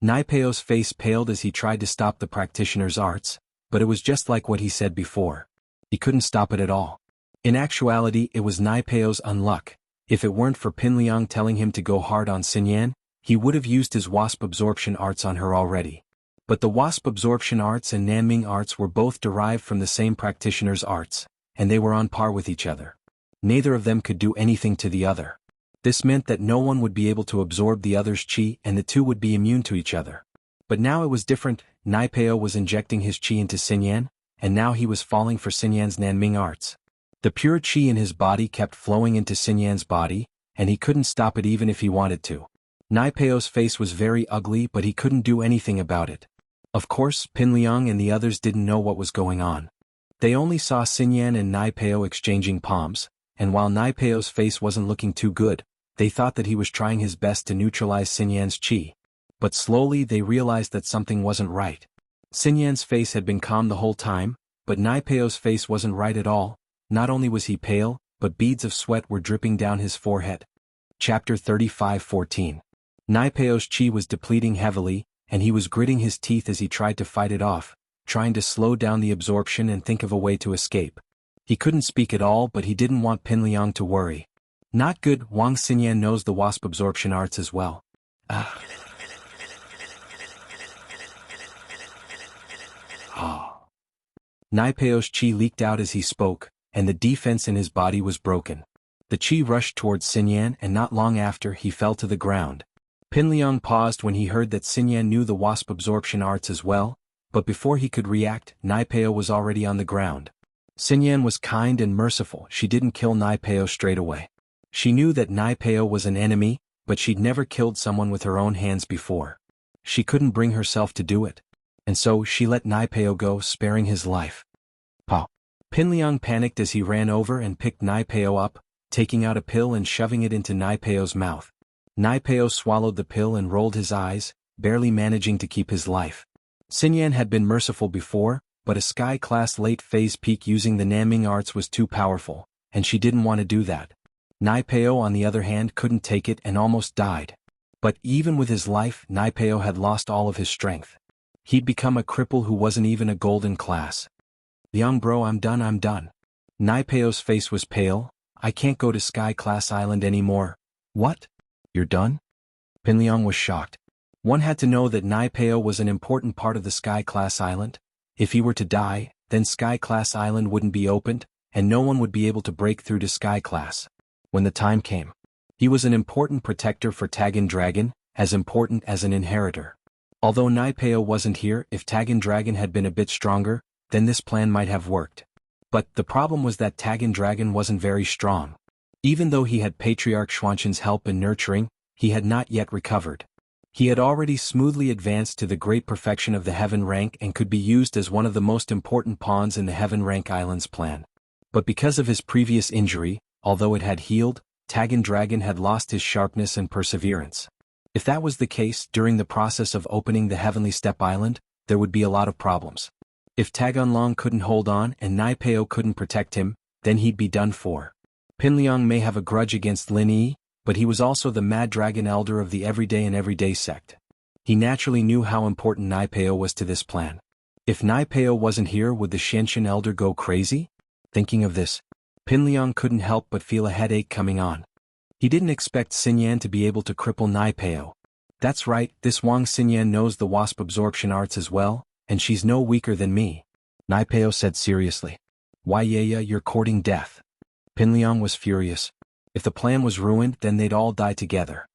Naipeo's face paled as he tried to stop the practitioner's arts, but it was just like what he said before. He couldn't stop it at all. In actuality, it was Naipeo's unluck. If it weren't for Pinliang telling him to go hard on Xinyan, he would have used his wasp absorption arts on her already. But the wasp absorption arts and Nanming arts were both derived from the same practitioner's arts, and they were on par with each other. Neither of them could do anything to the other. This meant that no one would be able to absorb the other's chi and the two would be immune to each other. But now it was different. Naipeo was injecting his chi into Xinyan, and now he was falling for Xinyan's Nanming arts. The pure chi in his body kept flowing into Xinyan's body, and he couldn't stop it even if he wanted to. Naipeo's face was very ugly, but he couldn't do anything about it. Of course, Pinliang and the others didn't know what was going on. They only saw Xinyan and Naipeo exchanging palms, and while Naipeo's face wasn't looking too good, they thought that he was trying his best to neutralize Xinyan's chi. But slowly they realized that something wasn't right. Xinyan's face had been calm the whole time, but Naipeo's face wasn't right at all. Not only was he pale, but beads of sweat were dripping down his forehead. Chapter 35:14. Naipeo's chi was depleting heavily, and he was gritting his teeth as he tried to fight it off, trying to slow down the absorption and think of a way to escape. He couldn't speak at all, but he didn't want Pinliang to worry. Not good. Wang Xinyan knows the wasp absorption arts as well. Naipeo's chi leaked out as he spoke, and the defense in his body was broken. The chi rushed towards Xinyan, and not long after he fell to the ground. Pinliang paused when he heard that Xinyan knew the wasp absorption arts as well, but before he could react, Naipeo was already on the ground. Xinyan was kind and merciful. She didn't kill Naipeo straight away. She knew that Naipeo was an enemy, but she'd never killed someone with her own hands before. She couldn't bring herself to do it. And so she let Naipeo go, sparing his life. Pow! Pinliang panicked as he ran over and picked Naipeo up, taking out a pill and shoving it into Naipeo's mouth. Naipeo swallowed the pill and rolled his eyes, barely managing to keep his life. Xinyan had been merciful before, but a sky-class late-phase peak using the Naming arts was too powerful, and she didn't want to do that. Naipeo on the other hand couldn't take it and almost died. But even with his life, Naipeo had lost all of his strength. He'd become a cripple who wasn't even a golden class. Young bro, I'm done. Naipeo's face was pale. I can't go to Sky Class Island anymore. What? You're done? Pinliang was shocked. One had to know that Naipeo was an important part of the Sky Class Island. If he were to die, then Sky Class Island wouldn't be opened, and no one would be able to break through to Sky Class. When the time came, he was an important protector for Tagan Dragon, as important as an inheritor. Although Naipeo wasn't here, if Tagan Dragon had been a bit stronger, then this plan might have worked. But the problem was that Tagan Dragon wasn't very strong. Even though he had Patriarch Xuanqin's help and nurturing, he had not yet recovered. He had already smoothly advanced to the great perfection of the Heaven Rank and could be used as one of the most important pawns in the Heaven Rank Islands plan. But because of his previous injury, although it had healed, Tagan Dragon had lost his sharpness and perseverance. If that was the case, during the process of opening the Heavenly Step Island, there would be a lot of problems. If Taganlong couldn't hold on and Naipeo couldn't protect him, then he'd be done for. Pinliang may have a grudge against Lin Yi, but he was also the Mad Dragon Elder of the Everyday and Everyday sect. He naturally knew how important Naipeo was to this plan. If Naipeo wasn't here, would the Xianxin Elder go crazy? Thinking of this, Pinliang couldn't help but feel a headache coming on. He didn't expect Xinyan to be able to cripple Naipeo. That's right, this Wang Xinyan knows the wasp absorption arts as well, and she's no weaker than me. Naipeo said seriously. Why yeah, you're courting death. Pinliang was furious. If the plan was ruined, then they'd all die together.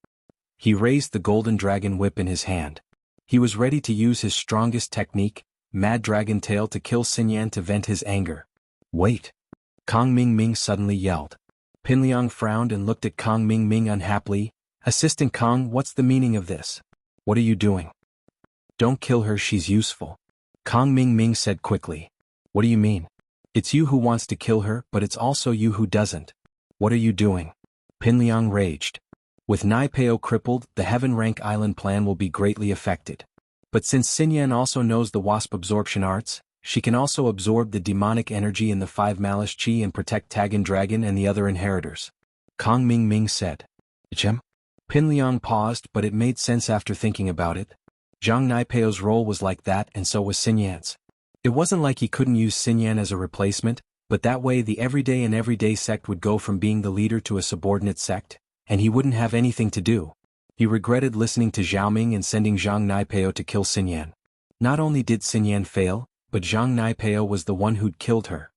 He raised the golden dragon whip in his hand. He was ready to use his strongest technique, Mad Dragon Tail, to kill Xinyan to vent his anger. Wait! Kong Ming suddenly yelled. Pinliang frowned and looked at Kong Ming unhappily. Assistant Kong, what's the meaning of this? What are you doing? Don't kill her, she's useful. Kong Ming said quickly. What do you mean? It's you who wants to kill her, but it's also you who doesn't. What are you doing? Pinliang raged. With Naipeo crippled, the Heaven Rank Island plan will be greatly affected. But since Xinyan also knows the wasp absorption arts, she can also absorb the demonic energy in the 5 Malice Chi and protect Tagan Dragon and the other inheritors. Kong Ming said. Gem? Pinliang paused, but it made sense after thinking about it. Zhang Naipeo's role was like that, and so was Xinyan's. It wasn't like he couldn't use Xinyan as a replacement, but that way the Everyday and Everyday sect would go from being the leader to a subordinate sect, and he wouldn't have anything to do. He regretted listening to Xiaoming and sending Zhang Naipeo to kill Xinyan. Not only did Xinyan fail, but Zhang Naipeo was the one who'd killed her.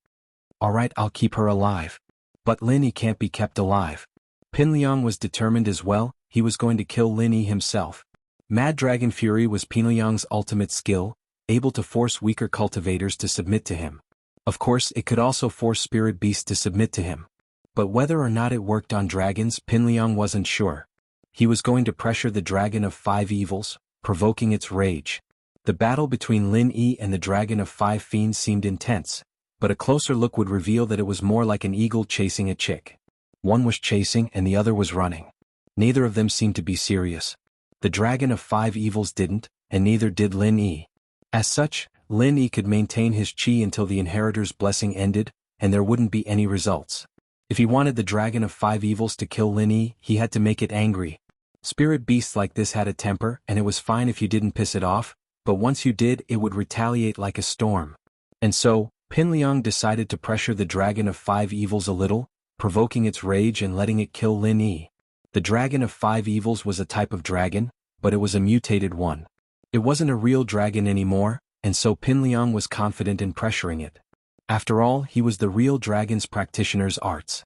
Alright, I'll keep her alive. But Lin Yi can't be kept alive. Pinliang was determined as well. He was going to kill Lin Yi himself. Mad Dragon Fury was Pinliang's ultimate skill, able to force weaker cultivators to submit to him. Of course, it could also force spirit beasts to submit to him. But whether or not it worked on dragons, Pinliang wasn't sure. He was going to pressure the Dragon of 5 Evils, provoking its rage. The battle between Lin Yi and the Dragon of 5 Fiends seemed intense, but a closer look would reveal that it was more like an eagle chasing a chick. One was chasing and the other was running. Neither of them seemed to be serious. The Dragon of Five Evils didn't, and neither did Lin Yi. As such, Lin Yi could maintain his qi until the Inheritor's blessing ended, and there wouldn't be any results. If he wanted the Dragon of Five Evils to kill Lin Yi, he had to make it angry. Spirit beasts like this had a temper, and it was fine if you didn't piss it off, but once you did, it would retaliate like a storm. And so, Pin Liang decided to pressure the Dragon of Five Evils a little, provoking its rage and letting it kill Lin Yi. The Dragon of Five Evils was a type of dragon, but it was a mutated one. It wasn't a real dragon anymore, and so Pin Liang was confident in pressuring it. After all, he was the real dragon's practitioner's arts.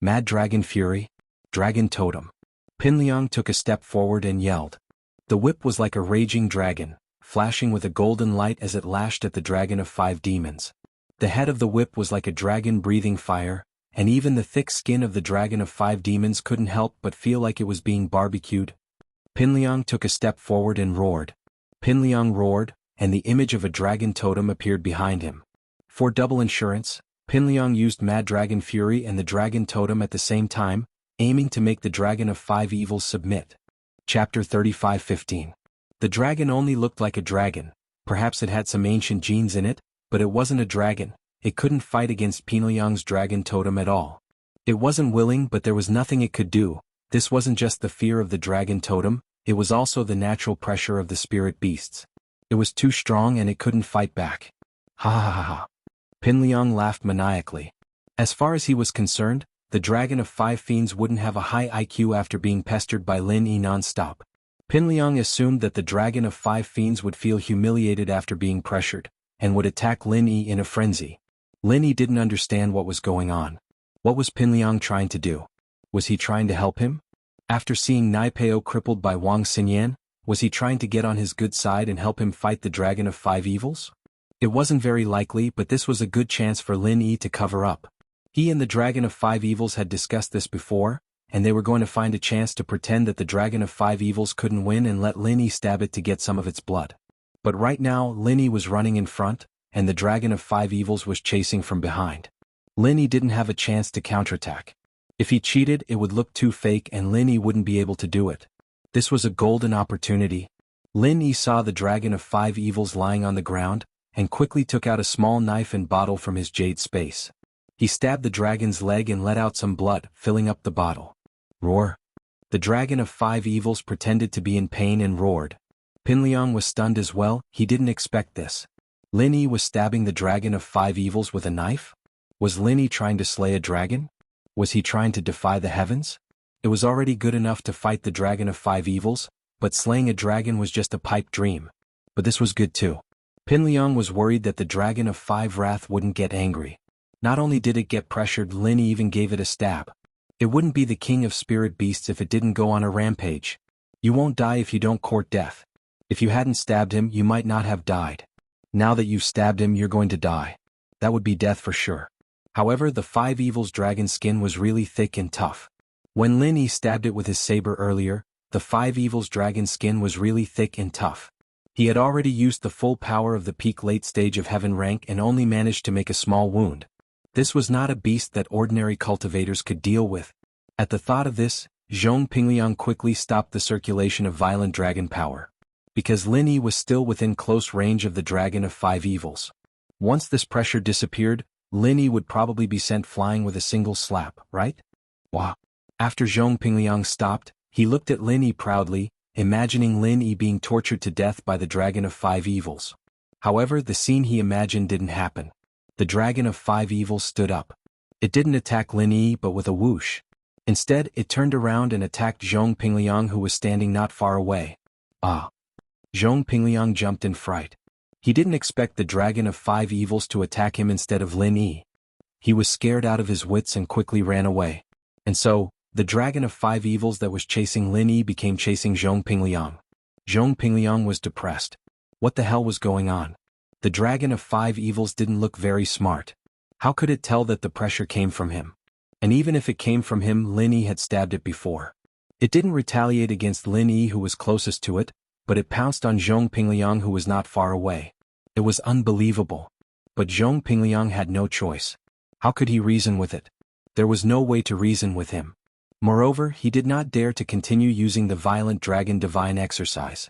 Mad Dragon Fury, Dragon Totem. Pin Liang took a step forward and yelled. The whip was like a raging dragon, flashing with a golden light as it lashed at the Dragon of Five Demons. The head of the whip was like a dragon breathing fire, and even the thick skin of the Dragon of Five Demons couldn't help but feel like it was being barbecued. Pin Liang took a step forward and roared. Pin Liang roared, and the image of a dragon totem appeared behind him. For double insurance, Pin Liang used Mad Dragon Fury and the dragon totem at the same time, aiming to make the Dragon of Five Evils submit. Chapter 35:15. The dragon only looked like a dragon. Perhaps it had some ancient genes in it, but it wasn't a dragon. It couldn't fight against Pin Liang's dragon totem at all. It wasn't willing, but there was nothing it could do. This wasn't just the fear of the dragon totem, it was also the natural pressure of the spirit beasts. It was too strong and it couldn't fight back. Ha ha ha ha. Pin Liang laughed maniacally. As far as he was concerned, the Dragon of Five Fiends wouldn't have a high IQ after being pestered by Lin Yi non-stop. Pin Liang assumed that the Dragon of Five Fiends would feel humiliated after being pressured, and would attack Lin Yi in a frenzy. Lin Yi didn't understand what was going on. What was Pin Liang trying to do? Was he trying to help him? After seeing Nai Peo crippled by Wang Xinyan, was he trying to get on his good side and help him fight the Dragon of Five Evils? It wasn't very likely, but this was a good chance for Lin Yi to cover up. He and the Dragon of Five Evils had discussed this before, and they were going to find a chance to pretend that the Dragon of Five Evils couldn't win and let Lin Yi stab it to get some of its blood. But right now, Lin Yi was running in front, and the Dragon of Five Evils was chasing from behind. Lin Yi didn't have a chance to counterattack. If he cheated, it would look too fake and Lin Yi wouldn't be able to do it. This was a golden opportunity. Lin Yi saw the Dragon of Five Evils lying on the ground, and quickly took out a small knife and bottle from his jade space. He stabbed the dragon's leg and let out some blood, filling up the bottle. Roar. The Dragon of Five Evils pretended to be in pain and roared. Pin Liang was stunned as well, he didn't expect this. Lin Yi was stabbing the Dragon of Five Evils with a knife? Was Lin Yi trying to slay a dragon? Was he trying to defy the heavens? It was already good enough to fight the Dragon of Five Evils, but slaying a dragon was just a pipe dream. But this was good too. Pin Liang was worried that the Dragon of Five Wrath wouldn't get angry. Not only did it get pressured, Lin Yi even gave it a stab. It wouldn't be the king of spirit beasts if it didn't go on a rampage. You won't die if you don't court death. If you hadn't stabbed him, you might not have died. Now that you've stabbed him, you're going to die. That would be death for sure. However, the Five Evils dragon skin was really thick and tough. When Lin Yi stabbed it with his saber earlier, the Five Evils dragon skin was really thick and tough. He had already used the full power of the peak late stage of heaven rank and only managed to make a small wound. This was not a beast that ordinary cultivators could deal with. At the thought of this, Zhong Pingliang quickly stopped the circulation of violent dragon power. Because Lin Yi was still within close range of the Dragon of Five Evils. Once this pressure disappeared, Lin Yi would probably be sent flying with a single slap, right? Wah. After Zhong Pingliang stopped, he looked at Lin Yi proudly, imagining Lin Yi being tortured to death by the Dragon of Five Evils. However, the scene he imagined didn't happen. The Dragon of Five Evils stood up. It didn't attack Lin Yi but with a whoosh. Instead, it turned around and attacked Zhong Pingliang, who was standing not far away. Ah! Zhong Pingliang jumped in fright. He didn't expect the Dragon of Five Evils to attack him instead of Lin Yi. He was scared out of his wits and quickly ran away. And so, the Dragon of Five Evils that was chasing Lin Yi became chasing Zhong Pingliang. Zhong Pingliang was depressed. What the hell was going on? The Dragon of Five Evils didn't look very smart. How could it tell that the pressure came from him? And even if it came from him, Lin Yi had stabbed it before. It didn't retaliate against Lin Yi, who was closest to it, but it pounced on Zhong Pingliang, who was not far away. It was unbelievable. But Zhong Pingliang had no choice. How could he reason with it? There was no way to reason with him. Moreover, he did not dare to continue using the Violent Dragon Divine exercise.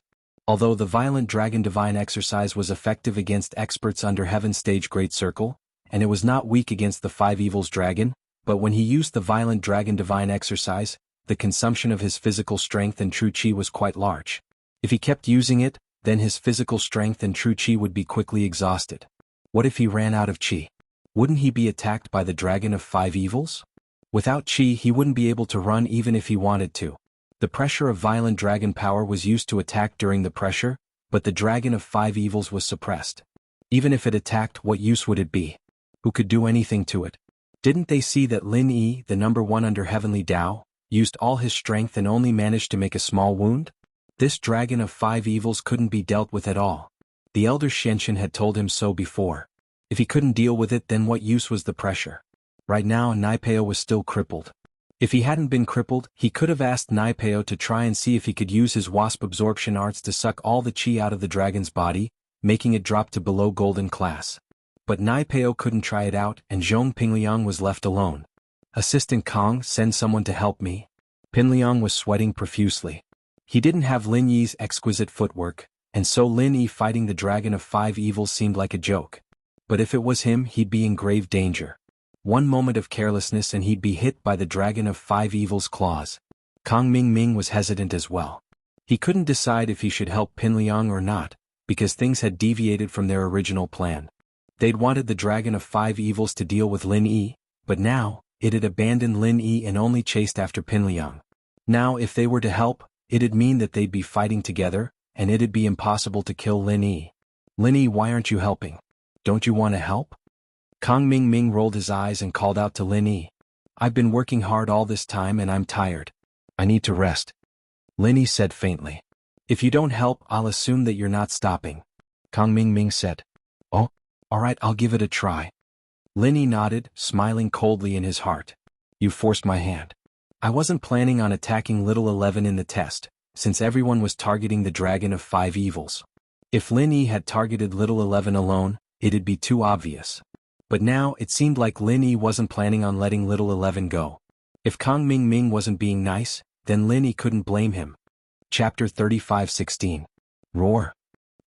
Although the Violent Dragon Divine exercise was effective against experts under Heaven's Stage Great Circle, and it was not weak against the Five Evils Dragon, but when he used the Violent Dragon Divine exercise, the consumption of his physical strength and true chi was quite large. If he kept using it, then his physical strength and true chi would be quickly exhausted. What if he ran out of chi? Wouldn't he be attacked by the Dragon of Five Evils? Without chi, he wouldn't be able to run even if he wanted to. The pressure of Violent Dragon power was used to attack during the pressure, but the Dragon of Five Evils was suppressed. Even if it attacked, what use would it be? Who could do anything to it? Didn't they see that Lin Yi, the number one under Heavenly Tao, used all his strength and only managed to make a small wound? This Dragon of Five Evils couldn't be dealt with at all. The elder Xianxin had told him so before. If he couldn't deal with it, then what use was the pressure? Right now, Naipeo was still crippled. If he hadn't been crippled, he could have asked Naipeo to try and see if he could use his wasp absorption arts to suck all the chi out of the dragon's body, making it drop to below golden class. But Naipeo couldn't try it out, and Zhong Pingliang was left alone. Assistant Kong, send someone to help me. Pingliang was sweating profusely. He didn't have Lin Yi's exquisite footwork, and so Lin Yi fighting the Dragon of Five Evils seemed like a joke. But if it was him, he'd be in grave danger. One moment of carelessness and he'd be hit by the Dragon of Five Evils' claws. Kong Ming was hesitant as well. He couldn't decide if he should help Pingliang or not, because things had deviated from their original plan. They'd wanted the Dragon of Five Evils to deal with Lin Yi, but now, it had abandoned Lin Yi and only chased after Pingliang. Now if they were to help, it'd mean that they'd be fighting together, and it'd be impossible to kill Lin Yi. Lin Yi, why aren't you helping? Don't you want to help? Kong Ming rolled his eyes and called out to Lin Yi. I've been working hard all this time and I'm tired. I need to rest. Lin Yi said faintly. If you don't help, I'll assume that you're not stopping. Kong Ming said. Oh, alright, I'll give it a try. Lin Yi nodded, smiling coldly in his heart. You forced my hand. I wasn't planning on attacking Little 11 in the test, since everyone was targeting the Dragon of Five Evils. If Lin Yi had targeted Little 11 alone, it'd be too obvious. But now it seemed like Lin Yi wasn't planning on letting Little 11 go. If Kong Ming wasn't being nice, then Lin Yi couldn't blame him. Chapter 35:16. Roar.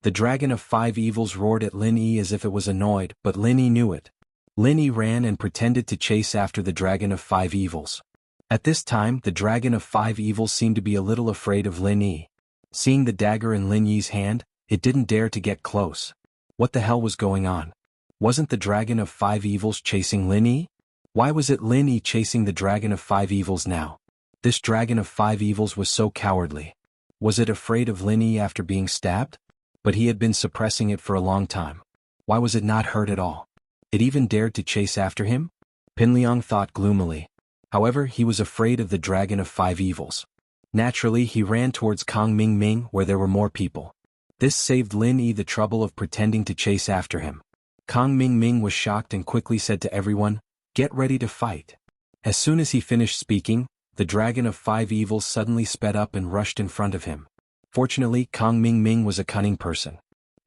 The Dragon of Five Evils roared at Lin Yi as if it was annoyed, but Lin Yi knew it. Lin Yi ran and pretended to chase after the Dragon of Five Evils. At this time, the Dragon of Five Evils seemed to be a little afraid of Lin Yi. Seeing the dagger in Lin Yi's hand, it didn't dare to get close. What the hell was going on? Wasn't the Dragon of Five Evils chasing Lin Yi? Why was it Lin Yi chasing the Dragon of Five Evils now? This Dragon of Five Evils was so cowardly. Was it afraid of Lin Yi after being stabbed? But he had been suppressing it for a long time. Why was it not hurt at all? It even dared to chase after him? Pingliang thought gloomily. However, he was afraid of the Dragon of Five Evils. Naturally, he ran towards Kong Ming where there were more people. This saved Lin Yi the trouble of pretending to chase after him. Kong Ming was shocked and quickly said to everyone, "Get ready to fight." As soon as he finished speaking, the Dragon of Five Evils suddenly sped up and rushed in front of him. Fortunately, Kong Ming was a cunning person.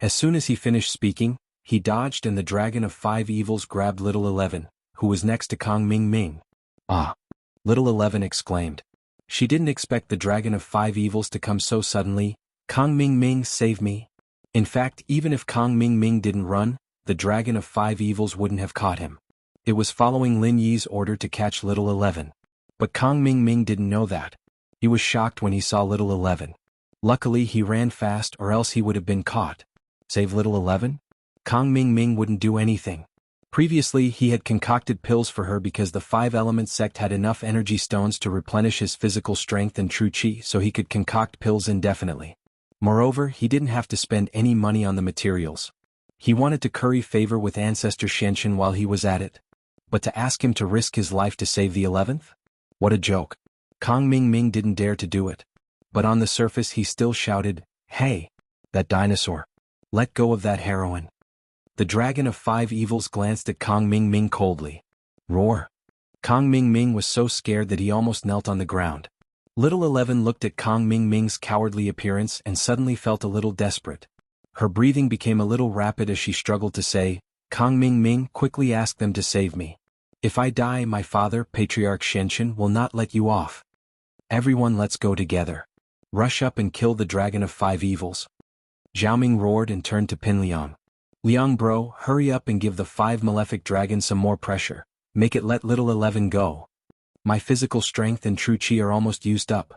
As soon as he finished speaking, he dodged and the Dragon of Five Evils grabbed Little 11, who was next to Kong Ming. Ah! Little 11 exclaimed. She didn't expect the Dragon of Five Evils to come so suddenly. Kong Ming, save me. In fact, even if Kong Ming didn't run, the Dragon of Five Evils wouldn't have caught him. It was following Lin Yi's order to catch Little 11. But Kong Ming didn't know that. He was shocked when he saw Little 11. Luckily he ran fast or else he would have been caught. Save Little 11? Kong Ming wouldn't do anything. Previously he had concocted pills for her because the Five Element sect had enough energy stones to replenish his physical strength and true chi, so he could concoct pills indefinitely. Moreover, he didn't have to spend any money on the materials. He wanted to curry favor with Ancestor Xianxin while he was at it. But to ask him to risk his life to save the 11th? What a joke. Kong Ming didn't dare to do it. But on the surface he still shouted, "Hey! That dinosaur! Let go of that heroine!" The Dragon of Five Evils glanced at Kong Ming coldly. Roar! Kong Ming was so scared that he almost knelt on the ground. Little 11 looked at Kong Ming's cowardly appearance and suddenly felt a little desperate. Her breathing became a little rapid as she struggled to say, "Kong Ming, quickly ask them to save me." If I die, my father, Patriarch Shenshin, will not let you off. Everyone, let's go together. Rush up and kill the dragon of 5 evils. Zhaoming roared and turned to Pin Liang. Liang bro, hurry up and give the 5 malefic dragons some more pressure. Make it let little 11 go. My physical strength and true chi are almost used up.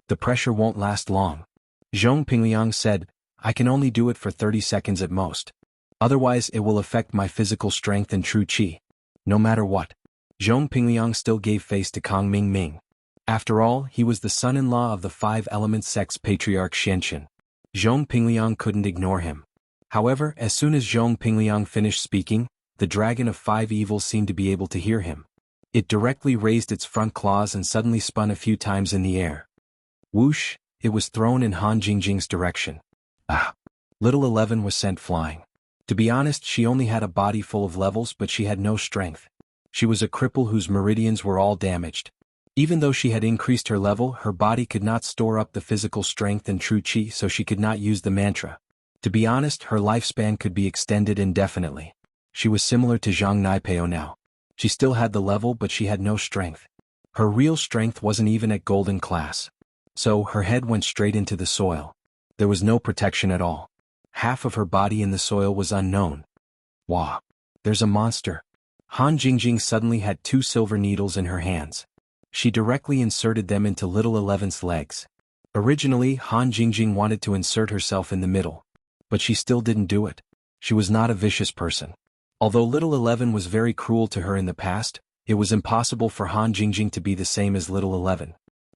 The pressure won't last long. Zhong Pingliang said, I can only do it for 30 seconds at most. Otherwise it will affect my physical strength and true chi. No matter what. Zhong Pingliang still gave face to Kang Ming. After all, he was the son-in-law of the 5 elements sex patriarch Shenshin. Zhong Pingliang couldn't ignore him. However, as soon as Zhong Pingliang finished speaking, the dragon of 5 evils seemed to be able to hear him. It directly raised its front claws and suddenly spun a few times in the air. Whoosh, it was thrown in Han Jingjing's direction. Ah! Little 11 was sent flying. To be honest, she only had a body full of levels, but she had no strength. She was a cripple whose meridians were all damaged. Even though she had increased her level, her body could not store up the physical strength and true chi, so she could not use the mantra. To be honest, her lifespan could be extended indefinitely. She was similar to Zhang Naipeo now. She still had the level, but she had no strength. Her real strength wasn't even at golden class. So, her head went straight into the soil. There was no protection at all. Half of her body in the soil was unknown. Wah! There's a monster. Han Jingjing suddenly had 2 silver needles in her hands. She directly inserted them into little 11's legs. Originally, Han Jingjing wanted to insert herself in the middle. But she still didn't do it. She was not a vicious person. Although little 11 was very cruel to her in the past, it was impossible for Han Jingjing to be the same as little 11.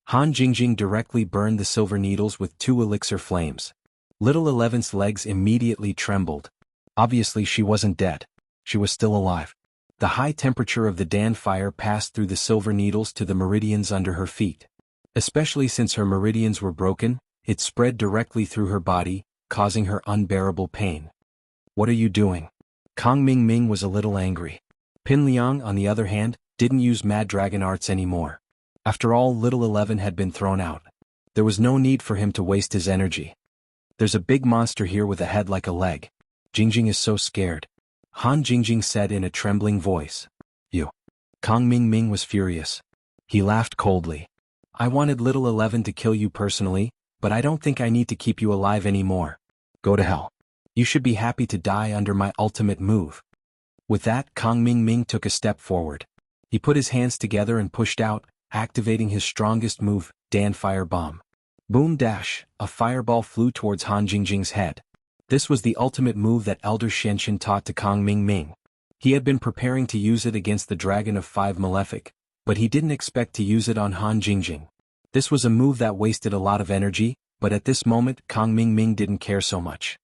Han Jingjing directly burned the silver needles with 2 elixir flames. Little 11's legs immediately trembled. Obviously she wasn't dead. She was still alive. The high temperature of the Dan fire passed through the silver needles to the meridians under her feet. Especially since her meridians were broken, it spread directly through her body, causing her unbearable pain. What are you doing? Kang Ming was a little angry. Pin Liang, on the other hand, didn't use Mad Dragon arts anymore. After all, little 11 had been thrown out. There was no need for him to waste his energy. There's a big monster here with a head like a leg. Jingjing is so scared. Han Jingjing said in a trembling voice. You. Kang Ming was furious. He laughed coldly. I wanted little 11 to kill you personally, but I don't think I need to keep you alive anymore. Go to hell. You should be happy to die under my ultimate move. With that, Kang Ming took a step forward. He put his hands together and pushed out, activating his strongest move, Dan Fire Bomb. Boom dash, a fireball flew towards Han Jingjing's head. This was the ultimate move that Elder Shenshin taught to Kang Ming. He had been preparing to use it against the Dragon of 5 Malefic, but he didn't expect to use it on Han Jingjing. This was a move that wasted a lot of energy, but at this moment Kang Ming didn't care so much.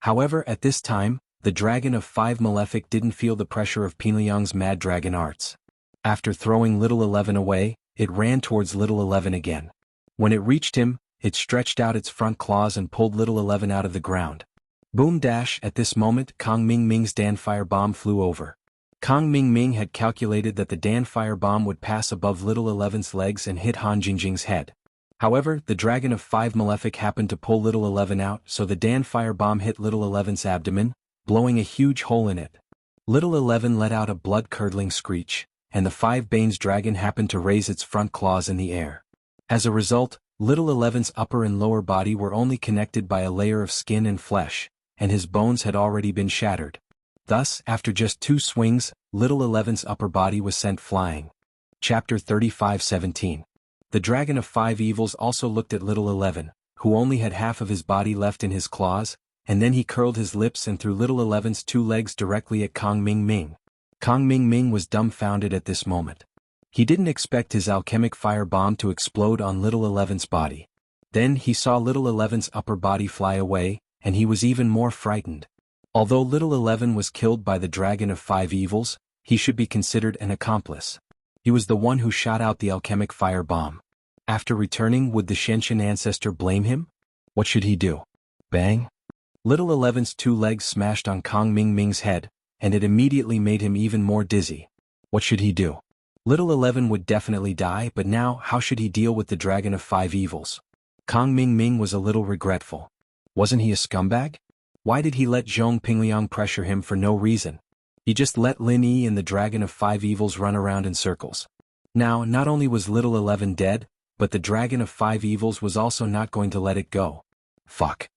However, at this time, the Dragon of 5 Malefic didn't feel the pressure of Pinliang's Mad Dragon arts. After throwing little 11 away, it ran towards little 11 again. When it reached him, it stretched out its front claws and pulled little 11 out of the ground. Boom dash, at this moment Kang Ming's Dan Fire Bomb flew over. Kang Ming had calculated that the Dan Fire Bomb would pass above little 11's legs and hit Han Jingjing's head. However, the Dragon of 5 Malefic happened to pull little 11 out, so the Dan Fire Bomb hit little 11's abdomen, blowing a huge hole in it. Little 11 let out a blood-curdling screech, and the 5 Banes dragon happened to raise its front claws in the air. As a result, little 11's upper and lower body were only connected by a layer of skin and flesh, and his bones had already been shattered. Thus, after just 2 swings, little 11's upper body was sent flying. Chapter 35:17. The Dragon of 5 Evils also looked at little 11, who only had half of his body left in his claws, and then he curled his lips and threw little 11's 2 legs directly at Kang Ming. Kang Ming was dumbfounded at this moment. He didn't expect his alchemic fire bomb to explode on little 11's body. Then he saw little 11's upper body fly away, and he was even more frightened. Although little 11 was killed by the Dragon of 5 Evils, he should be considered an accomplice. He was the one who shot out the alchemic fire bomb. After returning, would the Shenshin ancestor blame him? What should he do? Bang! Little 11's 2 legs smashed on Kang Ming's head, and it immediately made him even more dizzy. What should he do? Little 11 would definitely die, but now how should he deal with the Dragon of 5 Evils? Kang Ming was a little regretful. Wasn't he a scumbag? Why did he let Zhong Pingliang pressure him for no reason? He just let Lin Yi and the Dragon of Five Evils run around in circles. Now, not only was Little 11 dead, but the Dragon of Five Evils was also not going to let it go. Fuck.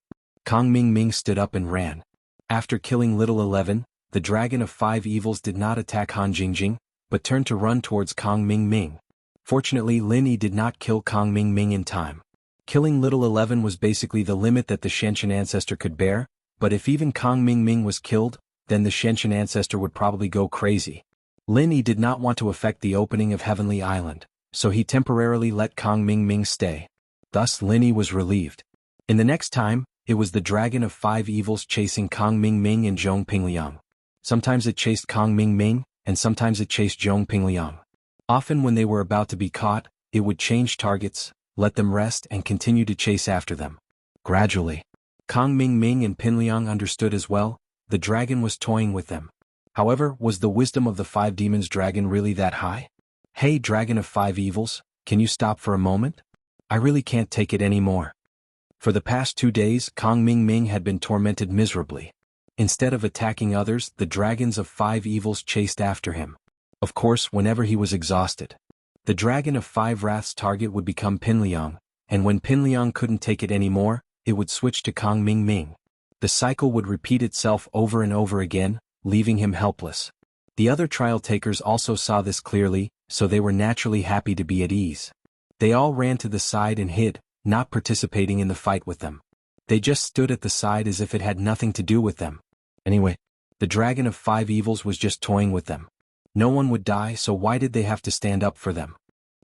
Kong Ming Ming stood up and ran. After killing Little 11, the Dragon of Five Evils did not attack Han Jingjing, but turned to run towards Kong Ming Ming. Fortunately, Lin Yi did not kill Kong Ming Ming in time. Killing Little 11 was basically the limit that the Shenshin ancestor could bear, but if even Kong Ming Ming was killed, then the Shenshin ancestor would probably go crazy. Lin Yi did not want to affect the opening of Heavenly Island, so he temporarily let Kong Ming Ming stay. Thus Lin Yi was relieved. In the next time, it was the Dragon of Five Evils chasing Kong Ming Ming and Zhong Pingliang. Sometimes it chased Kong Ming Ming, and sometimes it chased Zhong Pingliang. Often when they were about to be caught, it would change targets, let them rest and continue to chase after them. Gradually, Kong Ming Ming and Pingliang understood as well, the dragon was toying with them. However, was the wisdom of the Five Demons dragon really that high? Hey Dragon of Five Evils, can you stop for a moment? I really can't take it anymore. For the past 2 days, Kong Ming Ming had been tormented miserably. Instead of attacking others, the Dragons of Five Evils chased after him. Of course, whenever he was exhausted. The Dragon of Five Wrath's target would become Pinliang, and when Pinliang couldn't take it anymore, it would switch to Kong Ming Ming. The cycle would repeat itself over and over again, leaving him helpless. The other trial takers also saw this clearly, so they were naturally happy to be at ease. They all ran to the side and hid, not participating in the fight with them. They just stood at the side as if it had nothing to do with them. Anyway, the Dragon of Five Evils was just toying with them. No one would die, so why did they have to stand up for them?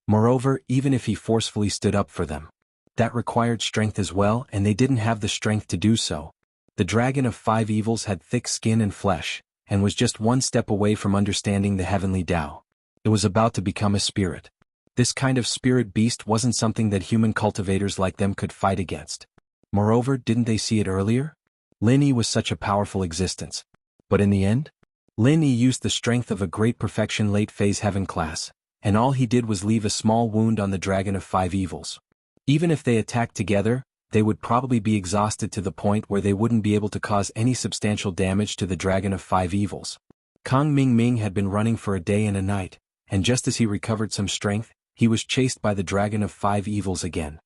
Moreover, even if he forcefully stood up for them, that required strength as well, and they didn't have the strength to do so. The Dragon of Five Evils had thick skin and flesh, and was just one step away from understanding the heavenly Tao. It was about to become a spirit. This kind of spirit beast wasn't something that human cultivators like them could fight against. Moreover, didn't they see it earlier? Lin Yi was such a powerful existence. But in the end, Lin Yi used the strength of a great perfection late-phase heaven class, and all he did was leave a small wound on the Dragon of Five Evils. Even if they attacked together, they would probably be exhausted to the point where they wouldn't be able to cause any substantial damage to the Dragon of Five Evils. Kong Ming Ming had been running for a day and a night, and just as he recovered some strength, he was chased by the Dragon of Five Evils again.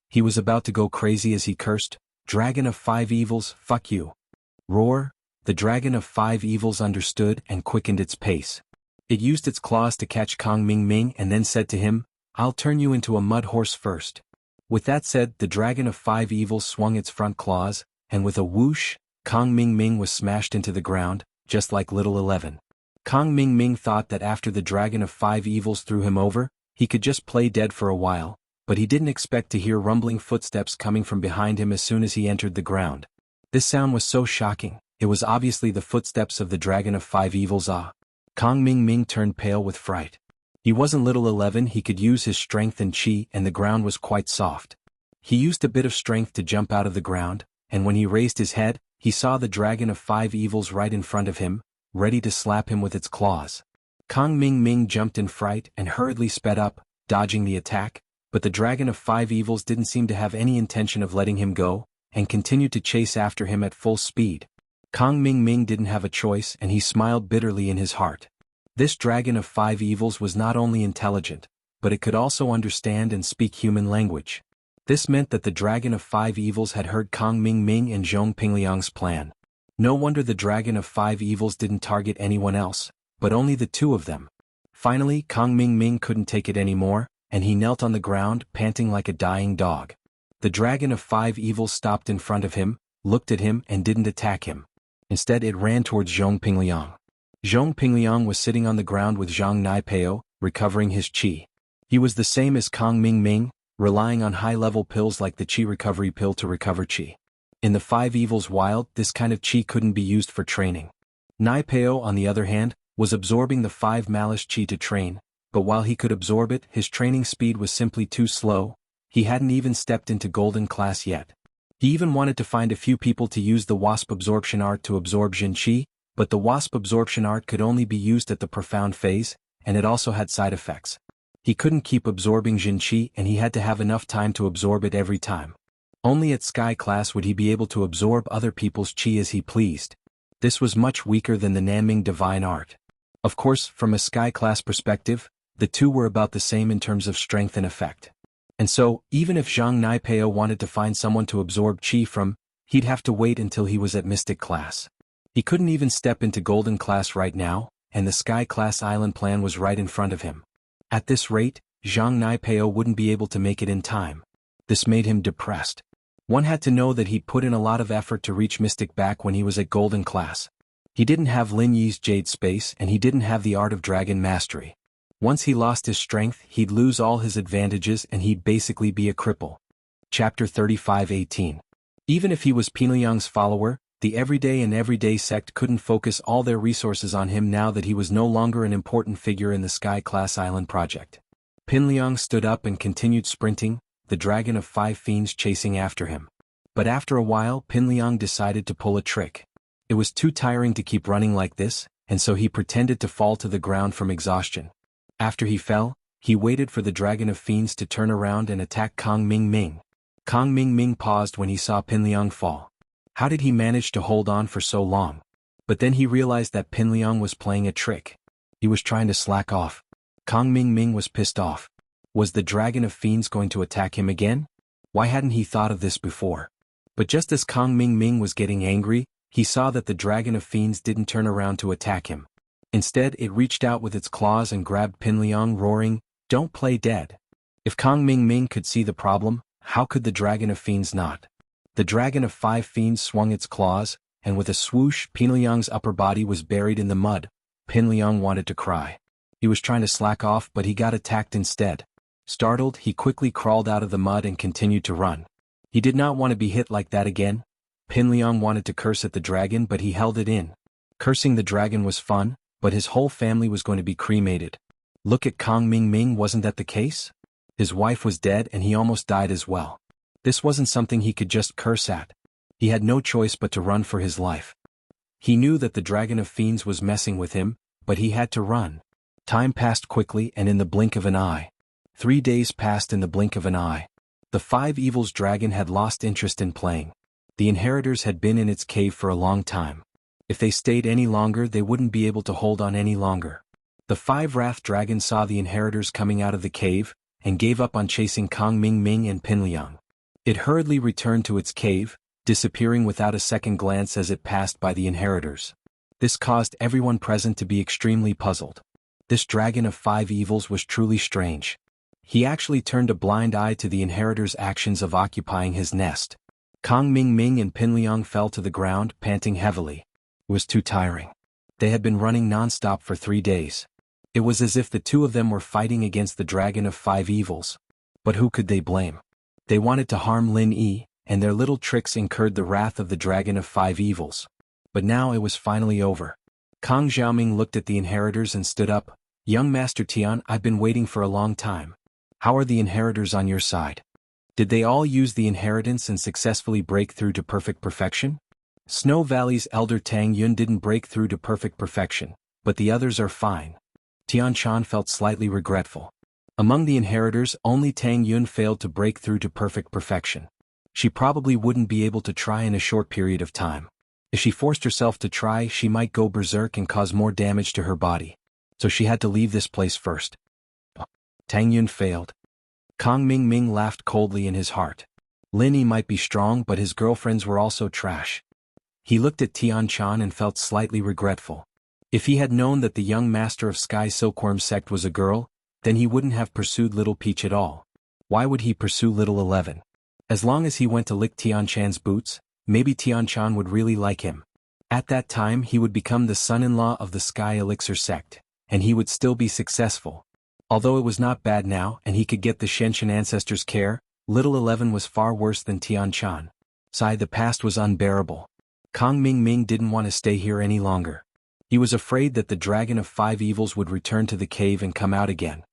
He was about to go crazy as he cursed, "Dragon of Five Evils, fuck you." Roar. The Dragon of Five Evils understood and quickened its pace. It used its claws to catch Kong Ming Ming and then said to him, "I'll turn you into a mud horse first." With that said, the Dragon of Five Evils swung its front claws, and with a whoosh, Kong Ming Ming was smashed into the ground, just like Little 11. Kong Ming Ming thought that after the Dragon of Five Evils threw him over, he could just play dead for a while, but he didn't expect to hear rumbling footsteps coming from behind him as soon as he entered the ground. This sound was so shocking. It was obviously the footsteps of the Dragon of Five Evils. Kong Ming Ming turned pale with fright. He wasn't Little 11, he could use his strength and chi, and the ground was quite soft. He used a bit of strength to jump out of the ground, and when he raised his head, he saw the Dragon of Five Evils right in front of him, ready to slap him with its claws. Kong Ming Ming jumped in fright and hurriedly sped up, dodging the attack, but the Dragon of Five Evils didn't seem to have any intention of letting him go, and continued to chase after him at full speed. Kong Ming Ming didn't have a choice, and he smiled bitterly in his heart. This Dragon of Five Evils was not only intelligent, but it could also understand and speak human language. This meant that the Dragon of Five Evils had heard Kong Ming Ming and Zhong Pingliang's plan. No wonder the Dragon of Five Evils didn't target anyone else, but only the two of them. Finally, Kong Ming Ming couldn't take it anymore, and he knelt on the ground, panting like a dying dog. The Dragon of Five Evils stopped in front of him, looked at him, and didn't attack him. Instead, it ran towards Zhong Pingliang. Zhong Pingliang was sitting on the ground with Zhang Naipeo, recovering his qi. He was the same as Kong Ming Ming, relying on high-level pills like the qi recovery pill to recover qi. In the Five Evils wild, this kind of qi couldn't be used for training. Naipeo, on the other hand, was absorbing the Five Malice qi to train, but while he could absorb it, his training speed was simply too slow. He hadn't even stepped into Golden Class yet. He even wanted to find a few people to use the Wasp Absorption Art to absorb Jin Qi, but the Wasp Absorption Art could only be used at the profound phase, and it also had side effects. He couldn't keep absorbing Jin Qi, and he had to have enough time to absorb it every time. Only at Sky Class would he be able to absorb other people's Qi as he pleased. This was much weaker than the Nanming divine art. Of course, from a sky class perspective, the two were about the same in terms of strength and effect. And so, even if Zhang Naipeo wanted to find someone to absorb chi from, he'd have to wait until he was at Mystic class. He couldn't even step into Golden class right now, and the Sky class island plan was right in front of him. At this rate, Zhang Naipeo wouldn't be able to make it in time. This made him depressed. One had to know that he'd put in a lot of effort to reach Mystic back when he was at Golden class. He didn't have Lin Yi's Jade Space and he didn't have the Art of Dragon Mastery. Once he lost his strength, he'd lose all his advantages and he'd basically be a cripple. Chapter 35:18. Even if he was Pinliang's follower, the everyday sect couldn't focus all their resources on him now that he was no longer an important figure in the Sky Class Island project. Pinliang stood up and continued sprinting, the dragon of 5 fiends chasing after him. But after a while, Pinliang decided to pull a trick. It was too tiring to keep running like this, and so he pretended to fall to the ground from exhaustion. After he fell, he waited for the dragon of fiends to turn around and attack Kong Ming Ming. Kong Ming Ming paused when he saw Pinliang fall. How did he manage to hold on for so long? But then he realized that Pinliang was playing a trick. He was trying to slack off. Kong Ming Ming was pissed off. Was the dragon of fiends going to attack him again? Why hadn't he thought of this before? But just as Kong Ming Ming was getting angry, he saw that the dragon of fiends didn't turn around to attack him. Instead, it reached out with its claws and grabbed Pinliang, roaring, "Don't play dead." If Kong Ming Ming could see the problem, how could the dragon of fiends not? The dragon of 5 fiends swung its claws, and with a swoosh, Pinliang's upper body was buried in the mud. Pinliang wanted to cry. He was trying to slack off, but he got attacked instead. Startled, he quickly crawled out of the mud and continued to run. He did not want to be hit like that again. Pinliang wanted to curse at the dragon, but he held it in. Cursing the dragon was fun, but his whole family was going to be cremated. Look at Kong Ming Ming, wasn't that the case? His wife was dead and he almost died as well. This wasn't something he could just curse at. He had no choice but to run for his life. He knew that the dragon of fiends was messing with him, but he had to run. Time passed quickly and in the blink of an eye. 3 days passed in the blink of an eye. The 5 Evils dragon had lost interest in playing. The inheritors had been in its cave for a long time. If they stayed any longer, they wouldn't be able to hold on any longer. The 5 Wrath dragons saw the inheritors coming out of the cave, and gave up on chasing Kong Ming Ming and Pinliang. It hurriedly returned to its cave, disappearing without a second glance as it passed by the inheritors. This caused everyone present to be extremely puzzled. This dragon of 5 evils was truly strange. He actually turned a blind eye to the inheritors' actions of occupying his nest. Kong Ming Ming and Pinliang fell to the ground, panting heavily. It was too tiring. They had been running non-stop for 3 days. It was as if the two of them were fighting against the dragon of 5 evils. But who could they blame? They wanted to harm Lin Yi, and their little tricks incurred the wrath of the dragon of 5 evils. But now it was finally over. Kong Xiaoming looked at the inheritors and stood up. "Young Master Tian, I've been waiting for a long time. How are the inheritors on your side? Did they all use the inheritance and successfully break through to perfect perfection?" Snow Valley's elder Tang Yun didn't break through to perfect perfection, but the others are fine. Tian Chan felt slightly regretful. Among the inheritors, only Tang Yun failed to break through to perfect perfection. She probably wouldn't be able to try in a short period of time. If she forced herself to try, she might go berserk and cause more damage to her body. So she had to leave this place first. Tang Yun failed. Kong Ming Ming laughed coldly in his heart. Lin Yi might be strong, but his girlfriends were also trash. He looked at Tian Chan and felt slightly regretful. If he had known that the young master of Sky Silkworm sect was a girl, then he wouldn't have pursued Little Peach at all. Why would he pursue Little 11? As long as he went to lick Tian Chan's boots, maybe Tian Chan would really like him. At that time he would become the son-in-law of the Sky Elixir sect, and he would still be successful. Although it was not bad now and he could get the Shenshin ancestors' care, Little 11 was far worse than Tian Chan. The past was unbearable. Kong Ming Ming didn't want to stay here any longer. He was afraid that the dragon of 5 evils would return to the cave and come out again.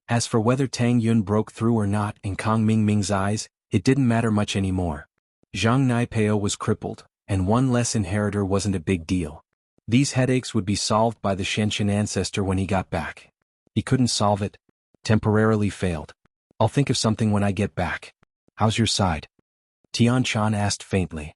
As for whether Tang Yun broke through or not, in Kong Ming Ming's eyes, it didn't matter much anymore. Zhang Naipeo was crippled, and one less inheritor wasn't a big deal. These headaches would be solved by the Shenshin ancestor when he got back. He couldn't solve it. Temporarily failed. "I'll think of something when I get back. How's your side?" Tian Chan asked faintly.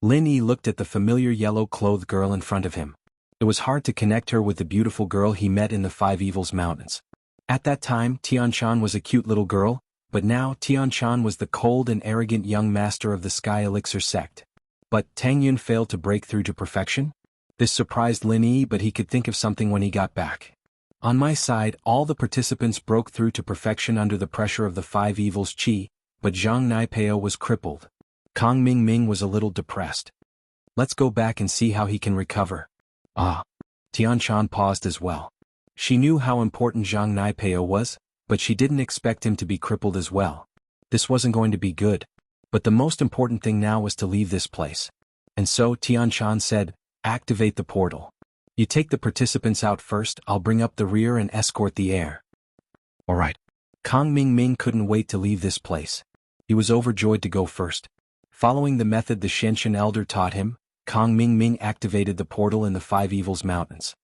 Lin Yi looked at the familiar yellow-clothed girl in front of him. It was hard to connect her with the beautiful girl he met in the Five Evils Mountains. At that time, Tianshan was a cute little girl, but now Tianshan was the cold and arrogant young master of the Sky Elixir sect. But Tang Yun failed to break through to perfection? This surprised Lin Yi, but he could think of something when he got back. On my side, all the participants broke through to perfection under the pressure of the Five Evils Qi, but Zhang Naipeo was crippled. Kang Mingming was a little depressed. Let's go back and see how he can recover. Ah. Tianshan paused as well. She knew how important Zhang Naipeo was, but she didn't expect him to be crippled as well. This wasn't going to be good. But the most important thing now was to leave this place. And so Tianshan said, activate the portal. You take the participants out first, I'll bring up the rear and escort the heir. Alright. Kang Mingming couldn't wait to leave this place. He was overjoyed to go first. Following the method the Shenshin elder taught him, Kang Mingming activated the portal in the Five Evils Mountains.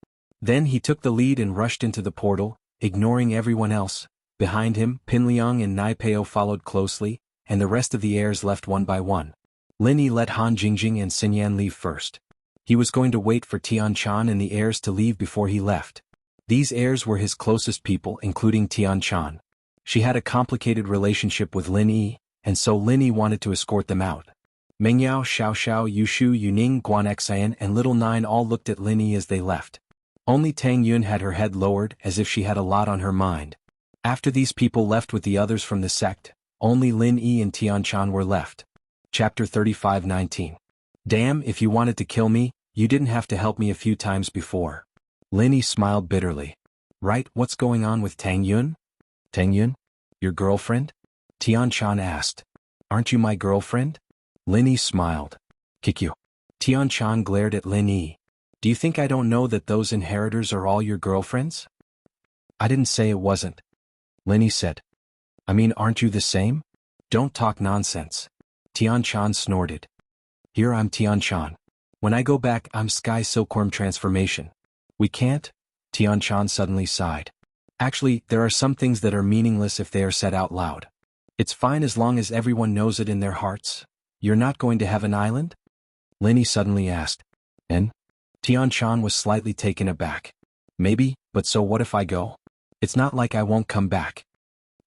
Then he took the lead and rushed into the portal, ignoring everyone else. Behind him, Pinliang and Naipeo followed closely, and the rest of the heirs left one by one. Lin Yi let Han Jingjing and Xinyan leave first. He was going to wait for Tianshan and the heirs to leave before he left. These heirs were his closest people, including Tianshan. She had a complicated relationship with Lin Yi, and so Lin Yi wanted to escort them out. Mengyao, Xiaoxiao, Yushu, Yuning, Guanxian and Little Nine all looked at Lin Yi as they left. Only Tang Yun had her head lowered, as if she had a lot on her mind. After these people left with the others from the sect, only Lin Yi and Tianshan were left. Chapter 35:19. Damn, if you wanted to kill me, you didn't have to help me a few times before. Lin Yi smiled bitterly. Right, what's going on with Tang Yun? Tang Yun? Your girlfriend? Tianshan asked. Aren't you my girlfriend? Lin Yi smiled. Kick you. Tianshan glared at Lin Yi. Do you think I don't know that those inheritors are all your girlfriends? I didn't say it wasn't. Lin Yi said. I mean, aren't you the same? Don't talk nonsense. Tianshan snorted. Here I'm Tianshan. When I go back, I'm Sky Silkworm transformation. We can't? Tianshan suddenly sighed. Actually, there are some things that are meaningless if they are said out loud. It's fine as long as everyone knows it in their hearts. You're not going to Heaven Island? Lin Yi suddenly asked. And? Tianshan was slightly taken aback. Maybe, but so what if I go? It's not like I won't come back.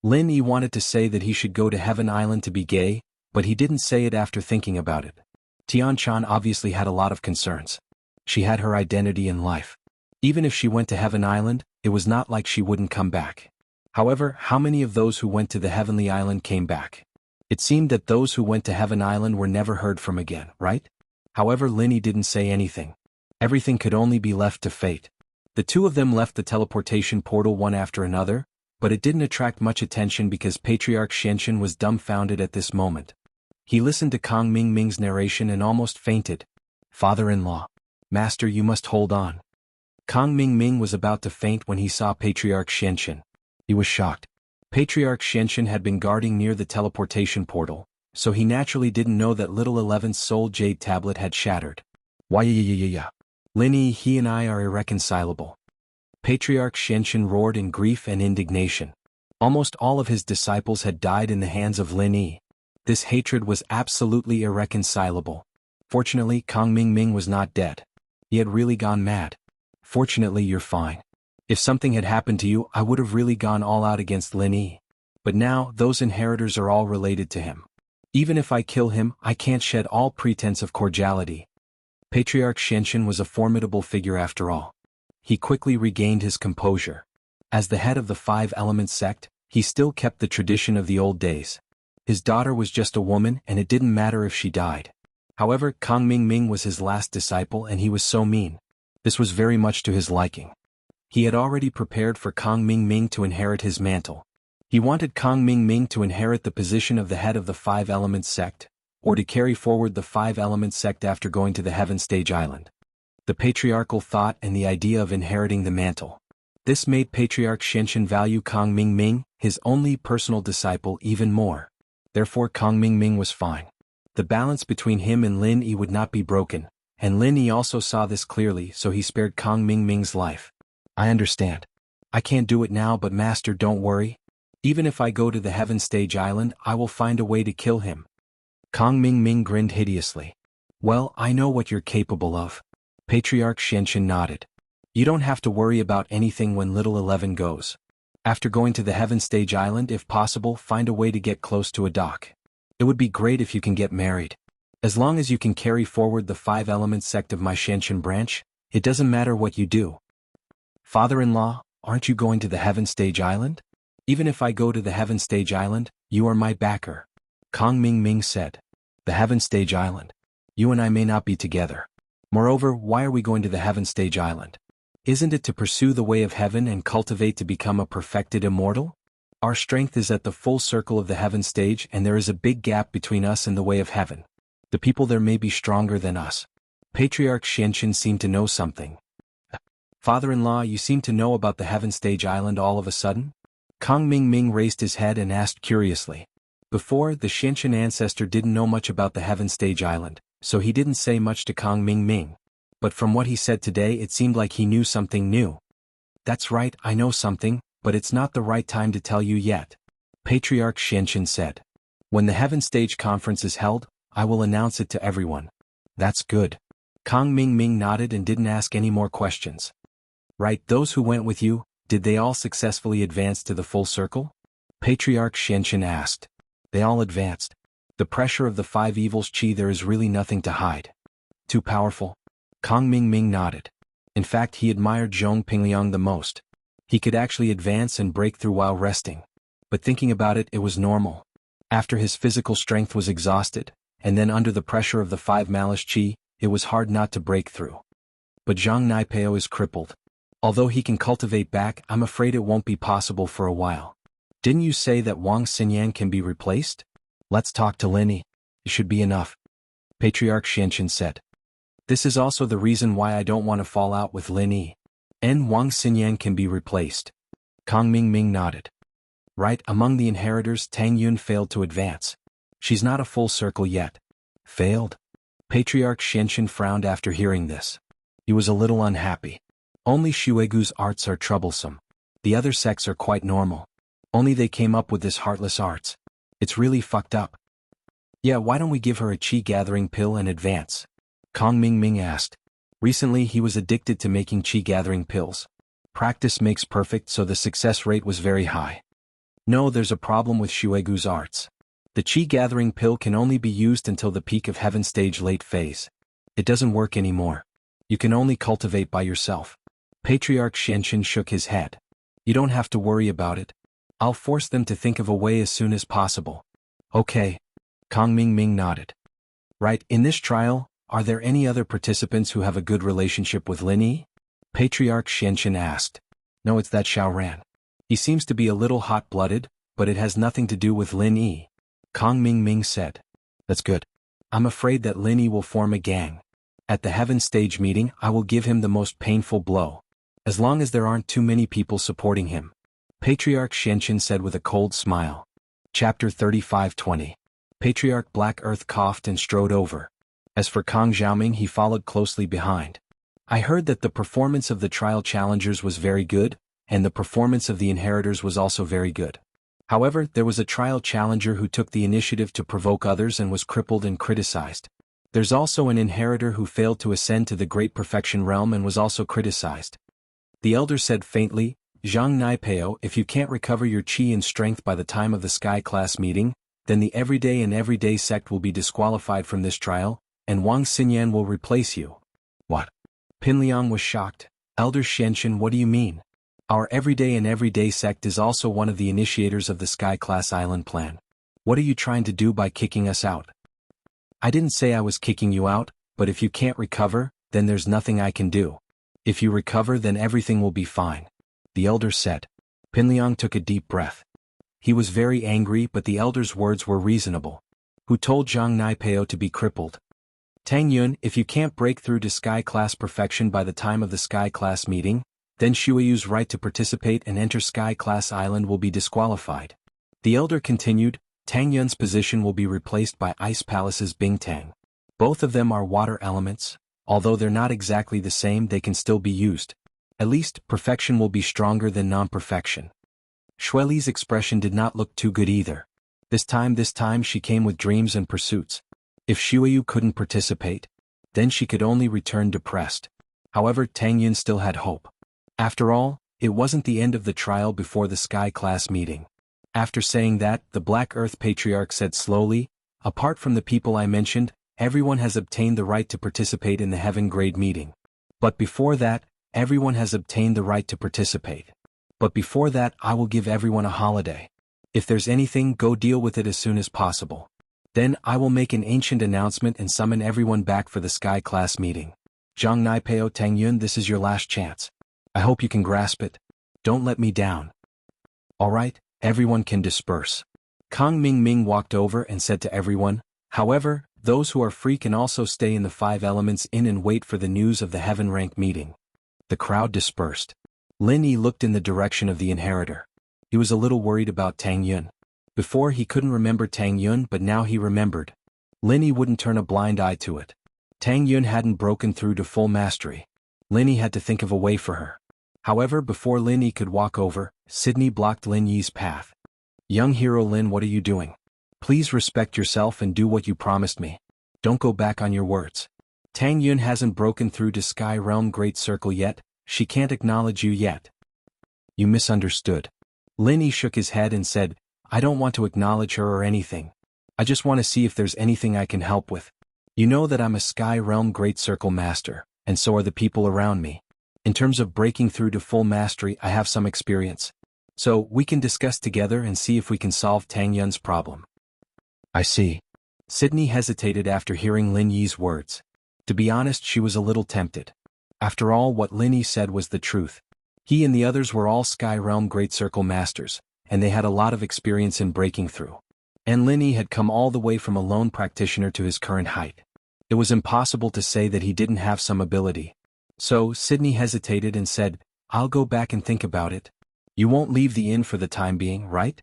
Lin Yi wanted to say that he should go to Heaven Island to be gay, but he didn't say it after thinking about it. Tianshan obviously had a lot of concerns. She had her identity in life. Even if she went to Heaven Island, it was not like she wouldn't come back. However, how many of those who went to the Heavenly Island came back? It seemed that those who went to Heaven Island were never heard from again, right? However, Lin Yi didn't say anything. Everything could only be left to fate. The two of them left the teleportation portal one after another, but it didn't attract much attention because Patriarch Shenshin was dumbfounded at this moment. He listened to Kang Mingming's narration and almost fainted. Father-in-law. Master, you must hold on. Kang Mingming was about to faint when he saw Patriarch Shenshin. He was shocked. Patriarch Shenshin had been guarding near the teleportation portal, so he naturally didn't know that little 11th soul jade tablet had shattered. Why yeah. Lin Yi, he and I are irreconcilable. Patriarch Shenshin roared in grief and indignation. Almost all of his disciples had died in the hands of Lin Yi. This hatred was absolutely irreconcilable. Fortunately, Kang Mingming was not dead. He had really gone mad. Fortunately, you're fine. If something had happened to you, I would have really gone all out against Lin Yi. But now, those inheritors are all related to him. Even if I kill him, I can't shed all pretense of cordiality. Patriarch Shenshin was a formidable figure after all. He quickly regained his composure. As the head of the Five Elements sect, he still kept the tradition of the old days. His daughter was just a woman and it didn't matter if she died. However, Kang Mingming was his last disciple and he was so mean. This was very much to his liking. He had already prepared for Kang Mingming to inherit his mantle. He wanted Kang Mingming to inherit the position of the head of the Five Elements sect, or to carry forward the Five Elements sect after going to the Heaven Stage Island. The patriarchal thought and the idea of inheriting the mantle. This made Patriarch Shenshin value Kang Mingming, his only personal disciple, even more. Therefore Kang Mingming was fine. The balance between him and Lin Yi would not be broken, and Lin Yi also saw this clearly, so he spared Kang Mingming's life. I understand. I can't do it now, but Master, don't worry. Even if I go to the Heaven Stage Island, I will find a way to kill him. Kang Mingming grinned hideously. Well, I know what you're capable of. Patriarch Xianqin nodded. You don't have to worry about anything when little 11 goes. After going to the Heaven Stage Island, if possible, find a way to get close to a dock. It would be great if you can get married. As long as you can carry forward the 5 elements sect of my Xianqin branch, it doesn't matter what you do. Father-in-law, aren't you going to the Heaven Stage Island? Even if I go to the Heaven Stage Island, you are my backer. Kong Ming said. The Heaven Stage Island. You and I may not be together. Moreover, why are we going to the Heaven Stage Island? Isn't it to pursue the way of heaven and cultivate to become a perfected immortal? Our strength is at the full circle of the Heaven Stage, and there is a big gap between us and the way of heaven. The people there may be stronger than us. Patriarch Xianqin seemed to know something. Father-in-law, you seem to know about the Heaven Stage Island all of a sudden? Kong Ming raised his head and asked curiously. Before, the Xianqin ancestor didn't know much about the Heaven Stage Island, so he didn't say much to Kong Ming. But from what he said today, it seemed like he knew something new. That's right, I know something, but it's not the right time to tell you yet. Patriarch Xianqin said. When the Heaven Stage Conference is held, I will announce it to everyone. That's good. Kong Ming nodded and didn't ask any more questions. Right, those who went with you, did they all successfully advance to the full circle? Patriarch Xianqin asked. They all advanced. The pressure of the 5 evils chi, there is really nothing to hide. Too powerful? Kong Ming nodded. In fact, he admired Zhong Pingliang the most. He could actually advance and break through while resting. But thinking about it, it was normal. After his physical strength was exhausted, and then under the pressure of the 5 malice chi, it was hard not to break through. But Zhang Naipeo is crippled. Although he can cultivate back, I'm afraid it won't be possible for a while. Didn't you say that Wang Xinyan can be replaced? Let's talk to Lin Yi. It should be enough. Patriarch Xianqin said. This is also the reason why I don't want to fall out with Lin Yi. And Wang Xinyan can be replaced. Kong Ming nodded. Right, among the inheritors, Tang Yun failed to advance. She's not a full circle yet. Failed? Patriarch Xianqin frowned after hearing this. He was a little unhappy. Only Xuegu's arts are troublesome. The other sects are quite normal. Only they came up with this heartless arts. It's really fucked up. Yeah, why don't we give her a chi gathering pill and advance? Kong Ming asked. Recently he was addicted to making chi gathering pills. Practice makes perfect, so the success rate was very high. No, there's a problem with Xuegu's arts. The chi gathering pill can only be used until the peak of Heaven Stage late phase. It doesn't work anymore. You can only cultivate by yourself. Patriarch Xianqin shook his head. You don't have to worry about it. I'll force them to think of a way as soon as possible. Okay. Kong Ming nodded. Right, in this trial, are there any other participants who have a good relationship with Lin Yi? Patriarch Xianqin asked. No, it's that Xiaoran. He seems to be a little hot-blooded, but it has nothing to do with Lin Yi. Kong Ming said. That's good. I'm afraid that Lin Yi will form a gang. At the Heaven Stage meeting, I will give him the most painful blow. As long as there aren't too many people supporting him. Patriarch Xianqin said with a cold smile. Chapter 35:20. Patriarch Black Earth coughed and strode over. As for Kong Xiaoming, he followed closely behind. I heard that the performance of the trial challengers was very good, and the performance of the inheritors was also very good. However, there was a trial challenger who took the initiative to provoke others and was crippled and criticized. There's also an inheritor who failed to ascend to the Great Perfection realm and was also criticized. The elder said faintly, Zhang Naipeo, if you can't recover your chi and strength by the time of the Sky Class meeting, then the Everyday and Everyday sect will be disqualified from this trial, and Wang Xinyan will replace you. What? Pinliang was shocked. Elder Xianqin, what do you mean? Our Everyday and Everyday sect is also one of the initiators of the Sky Class Island plan. What are you trying to do by kicking us out? I didn't say I was kicking you out, but if you can't recover, then there's nothing I can do. If you recover, then everything will be fine. The elder said. Pinliang took a deep breath. He was very angry, but the elder's words were reasonable. Who told Zhang Naipeo to be crippled? Tang Yun, if you can't break through to Sky Class Perfection by the time of the Sky Class meeting, then Shueyu's right to participate and enter Sky Class Island will be disqualified. The elder continued, Tang Yun's position will be replaced by Ice Palace's Bingtang. Both of them are water elements. Although they're not exactly the same, they can still be used. At least, perfection will be stronger than non-perfection. Shueli's expression did not look too good either. This time she came with dreams and pursuits. If Shuyu couldn't participate, then she could only return depressed. However, Tang Yun still had hope. After all, it wasn't the end of the trial before the Sky class meeting. After saying that, the Black Earth Patriarch said slowly, apart from the people I mentioned, everyone has obtained the right to participate in the Heaven Grade meeting. But before that, everyone has obtained the right to participate. But before that, I will give everyone a holiday. If there's anything, go deal with it as soon as possible. Then I will make an ancient announcement and summon everyone back for the Sky class meeting. Zhang Naipeo Tang Yun, this is your last chance. I hope you can grasp it. Don't let me down. Alright, everyone can disperse. Kang Ming walked over and said to everyone, however, those who are free can also stay in the 5 Elements Inn and wait for the news of the Heaven Rank meeting. The crowd dispersed. Lin Yi looked in the direction of the inheritor. He was a little worried about Tang Yun. Before he couldn't remember Tang Yun, but now he remembered. Lin Yi wouldn't turn a blind eye to it. Tang Yun hadn't broken through to full mastery. Lin Yi had to think of a way for her. However, before Lin Yi could walk over, Sydney blocked Lin Yi's path. Young hero Lin, what are you doing? Please respect yourself and do what you promised me. Don't go back on your words. Tang Yun hasn't broken through to Sky Realm Great Circle yet, she can't acknowledge you yet. You misunderstood. Lin Yi shook his head and said, I don't want to acknowledge her or anything. I just want to see if there's anything I can help with. You know that I'm a Sky Realm Great Circle Master, and so are the people around me. In terms of breaking through to full mastery, I have some experience. So, we can discuss together and see if we can solve Tang Yun's problem. I see. Sydney hesitated after hearing Lin Yi's words. To be honest, she was a little tempted. After all, what Lin Yi said was the truth. He and the others were all Sky Realm Great Circle Masters, and they had a lot of experience in breaking through. And Lin Yi had come all the way from a lone practitioner to his current height. It was impossible to say that he didn't have some ability. So, Sydney hesitated and said, I'll go back and think about it. You won't leave the inn for the time being, right?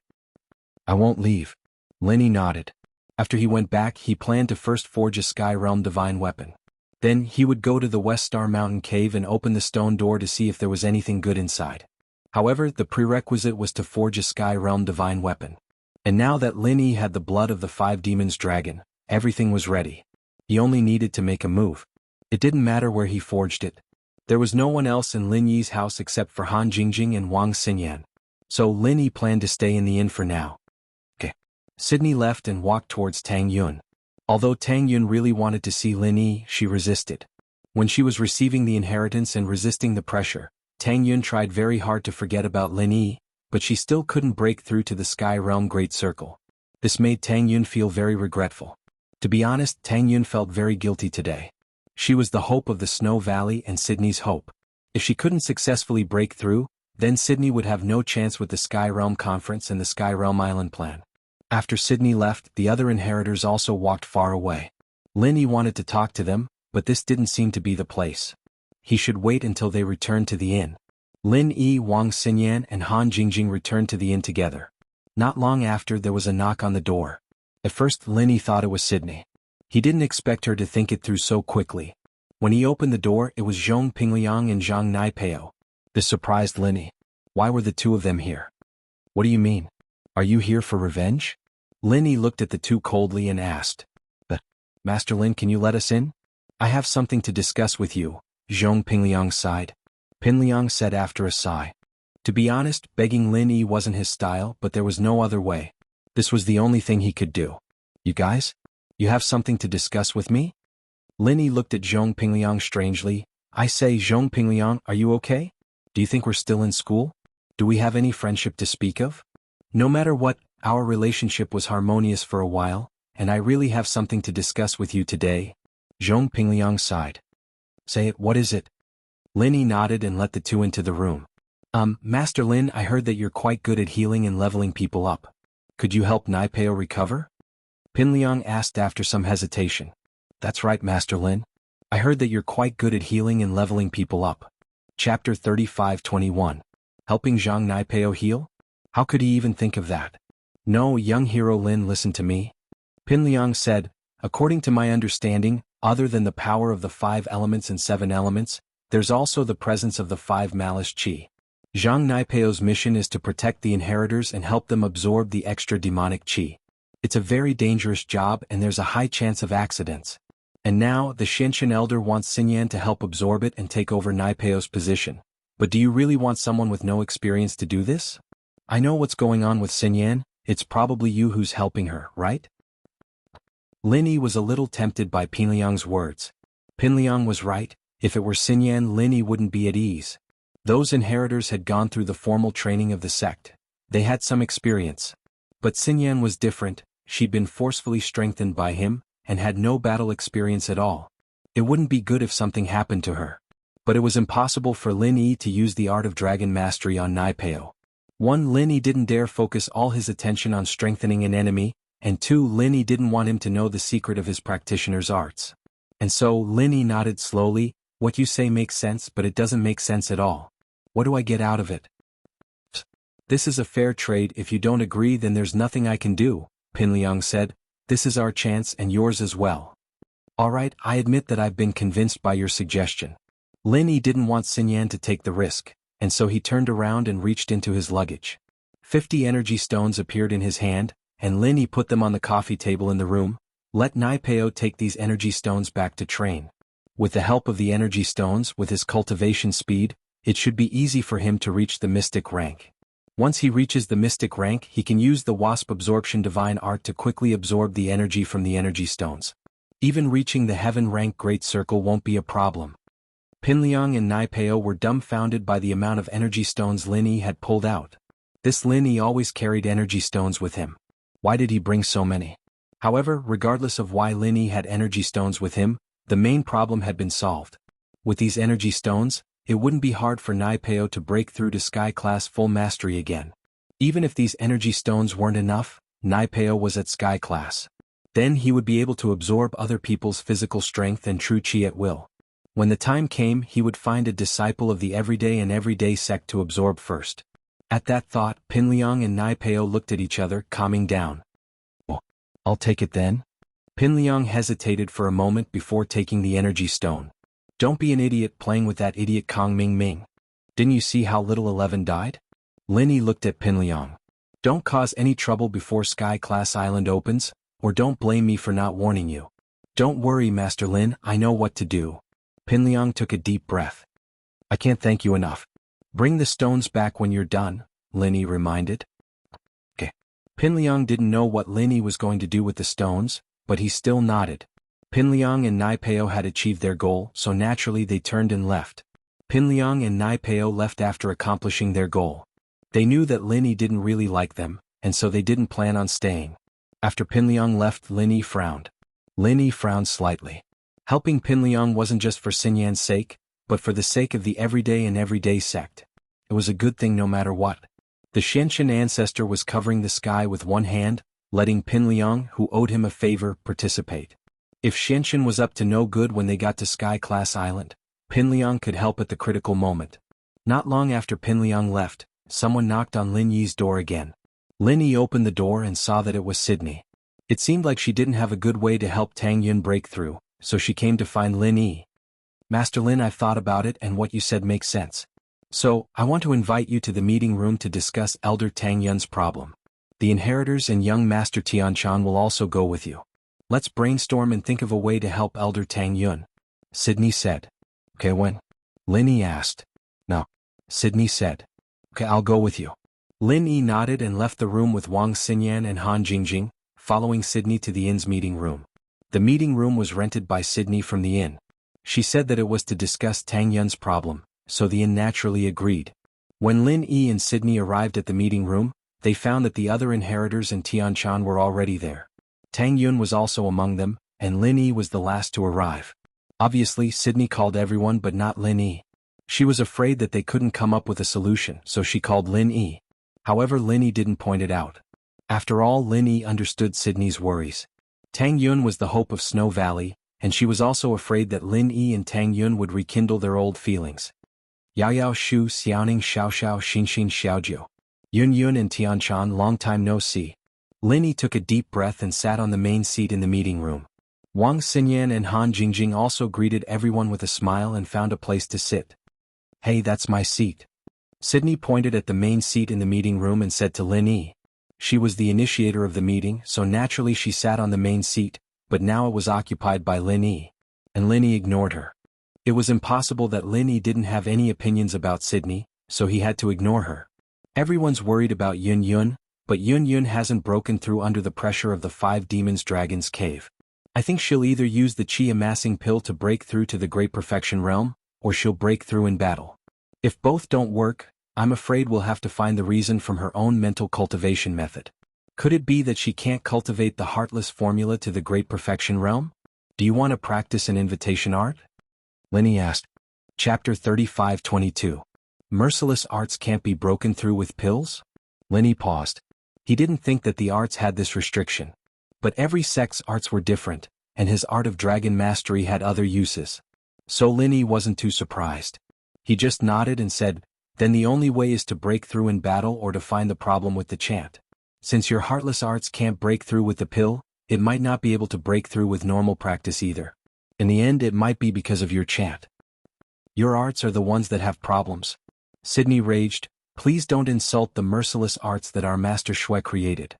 I won't leave. Lin Yi nodded. After he went back, he planned to first forge a Sky Realm Divine Weapon. Then, he would go to the West Star Mountain Cave and open the stone door to see if there was anything good inside. However, the prerequisite was to forge a Sky Realm Divine Weapon. And now that Lin Yi had the blood of the 5 Demons Dragon, everything was ready. He only needed to make a move. It didn't matter where he forged it. There was no one else in Lin Yi's house except for Han Jingjing and Wang Xinyan. So Lin Yi planned to stay in the inn for now. Sydney left and walked towards Tang Yun. Although Tang Yun really wanted to see Lin Yi, she resisted. When she was receiving the inheritance and resisting the pressure, Tang Yun tried very hard to forget about Lin Yi, but she still couldn't break through to the Sky Realm Great Circle. This made Tang Yun feel very regretful. To be honest, Tang Yun felt very guilty today. She was the hope of the Snow Valley and Sydney's hope. If she couldn't successfully break through, then Sydney would have no chance with the Sky Realm Conference and the Sky Realm Island plan. After Sydney left, the other inheritors also walked far away. Lin Yi wanted to talk to them, but this didn't seem to be the place. He should wait until they returned to the inn. Lin Yi, Wang Xinyan and Han Jingjing returned to the inn together. Not long after, there was a knock on the door. At first, Lin Yi thought it was Sydney. He didn't expect her to think it through so quickly. When he opened the door, it was Zhong Pingliang and Zhang Naipeo. This surprised Lin Yi. Why were the two of them here? What do you mean? Are you here for revenge? Lin Yi looked at the two coldly and asked. Master Lin, can you let us in? I have something to discuss with you, Zhong Pingliang sighed. Pingliang said after a sigh. To be honest, begging Lin Yi wasn't his style, but there was no other way. This was the only thing he could do. You guys? You have something to discuss with me? Lin Yi looked at Zhong Pingliang strangely. I say, Zhong Pingliang, are you okay? Do you think we're still in school? Do we have any friendship to speak of? No matter what, our relationship was harmonious for a while, and I really have something to discuss with you today. Zhong Pingliang sighed. Say it, what is it? Lin Yi nodded and let the two into the room. Master Lin, I heard that you're quite good at healing and leveling people up. Could you help Naipeo recover? Pinliang asked after some hesitation. That's right, Master Lin. I heard that you're quite good at healing and leveling people up. Chapter 35-21. Helping Zhang Naipeo heal? How could he even think of that? No, young hero Lin, listen to me. Pinliang said, according to my understanding, other than the power of the 5 elements and 7 elements, there's also the presence of the 5 malice chi. Zhang Naipeo's mission is to protect the inheritors and help them absorb the extra demonic chi. It's a very dangerous job and there's a high chance of accidents. And now, the Xianxian elder wants Xinyan to help absorb it and take over Naipeo's position. But do you really want someone with no experience to do this? I know what's going on with Xinyan, it's probably you who's helping her, right? Lin Yi was a little tempted by Pinliang's words. Pinliang was right, if it were Xinyan, Lin Yi wouldn't be at ease. Those inheritors had gone through the formal training of the sect. They had some experience. But Xinyan was different, she'd been forcefully strengthened by him, and had no battle experience at all. It wouldn't be good if something happened to her. But it was impossible for Lin Yi to use the art of dragon mastery on Naipeo. 1. Lin Yi didn't dare focus all his attention on strengthening an enemy, and 2. Lin Yi didn't want him to know the secret of his practitioner's arts. And so Lin Yi nodded slowly. What you say makes sense, but it doesn't make sense at all. What do I get out of it? This is a fair trade. If you don't agree, then there's nothing I can do, Pinliang said. This is our chance and yours as well. Alright, I admit that I've been convinced by your suggestion. Lin Yi didn't want Xinyan to take the risk, and so he turned around and reached into his luggage. 50 energy stones appeared in his hand, and Lin Yi put them on the coffee table in the room. Let Naipeo take these energy stones back to train. With the help of the energy stones, with his cultivation speed, it should be easy for him to reach the mystic rank. Once he reaches the mystic rank, he can use the wasp absorption divine art to quickly absorb the energy from the energy stones. Even reaching the heaven rank great circle won't be a problem. Pinliang and Naipeo were dumbfounded by the amount of energy stones Lin Yi had pulled out. This Lin Yi always carried energy stones with him. Why did he bring so many? However, regardless of why Lin Yi had energy stones with him, the main problem had been solved. With these energy stones, it wouldn't be hard for Naipeo to break through to Sky Class full mastery again. Even if these energy stones weren't enough, Naipeo was at Sky Class. Then he would be able to absorb other people's physical strength and true chi at will. When the time came, he would find a disciple of the everyday and everyday sect to absorb first. At that thought, Pinliang and Naipeo looked at each other, calming down. Oh, I'll take it then? Pinliang hesitated for a moment before taking the energy stone. Don't be an idiot playing with that idiot Kong Ming Ming. Didn't you see how little 11 died? Lin Yi looked at Pinliang. Don't cause any trouble before Sky Class Island opens, or don't blame me for not warning you. Don't worry, Master Lin, I know what to do. Pinliang took a deep breath. I can't thank you enough. Bring the stones back when you're done, Lin Yi reminded. Okay. Pinliang didn't know what Lin Yi was going to do with the stones, but he still nodded. Pinliang and Naipeo had achieved their goal, so naturally they turned and left. Pinliang and Naipeo left after accomplishing their goal. They knew that Lin Yi didn't really like them, and so they didn't plan on staying. After Pinliang left, Lin Yi frowned. Lin Yi frowned slightly. Helping Pinliang wasn't just for Xinyan's sake, but for the sake of the everyday and everyday sect. It was a good thing no matter what. The Xianxian ancestor was covering the sky with one hand, letting Pinliang, who owed him a favor, participate. If Xianxian was up to no good when they got to Sky Class Island, Pinliang could help at the critical moment. Not long after Pinliang left, someone knocked on Lin Yi's door again. Lin Yi opened the door and saw that it was Sydney. It seemed like she didn't have a good way to help Tang Yun break through, so she came to find Lin Yi. Master Lin, I've thought about it and what you said makes sense. So, I want to invite you to the meeting room to discuss Elder Tang Yun's problem. The inheritors and young Master Tianchan will also go with you. Let's brainstorm and think of a way to help Elder Tang Yun. Sydney said. Okay, when? Lin Yi asked. No. Sydney said. Okay, I'll go with you. Lin Yi nodded and left the room with Wang Xinyan and Han Jingjing, following Sydney to the inn's meeting room. The meeting room was rented by Sydney from the inn. She said that it was to discuss Tang Yun's problem, so the inn naturally agreed. When Lin Yi and Sydney arrived at the meeting room, they found that the other inheritors and Tianchan were already there. Tang Yun was also among them, and Lin Yi was the last to arrive. Obviously, Sydney called everyone but not Lin Yi. She was afraid that they couldn't come up with a solution, so she called Lin Yi. However, Lin Yi didn't point it out. After all, Lin Yi understood Sydney's worries. Tang Yun was the hope of Snow Valley, and she was also afraid that Lin Yi and Tang Yun would rekindle their old feelings. Yao Yao Shu Xiaoning Xiao Xiao Xinxin Xiaojiu. Yun Yun and Tianchan, long time no see. Lin Yi took a deep breath and sat on the main seat in the meeting room. Wang Xinyan and Han Jingjing also greeted everyone with a smile and found a place to sit. Hey, that's my seat. Sydney pointed at the main seat in the meeting room and said to Lin Yi. She was the initiator of the meeting, so naturally she sat on the main seat, but now it was occupied by Lin Yi. And Lin Yi ignored her. It was impossible that Lin Yi didn't have any opinions about Sydney, so he had to ignore her. Everyone's worried about Yun Yun, but Yun Yun hasn't broken through under the pressure of the 5 demons dragon's cave. I think she'll either use the chi amassing pill to break through to the Great Perfection Realm, or she'll break through in battle. If both don't work, I'm afraid we'll have to find the reason from her own mental cultivation method. Could it be that she can't cultivate the heartless formula to the Great Perfection Realm? Do you want to practice an invitation art? Lin Yi asked. Chapter 35-22. Merciless arts can't be broken through with pills? Lin Yi paused. He didn't think that the arts had this restriction. But every sect's arts were different, and his art of dragon mastery had other uses. So Lin Yi wasn't too surprised. He just nodded and said, then the only way is to break through in battle or to find the problem with the chant. Since your heartless arts can't break through with the pill, it might not be able to break through with normal practice either. In the end, it might be because of your chant. Your arts are the ones that have problems. Sydney raged, please don't insult the merciless arts that our Master Shui created.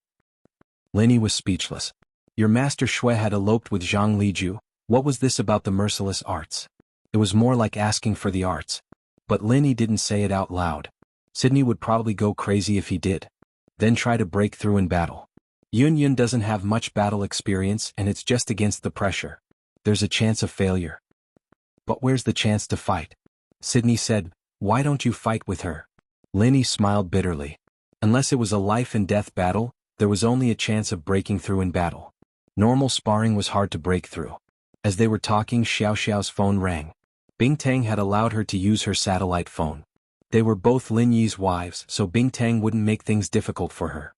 Lin Yi was speechless. Your Master Shui had eloped with Zhang Liju. What was this about the merciless arts? It was more like asking for the arts. But Lin Yi didn't say it out loud. Sydney would probably go crazy if he did. Then try to break through in battle. Yun Yun doesn't have much battle experience and it's just against the pressure. There's a chance of failure. But where's the chance to fight? Sydney said, why don't you fight with her? Lin Yi smiled bitterly. Unless it was a life-and-death battle, there was only a chance of breaking through in battle. Normal sparring was hard to break through. As they were talking, Xiao Xiao's phone rang. Bing Tang had allowed her to use her satellite phone. They were both Lin Yi's wives, so Bing Tang wouldn't make things difficult for her.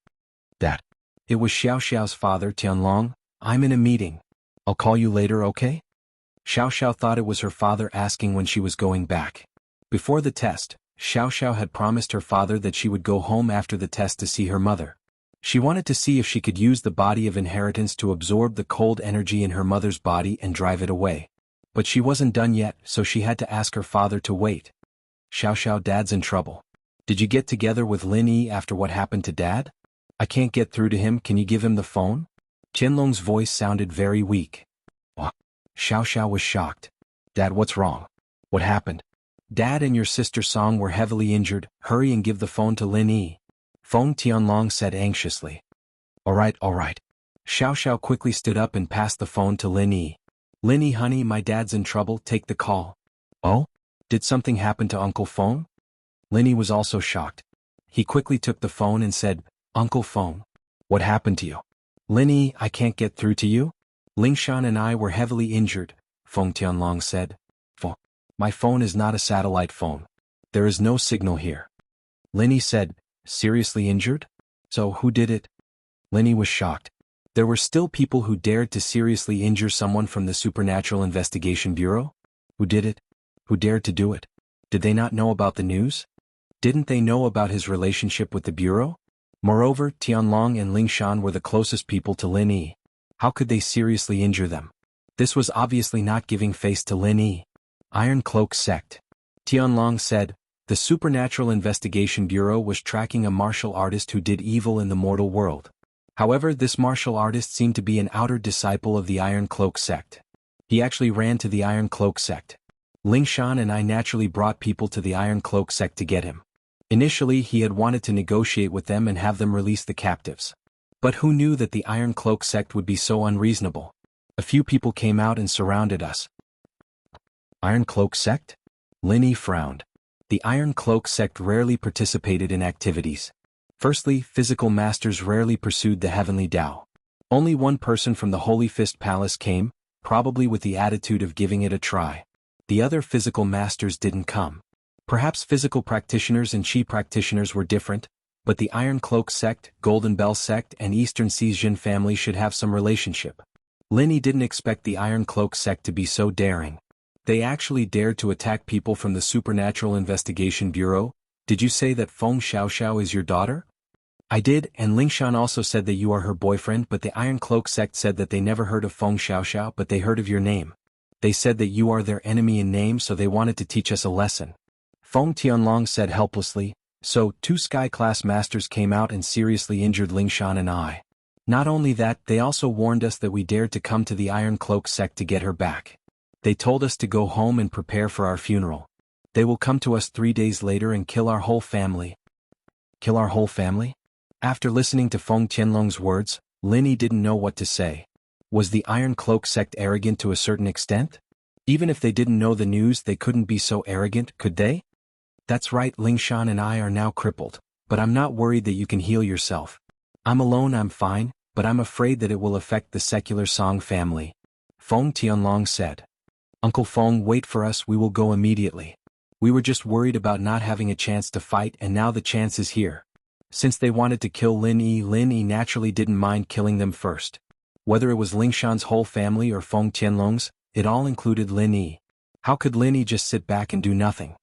It was Xiao Xiao's father, Tianlong. I'm in a meeting. I'll call you later, okay? Xiao Xiao thought it was her father asking when she was going back. Before the test, Xiao Xiao had promised her father that she would go home after the test to see her mother. She wanted to see if she could use the body of inheritance to absorb the cold energy in her mother's body and drive it away. But she wasn't done yet, so she had to ask her father to wait. Xiao Xiao, Dad's in trouble. Did you get together with Lin Yi after what happened to Dad? I can't get through to him, can you give him the phone? Tianlong's voice sounded very weak. What? Xiao Xiao was shocked. Dad, what's wrong? What happened? Dad and your sister Song were heavily injured, hurry and give the phone to Lin Yi. Phone, Tianlong said anxiously. All right. Xiao Xiao quickly stood up and passed the phone to Lin Yi. Lin Yi, honey, my dad's in trouble, take the call. Oh? Did something happen to Uncle Feng? Lin Yi was also shocked. He quickly took the phone and said, Uncle Feng, what happened to you? Lin Yi, I can't get through to you? Lingshan and I were heavily injured, Feng, Tianlong said. My phone is not a satellite phone. There is no signal here. Lin Yi said, seriously injured? So who did it? Lin Yi was shocked. There were still people who dared to seriously injure someone from the Supernatural Investigation Bureau? Who did it? Who dared to do it? Did they not know about the news? Didn't they know about his relationship with the Bureau? Moreover, Tianlong and Lingshan were the closest people to Lin Yi. How could they seriously injure them? This was obviously not giving face to Lin Yi. Iron Cloak Sect. Tianlong said, the Supernatural Investigation Bureau was tracking a martial artist who did evil in the mortal world. However, this martial artist seemed to be an outer disciple of the Iron Cloak Sect. He actually ran to the Iron Cloak Sect. Lingshan and I naturally brought people to the Iron Cloak Sect to get him. Initially, he had wanted to negotiate with them and have them release the captives. But who knew that the Iron Cloak Sect would be so unreasonable? A few people came out and surrounded us. Iron Cloak Sect? Lin Yi frowned. The Iron Cloak Sect rarely participated in activities. Firstly, physical masters rarely pursued the heavenly Tao. Only one person from the Holy Fist Palace came, probably with the attitude of giving it a try. The other physical masters didn't come. Perhaps physical practitioners and chi practitioners were different, but the Iron Cloak Sect, Golden Bell Sect and Eastern Seizhen family should have some relationship. Lin Yi didn't expect the Iron Cloak Sect to be so daring. They actually dared to attack people from the Supernatural Investigation Bureau. Did you say that Feng Xiaoxiao is your daughter? I did, and Lingshan also said that you are her boyfriend, but the Iron Cloak Sect said that they never heard of Feng Xiaoxiao, but they heard of your name. They said that you are their enemy in name, so they wanted to teach us a lesson. Feng, Tianlong said helplessly, So, 2 Sky-class masters came out and seriously injured Lingshan and I. Not only that, they also warned us that we dared to come to the Iron Cloak sect to get her back. They told us to go home and prepare for our funeral. They will come to us 3 days later and kill our whole family. Kill our whole family? After listening to Feng Tianlong's words, Lin Yi didn't know what to say. Was the Iron Cloak sect arrogant to a certain extent? Even if they didn't know the news, they couldn't be so arrogant, could they? That's right, Lingshan and I are now crippled, but I'm not worried that you can heal yourself. I'm alone, I'm fine, but I'm afraid that it will affect the secular Song family. Feng Tianlong said. Uncle Feng, wait for us, we will go immediately. We were just worried about not having a chance to fight, and now the chance is here. Since they wanted to kill Lin Yi naturally didn't mind killing them first. Whether it was Lingshan's whole family or Feng Tianlong's, it all included Lin Yi. How could Lin Yi just sit back and do nothing?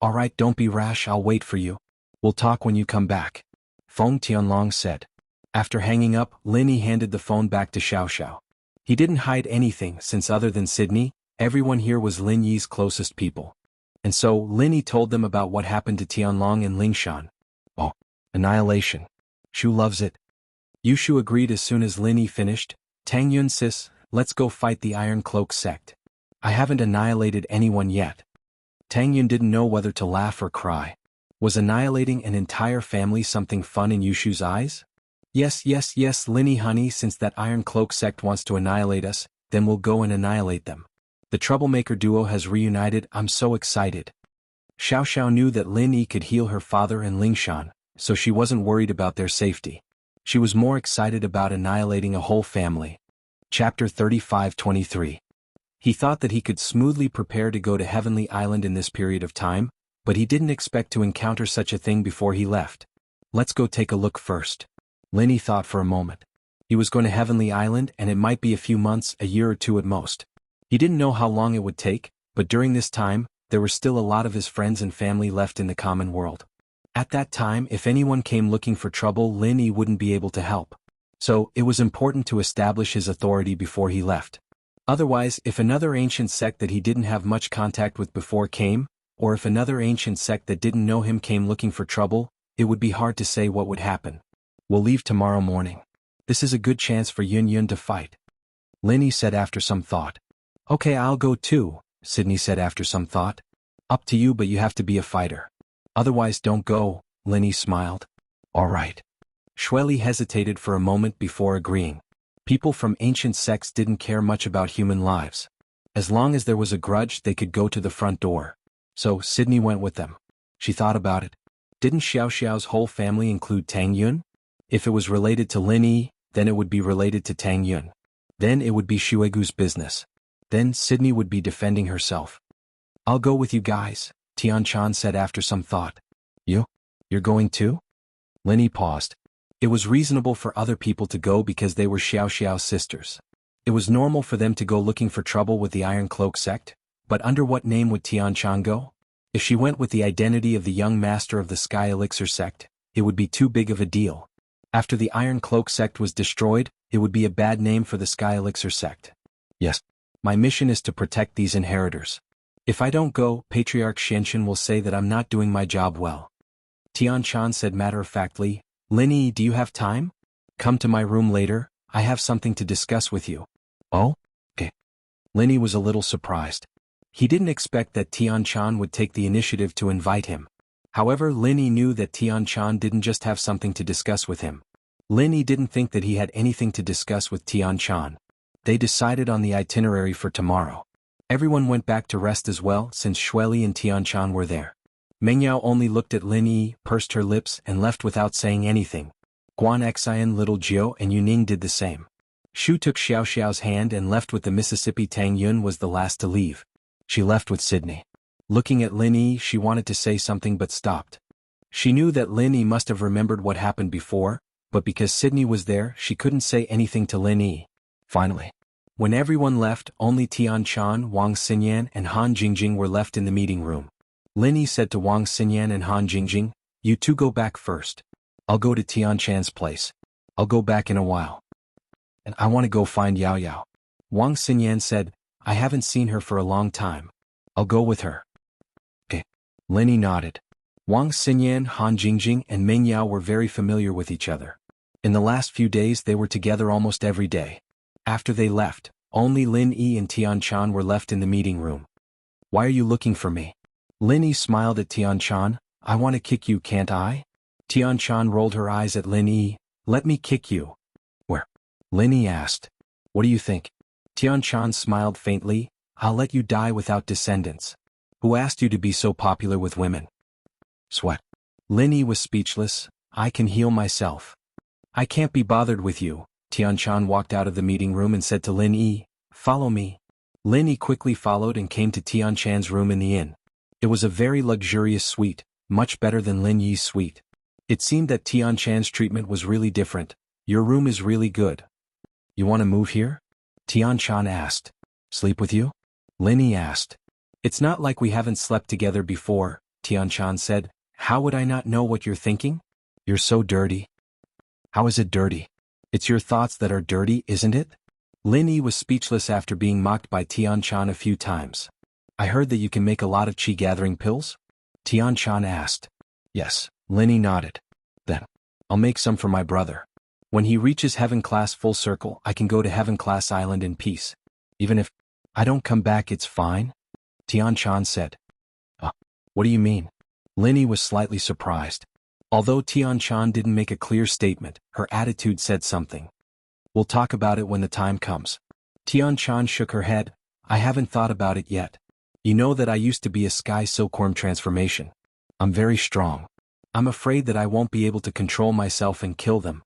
Alright, don't be rash, I'll wait for you. We'll talk when you come back. Feng Tianlong said. After hanging up, Lin Yi handed the phone back to Xiao Xiao. He didn't hide anything since other than Sydney, everyone here was Lin Yi's closest people. And so, Lin Yi told them about what happened to Tianlong and Lingshan. Oh, annihilation. Shu loves it. Yushu agreed as soon as Lin Yi finished. Tang Yun sis, let's go fight the Iron Cloak sect. I haven't annihilated anyone yet. Tang Yun didn't know whether to laugh or cry. Was annihilating an entire family something fun in Yushu's eyes? Yes, Lin Yi honey, since that Iron Cloak sect wants to annihilate us, then we'll go and annihilate them. The troublemaker duo has reunited, I'm so excited. Xiao Xiao knew that Lin Yi could heal her father and Lingshan, so she wasn't worried about their safety. She was more excited about annihilating a whole family. Chapter 35-23. He thought that he could smoothly prepare to go to Heavenly Island in this period of time, but he didn't expect to encounter such a thing before he left. Let's go take a look first. Lin Yi thought for a moment. He was going to Heavenly Island and it might be a few months, a year or two at most. He didn't know how long it would take, but during this time, there were still a lot of his friends and family left in the common world. At that time, if anyone came looking for trouble, Lin Yi wouldn't be able to help. So, it was important to establish his authority before he left. Otherwise, if another ancient sect that he didn't have much contact with before came, or if another ancient sect that didn't know him came looking for trouble, it would be hard to say what would happen. We'll leave tomorrow morning. This is a good chance for Yun to fight. Lin Yi said after some thought. Okay, I'll go too, Sydney said after some thought. Up to you, but you have to be a fighter. Otherwise don't go, Lin Yi smiled. Alright. Shueli hesitated for a moment before agreeing. People from ancient sects didn't care much about human lives. As long as there was a grudge, they could go to the front door. So, Sydney went with them. She thought about it. Didn't Xiao Xiao's whole family include Tang Yun? If it was related to Lin Yi, then it would be related to Tang Yun. Then it would be Shuegu's business. Then Sydney would be defending herself. I'll go with you guys, Tian Chan said after some thought. You're going too? Lin Yi paused. It was reasonable for other people to go because they were Xiao Xiao's sisters. It was normal for them to go looking for trouble with the Iron Cloak sect, but under what name would Tian Chan go? If she went with the identity of the young master of the Sky Elixir sect, it would be too big of a deal. After the Iron Cloak sect was destroyed, it would be a bad name for the Sky Elixir sect. Yes. My mission is to protect these inheritors. If I don't go, Patriarch Xianxin will say that I'm not doing my job well. Tian Chan said matter-of-factly, Lin Yi, do you have time? Come to my room later, I have something to discuss with you. Oh? Okay. Lin Yi was a little surprised. He didn't expect that Tian Chan would take the initiative to invite him. However, Lin Yi knew that Tian Chan didn't just have something to discuss with him. Lin Yi didn't think that he had anything to discuss with Tian Chan. They decided on the itinerary for tomorrow. Everyone went back to rest as well since Shueli and Tian Chan were there. Mengyao only looked at Lin Yi, pursed her lips and left without saying anything. Guan Xian, Little Jiu and Yuning did the same. Shu took Xiao Xiao's hand and left with the Mississippi. Tang Yun was the last to leave. She left with Sydney. Looking at Lin Yi, she wanted to say something but stopped. She knew that Lin Yi must have remembered what happened before, but because Sydney was there, she couldn't say anything to Lin Yi. Finally, when everyone left, only Tian Chan, Wang Xinyan and Han Jingjing were left in the meeting room. Lin Yi said to Wang Xinyan and Han Jingjing, you two go back first. I'll go to Tian Chan's place. I'll go back in a while. And I want to go find Yao Yao. Wang Xinyan said, I haven't seen her for a long time. I'll go with her. Okay. Lin Yi nodded. Wang Xinyan, Han Jingjing, and Meng Yao were very familiar with each other. In the last few days they were together almost every day. After they left, only Lin Yi and Tian Chan were left in the meeting room. "Why are you looking for me?" Lin Yi smiled at Tian Chan. "I want to kick you, can't I?" Tian Chan rolled her eyes at Lin Yi. "Let me kick you." "Where?" Lin Yi asked. "What do you think?" Tian Chan smiled faintly. "I'll let you die without descendants." "Who asked you to be so popular with women?" Sweat. Lin Yi was speechless. "I can heal myself." "I can't be bothered with you." Tian Chan walked out of the meeting room and said to Lin Yi, "Follow me." Lin Yi quickly followed and came to Tian Chan's room in the inn. It was a very luxurious suite, much better than Lin Yi's suite. It seemed that Tian Chan's treatment was really different. "Your room is really good. You want to move here?" Tian Chan asked. "Sleep with you?" Lin Yi asked. "It's not like we haven't slept together before," Tian Chan said. "How would I not know what you're thinking? You're so dirty." "How is it dirty?" "It's your thoughts that are dirty, isn't it?" Lin Yi was speechless after being mocked by Tian Chan a few times. "I heard that you can make a lot of chi-gathering pills?" Tian Chan asked. "Yes," Lin Yi nodded. "Then, I'll make some for my brother. When he reaches Heaven Class Full Circle, I can go to Heaven Class Island in peace. Even if I don't come back, it's fine?" Tian Chan said. What do you mean?" Lin Yi was slightly surprised. Although Tian Chan didn't make a clear statement, her attitude said something. "We'll talk about it when the time comes." Tian Chan shook her head. "I haven't thought about it yet. You know that I used to be a sky silkworm transformation. I'm very strong. I'm afraid that I won't be able to control myself and kill them."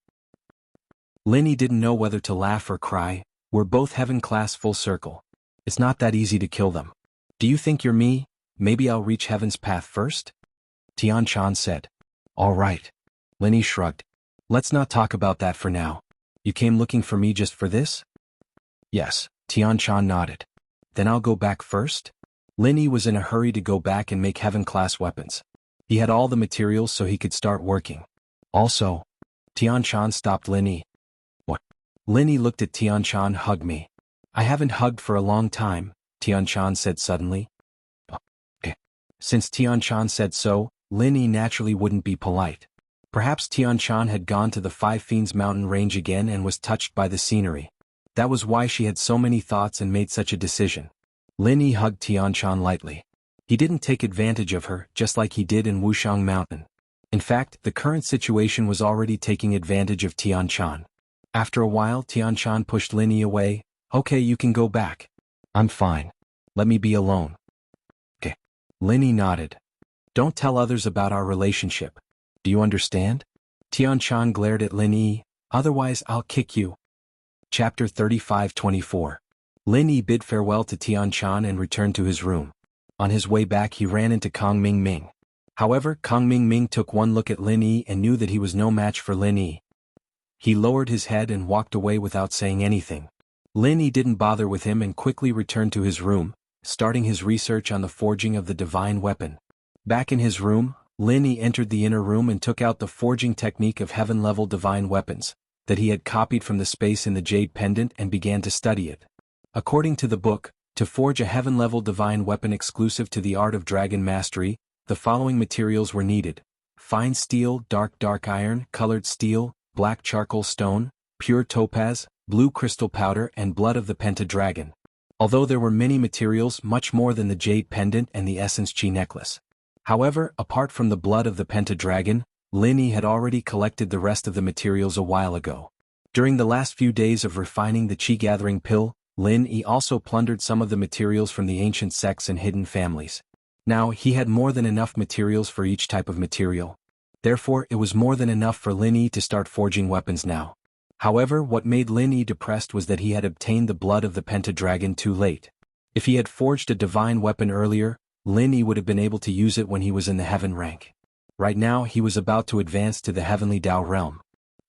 Lin Yi didn't know whether to laugh or cry. "We're both Heaven Class Full Circle. It's not that easy to kill them. Do you think you're me? Maybe I'll reach Heaven's path first?" Tian Chan said. "All right." Lin Yi shrugged. "Let's not talk about that for now. You came looking for me just for this?" "Yes," Tian Chan nodded. "Then I'll go back first?" Lin Yi was in a hurry to go back and make Heaven-class weapons. He had all the materials so he could start working. Also, Tian Chan stopped Lin Yi. "What?" Lin Yi looked at Tian Chan. "Hug me." "I haven't hugged for a long time," Tian Chan said suddenly. Okay. Since Tian Chan said so, Lin Yi naturally wouldn't be polite. Perhaps Tian Chan had gone to the Five Fiends mountain range again and was touched by the scenery. That was why she had so many thoughts and made such a decision. Lin Yi hugged Tian Chan lightly. He didn't take advantage of her, just like he did in Wuxiang Mountain. In fact, the current situation was already taking advantage of Tian Chan. After a while, Tian Chan pushed Lin Yi away. "Okay, you can go back. I'm fine. Let me be alone." "Okay." Lin Yi nodded. "Don't tell others about our relationship. Do you understand?" Tian Chan glared at Lin Yi. "Otherwise I'll kick you." Chapter 35-24. Lin Yi bid farewell to Tian Chan and returned to his room. On his way back he ran into Kang Ming Ming. However, Kang Ming Ming took one look at Lin Yi and knew that he was no match for Lin Yi. He lowered his head and walked away without saying anything. Lin Yi didn't bother with him and quickly returned to his room, starting his research on the forging of the divine weapon. Back in his room, Lin Yi entered the inner room and took out the forging technique of heaven-level divine weapons that he had copied from the space in the jade pendant and began to study it. According to the book, to forge a heaven-level divine weapon exclusive to the art of dragon mastery, the following materials were needed: fine steel, dark iron, colored steel, black charcoal stone, pure topaz, blue crystal powder, and blood of the pentadragon. Although there were many materials, much more than the jade pendant and the essence chi necklace. However, apart from the blood of the pentadragon, Lin Yi had already collected the rest of the materials a while ago. During the last few days of refining the chi-gathering pill, Lin Yi also plundered some of the materials from the ancient sects and hidden families. Now he had more than enough materials for each type of material. Therefore, it was more than enough for Lin Yi to start forging weapons now. However, what made Lin Yi depressed was that he had obtained the blood of the pentadragon too late. If he had forged a divine weapon earlier, Lin Yi would have been able to use it when he was in the heaven rank. Right now he was about to advance to the heavenly Dao realm.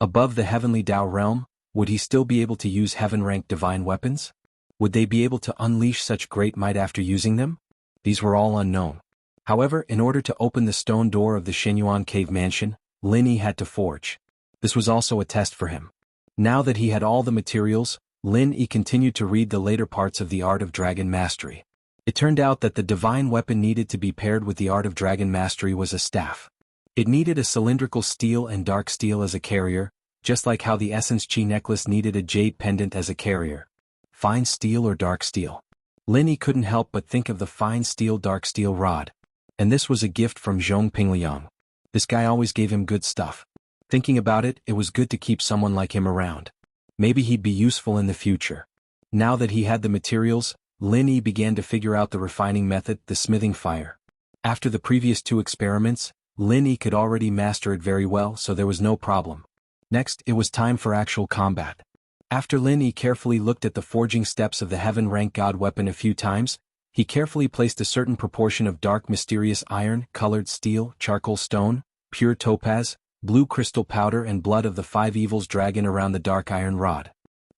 Above the heavenly Dao realm, would he still be able to use heaven rank divine weapons? Would they be able to unleash such great might after using them? These were all unknown. However, in order to open the stone door of the Shenyuan cave mansion, Lin Yi had to forge. This was also a test for him. Now that he had all the materials, Lin Yi continued to read the later parts of the art of dragon mastery. It turned out that the divine weapon needed to be paired with the art of dragon mastery was a staff. It needed a cylindrical steel and dark steel as a carrier, just like how the essence chi necklace needed a jade pendant as a carrier. Fine steel or dark steel? Lin Yi couldn't help but think of the fine steel dark steel rod. And this was a gift from Zhong Pingliang. This guy always gave him good stuff. Thinking about it, it was good to keep someone like him around. Maybe he'd be useful in the future. Now that he had the materials, Lin Yi began to figure out the refining method, the smithing fire. After the previous 2 experiments, Lin Yi could already master it very well, so there was no problem. Next, it was time for actual combat. After Lin Yi carefully looked at the forging steps of the heaven rank god weapon a few times, he carefully placed a certain proportion of dark mysterious iron, colored steel, charcoal stone, pure topaz, blue crystal powder and blood of the 5 evils dragon around the dark iron rod.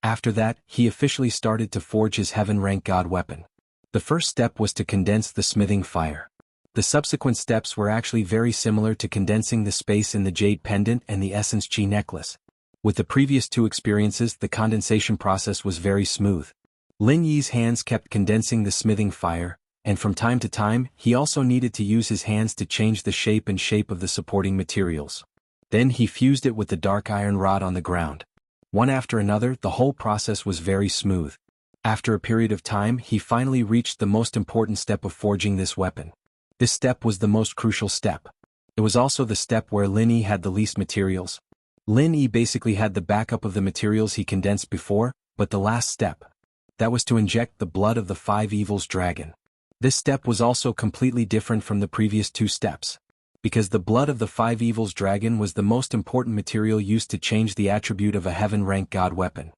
After that, he officially started to forge his heaven rank god weapon. The first step was to condense the smithing fire. The subsequent steps were actually very similar to condensing the space in the jade pendant and the essence chi necklace. With the previous 2 experiences, the condensation process was very smooth. Lin Yi's hands kept condensing the smithing fire, and from time to time, he also needed to use his hands to change the shape of the supporting materials. Then he fused it with the dark iron rod on the ground. One after another, the whole process was very smooth. After a period of time, he finally reached the most important step of forging this weapon. This step was the most crucial step. It was also the step where Lin Yi had the least materials. Lin Yi basically had the backup of the materials he condensed before, but the last step. That was to inject the blood of the 5 evils dragon. This step was also completely different from the previous 2 steps. Because the blood of the 5 evils dragon was the most important material used to change the attribute of a heaven rank god weapon.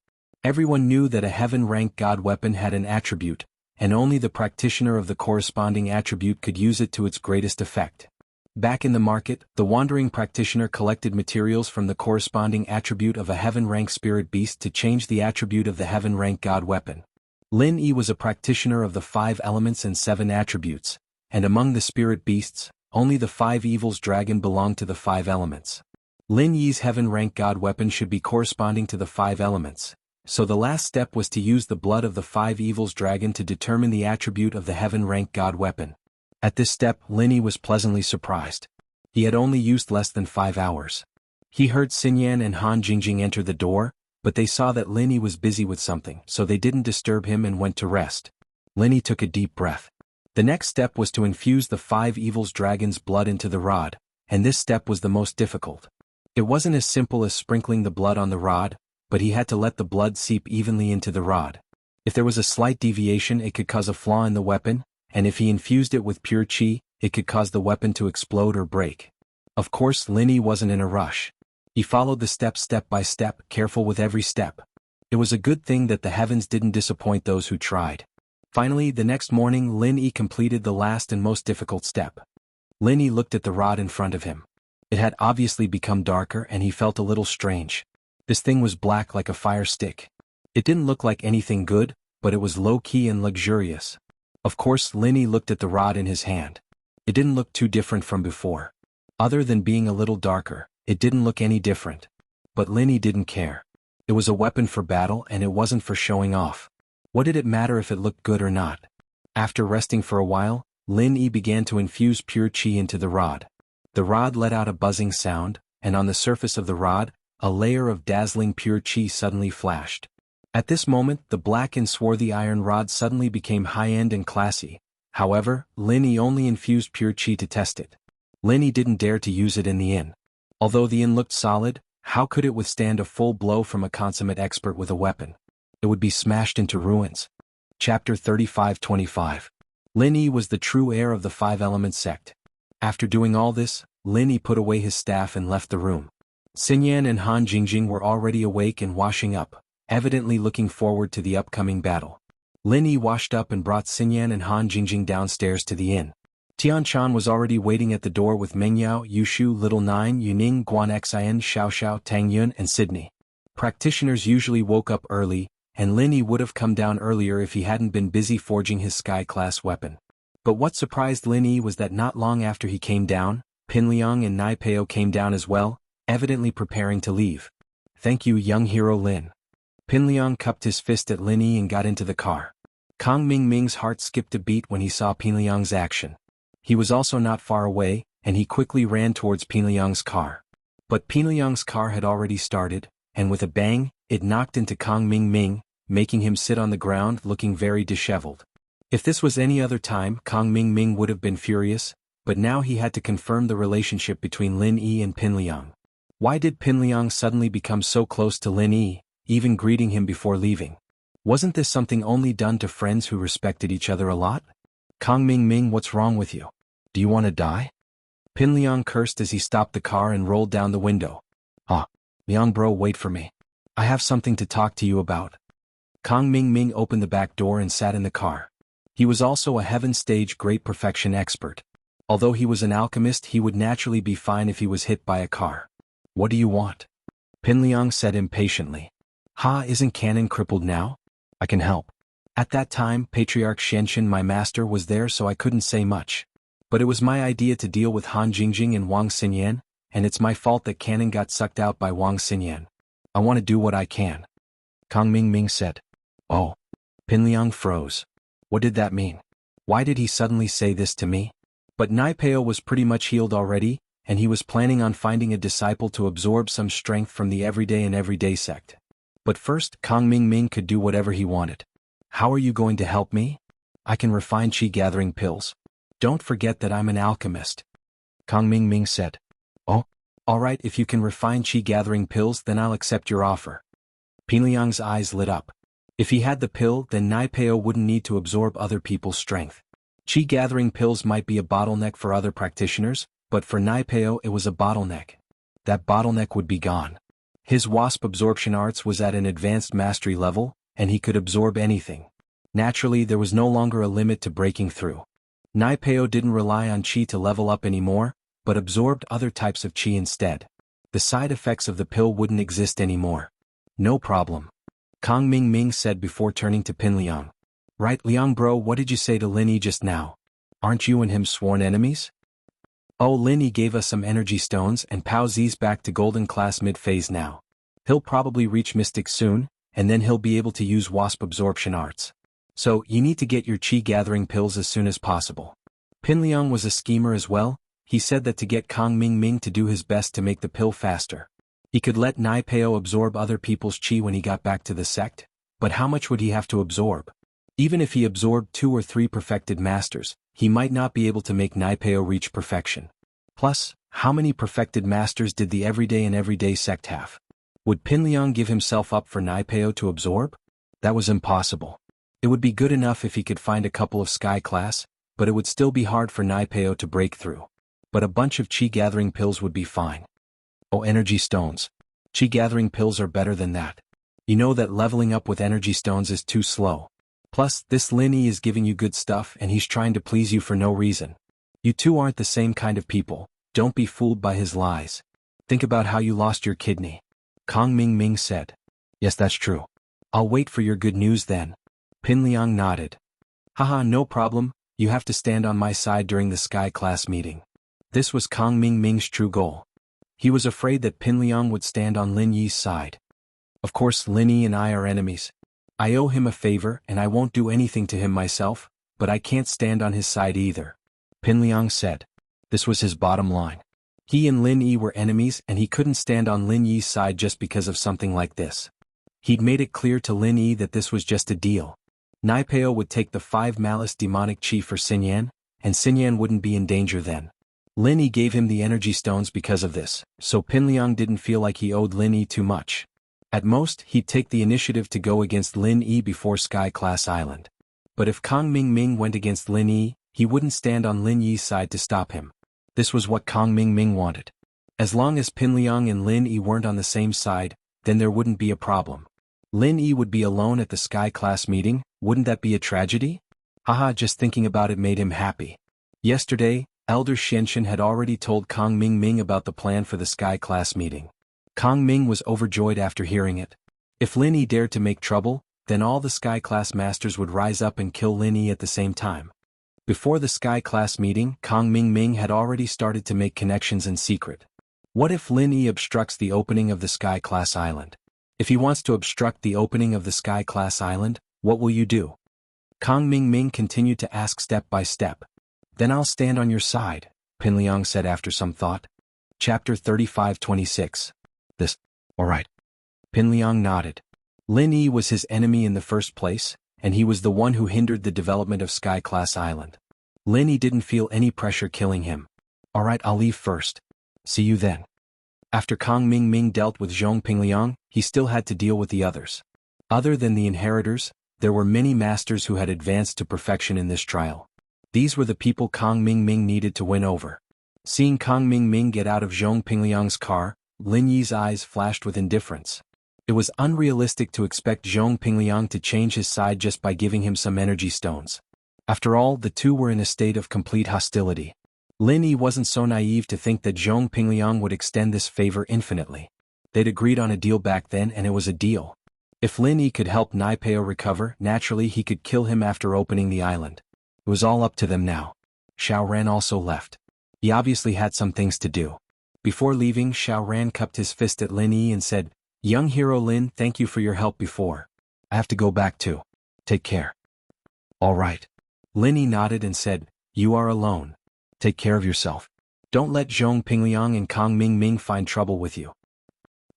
Everyone knew that a heaven rank god weapon had an attribute, and only the practitioner of the corresponding attribute could use it to its greatest effect. Back in the market, the wandering practitioner collected materials from the corresponding attribute of a heaven rank spirit beast to change the attribute of the heaven rank god weapon. Lin Yi was a practitioner of the 5 elements and 7 attributes, and among the spirit beasts, only the 5 evils dragon belonged to the 5 elements. Lin Yi's heaven rank god weapon should be corresponding to the 5 elements, so the last step was to use the blood of the 5 evils dragon to determine the attribute of the heaven rank god weapon. At this step, Lin Yi was pleasantly surprised. He had only used less than 5 hours. He heard Xinyan and Han Jingjing enter the door, but they saw that Lin Yi was busy with something, so they didn't disturb him and went to rest. Lin Yi took a deep breath. The next step was to infuse the 5 evils dragon's blood into the rod, and this step was the most difficult. It wasn't as simple as sprinkling the blood on the rod, but he had to let the blood seep evenly into the rod. If there was a slight deviation, it could cause a flaw in the weapon, and if he infused it with pure qi, it could cause the weapon to explode or break. Of course, Lin Yi wasn't in a rush. He followed the steps step by step, careful with every step. It was a good thing that the heavens didn't disappoint those who tried. Finally, the next morning, Lin Yi completed the last and most difficult step. Lin Yi looked at the rod in front of him. It had obviously become darker and he felt a little strange. This thing was black like a fire stick. It didn't look like anything good, but it was low-key and luxurious. Of course, Lin Yi looked at the rod in his hand. It didn't look too different from before. Other than being a little darker, it didn't look any different. But Lin Yi didn't care. It was a weapon for battle and it wasn't for showing off. What did it matter if it looked good or not? After resting for a while, Lin Yi began to infuse pure qi into the rod. The rod let out a buzzing sound, and on the surface of the rod, a layer of dazzling pure qi suddenly flashed. At this moment, the black and swarthy iron rod suddenly became high-end and classy. However, Lin Yi only infused pure qi to test it. Lin Yi didn't dare to use it in the inn. Although the inn looked solid, how could it withstand a full blow from a consummate expert with a weapon? It would be smashed into ruins. Chapter 35-25. Lin Yi was the true heir of the 5 Elements sect. After doing all this, Lin Yi put away his staff and left the room. Xinyan and Han Jingjing were already awake and washing up, evidently looking forward to the upcoming battle. Lin Yi washed up and brought Xinyan and Han Jingjing downstairs to the inn. Tian Chan was already waiting at the door with Mengyao, Yushu, Little Nine, Yuning, Guan Xin, Xiao, Tang Yun, and Sydney. Practitioners usually woke up early, and Lin Yi would have come down earlier if he hadn't been busy forging his sky-class weapon. But what surprised Lin Yi was that not long after he came down, Pinliang and Nai Peo came down as well, evidently preparing to leave. "Thank you, young hero Lin." Pinliang cupped his fist at Lin Yi and got into the car. Kang Mingming's heart skipped a beat when he saw Pinliang's action. He was also not far away, and he quickly ran towards Pinliang's car. But Pinliang's car had already started, and with a bang, it knocked into Kang Mingming, making him sit on the ground looking very disheveled. If this was any other time, Kang Mingming would have been furious, but now he had to confirm the relationship between Lin Yi and Pinliang. Why did Pinliang suddenly become so close to Lin Yi, even greeting him before leaving? Wasn't this something only done to friends who respected each other a lot? Kang Mingming, what's wrong with you? Do you want to die? Pinliang cursed as he stopped the car and rolled down the window. Ah, Liang bro, wait for me. I have something to talk to you about. Kang Mingming opened the back door and sat in the car. He was also a heaven stage great perfection expert. Although he was an alchemist, he would naturally be fine if he was hit by a car. What do you want? Pinliang said impatiently. Ha, isn't Canon crippled now? I can help. At that time, Patriarch Shenshin, my master, was there, so I couldn't say much. But it was my idea to deal with Han Jingjing and Wang Xinyan, and it's my fault that Canon got sucked out by Wang Xinyan. I want to do what I can. Kang Mingming said. Oh. Pinliang froze. What did that mean? Why did he suddenly say this to me? But Naipeo was pretty much healed already, and he was planning on finding a disciple to absorb some strength from the everyday and everyday sect. But first, Kang Mingming could do whatever he wanted. How are you going to help me? I can refine chi gathering pills. Don't forget that I'm an alchemist. Kang Mingming said. Oh, alright, if you can refine chi gathering pills, then I'll accept your offer. Pinliang's eyes lit up. If he had the pill, then Naipeo wouldn't need to absorb other people's strength. Chi gathering pills might be a bottleneck for other practitioners, but for Naipeo it was a bottleneck. That bottleneck would be gone. His wasp absorption arts was at an advanced mastery level, and he could absorb anything. Naturally, there was no longer a limit to breaking through. Naipeo didn't rely on chi to level up anymore, but absorbed other types of chi instead. The side effects of the pill wouldn't exist anymore. No problem. Kang Mingming said before turning to Pinliang. Right, Liang bro, what did you say to Lin Yi just now? Aren't you and him sworn enemies? Oh, Lin Yi gave us some energy stones and Pao Zi's back to golden class mid-phase now. He'll probably reach mystic soon, and then he'll be able to use wasp absorption arts. So, you need to get your chi gathering pills as soon as possible. Pinliang was a schemer as well. He said that to get Kang Mingming to do his best to make the pill faster. He could let Naipeo absorb other people's chi when he got back to the sect, but how much would he have to absorb? Even if he absorbed 2 or 3 perfected masters, he might not be able to make Naipeo reach perfection. Plus, how many perfected masters did the everyday and everyday sect have? Would Pinliang give himself up for Naipeo to absorb? That was impossible. It would be good enough if he could find a couple of sky class, but it would still be hard for Naipeo to break through. But a bunch of chi gathering pills would be fine. Oh, energy stones. Chi gathering pills are better than that. You know that leveling up with energy stones is too slow. Plus, this Lin Yi is giving you good stuff and he's trying to please you for no reason. You two aren't the same kind of people, don't be fooled by his lies. Think about how you lost your kidney. Kang Mingming said. Yes, that's true. I'll wait for your good news then. Pinliang nodded. Haha, no problem, you have to stand on my side during the Sky class meeting. This was Kang Mingming's true goal. He was afraid that Pinliang would stand on Lin Yi's side. Of course, Lin Yi and I are enemies. I owe him a favor and I won't do anything to him myself, but I can't stand on his side either. Pinliang said. This was his bottom line. He and Lin Yi were enemies and he couldn't stand on Lin Yi's side just because of something like this. He'd made it clear to Lin Yi that this was just a deal. Naipeo would take the 5 malice demonic chi for Xinyan, and Xinyan wouldn't be in danger then. Lin Yi gave him the energy stones because of this, so Pinliang didn't feel like he owed Lin Yi too much. At most, he'd take the initiative to go against Lin Yi before Sky Class Island. But if Kang Mingming went against Lin Yi, he wouldn't stand on Lin Yi's side to stop him. This was what Kang Mingming wanted. As long as Pinliang and Lin Yi weren't on the same side, then there wouldn't be a problem. Lin Yi would be alone at the Sky Class meeting, wouldn't that be a tragedy? Haha, just thinking about it made him happy. Yesterday, Elder Shenshin had already told Kang Mingming about the plan for the Sky Class meeting. Kang Ming was overjoyed after hearing it. If Lin Yi dared to make trouble, then all the Sky Class Masters would rise up and kill Lin Yi at the same time. Before the Sky Class meeting, Kang Mingming had already started to make connections in secret. What if Lin Yi obstructs the opening of the Sky Class Island? If he wants to obstruct the opening of the Sky Class Island, what will you do? Kang Ming continued to ask step by step. Then I'll stand on your side, Pinliang said after some thought. Chapter 35-26. This. Alright. Pinliang nodded. Lin Yi was his enemy in the first place, and he was the one who hindered the development of Sky-class Island. Lin Yi didn't feel any pressure killing him. Alright, I'll leave first. See you then. After Kang Ming dealt with Zhong Pinliang, he still had to deal with the others. Other than the inheritors, there were many masters who had advanced to perfection in this trial. These were the people Kang Ming needed to win over. Seeing Kang Ming get out of Zhong Pinliang's car, Lin Yi's eyes flashed with indifference. It was unrealistic to expect Zhong Pinliang to change his side just by giving him some energy stones. After all, the two were in a state of complete hostility. Lin Yi wasn't so naive to think that Zhong Pinliang would extend this favor infinitely. They'd agreed on a deal back then, and it was a deal. If Lin Yi could help Naipeo recover, naturally he could kill him after opening the island. It was all up to them now. Xiao Ran also left. He obviously had some things to do. Before leaving, Xiao Ran cupped his fist at Lin Yi and said, "Young hero Lin, thank you for your help before. I have to go back too. Take care." "All right." Lin Yi nodded and said, "You are alone. Take care of yourself. Don't let Zhong Pinliang and Kang Ming find trouble with you."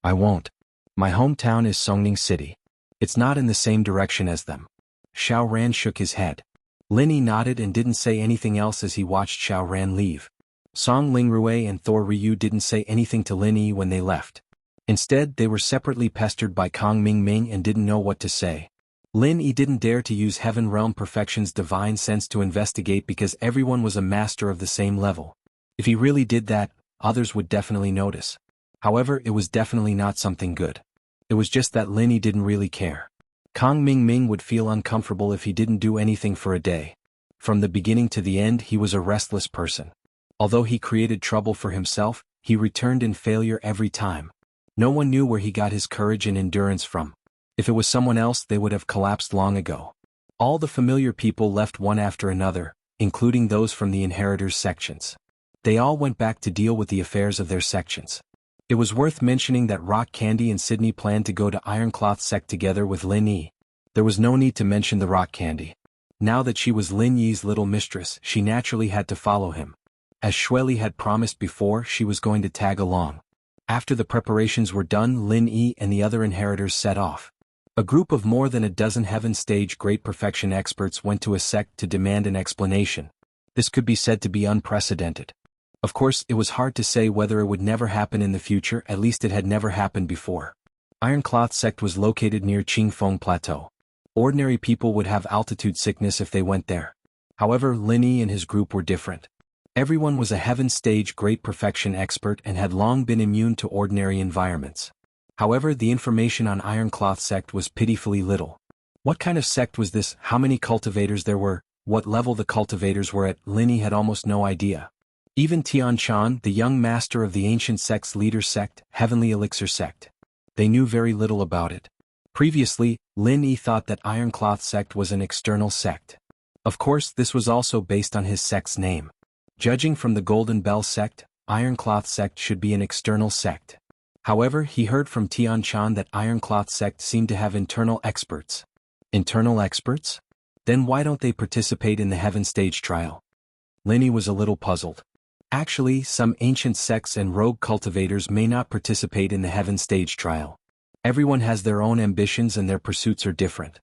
"I won't. My hometown is Songning City. It's not in the same direction as them." Xiao Ran shook his head. Lin Yi nodded and didn't say anything else as he watched Xiao Ran leave. Song Lingrui and Thor Ryu didn't say anything to Lin Yi when they left. Instead, they were separately pestered by Kang Ming and didn't know what to say. Lin Yi didn't dare to use Heaven Realm Perfection's divine sense to investigate because everyone was a master of the same level. If he really did that, others would definitely notice. However, it was definitely not something good. It was just that Lin Yi didn't really care. Kang Ming would feel uncomfortable if he didn't do anything for a day. From the beginning to the end, he was a restless person. Although he created trouble for himself, he returned in failure every time. No one knew where he got his courage and endurance from. If it was someone else, they would have collapsed long ago. All the familiar people left one after another, including those from the inheritors' sections. They all went back to deal with the affairs of their sections. It was worth mentioning that Rock Candy and Sydney planned to go to Ironcloth Sect together with Lin Yi. There was no need to mention the Rock Candy. Now that she was Lin Yi's little mistress, she naturally had to follow him. As Xueli had promised before, she was going to tag along. After the preparations were done, Lin Yi and the other inheritors set off. A group of more than a dozen Heaven Stage Great Perfection experts went to a sect to demand an explanation. This could be said to be unprecedented. Of course, it was hard to say whether it would never happen in the future, at least it had never happened before. Ironcloth Sect was located near Qingfeng Plateau. Ordinary people would have altitude sickness if they went there. However, Lin Yi and his group were different. Everyone was a Heaven Stage Great Perfection expert and had long been immune to ordinary environments. However, the information on Ironcloth Sect was pitifully little. What kind of sect was this, how many cultivators there were, what level the cultivators were at, Lin Yi had almost no idea. Even Tian Chan, the young master of the ancient sect's leader sect, Heavenly Elixir Sect. They knew very little about it. Previously, Lin Yi thought that Ironcloth Sect was an external sect. Of course, this was also based on his sect's name. Judging from the Golden Bell Sect, Ironcloth Sect should be an external sect. However, he heard from Tian Chan that Ironcloth Sect seemed to have internal experts. Internal experts? Then why don't they participate in the Heaven Stage trial? Lin Yi was a little puzzled. Actually, some ancient sects and rogue cultivators may not participate in the Heaven Stage trial. Everyone has their own ambitions and their pursuits are different.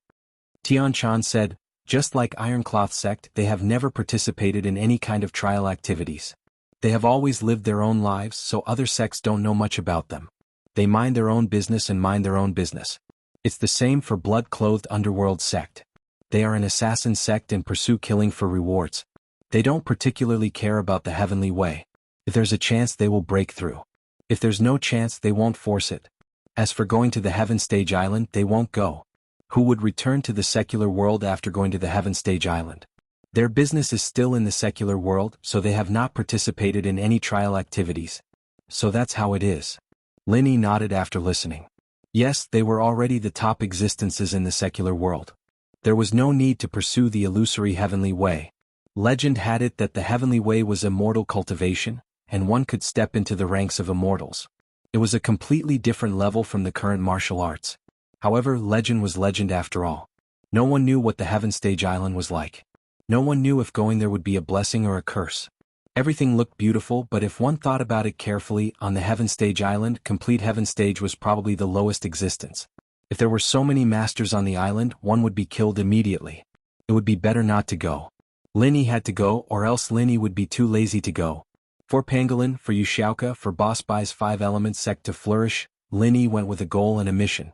Tian Chan said, just like Ironcloth Sect, they have never participated in any kind of trial activities. They have always lived their own lives, so other sects don't know much about them. They mind their own business and mind their own business. It's the same for Blood-Clothed Underworld Sect. They are an assassin sect and pursue killing for rewards. They don't particularly care about the heavenly way. If there's a chance, they will break through. If there's no chance, they won't force it. As for going to the Heaven Stage Island, they won't go. Who would return to the secular world after going to the Heaven Stage Island? Their business is still in the secular world, so they have not participated in any trial activities. So that's how it is. Lin Yi nodded after listening. Yes, they were already the top existences in the secular world. There was no need to pursue the illusory heavenly way. Legend had it that the heavenly way was immortal cultivation, and one could step into the ranks of immortals. It was a completely different level from the current martial arts. However, legend was legend after all. No one knew what the Heaven Stage Island was like. No one knew if going there would be a blessing or a curse. Everything looked beautiful, but if one thought about it carefully, on the Heaven Stage Island, complete Heaven Stage was probably the lowest existence. If there were so many masters on the island, one would be killed immediately. It would be better not to go. Linny had to go, or else Linny would be too lazy to go. For Pangolin, for Yushaoka, for Boss Bai's 5 Elements sect to flourish, Linny went with a goal and a mission.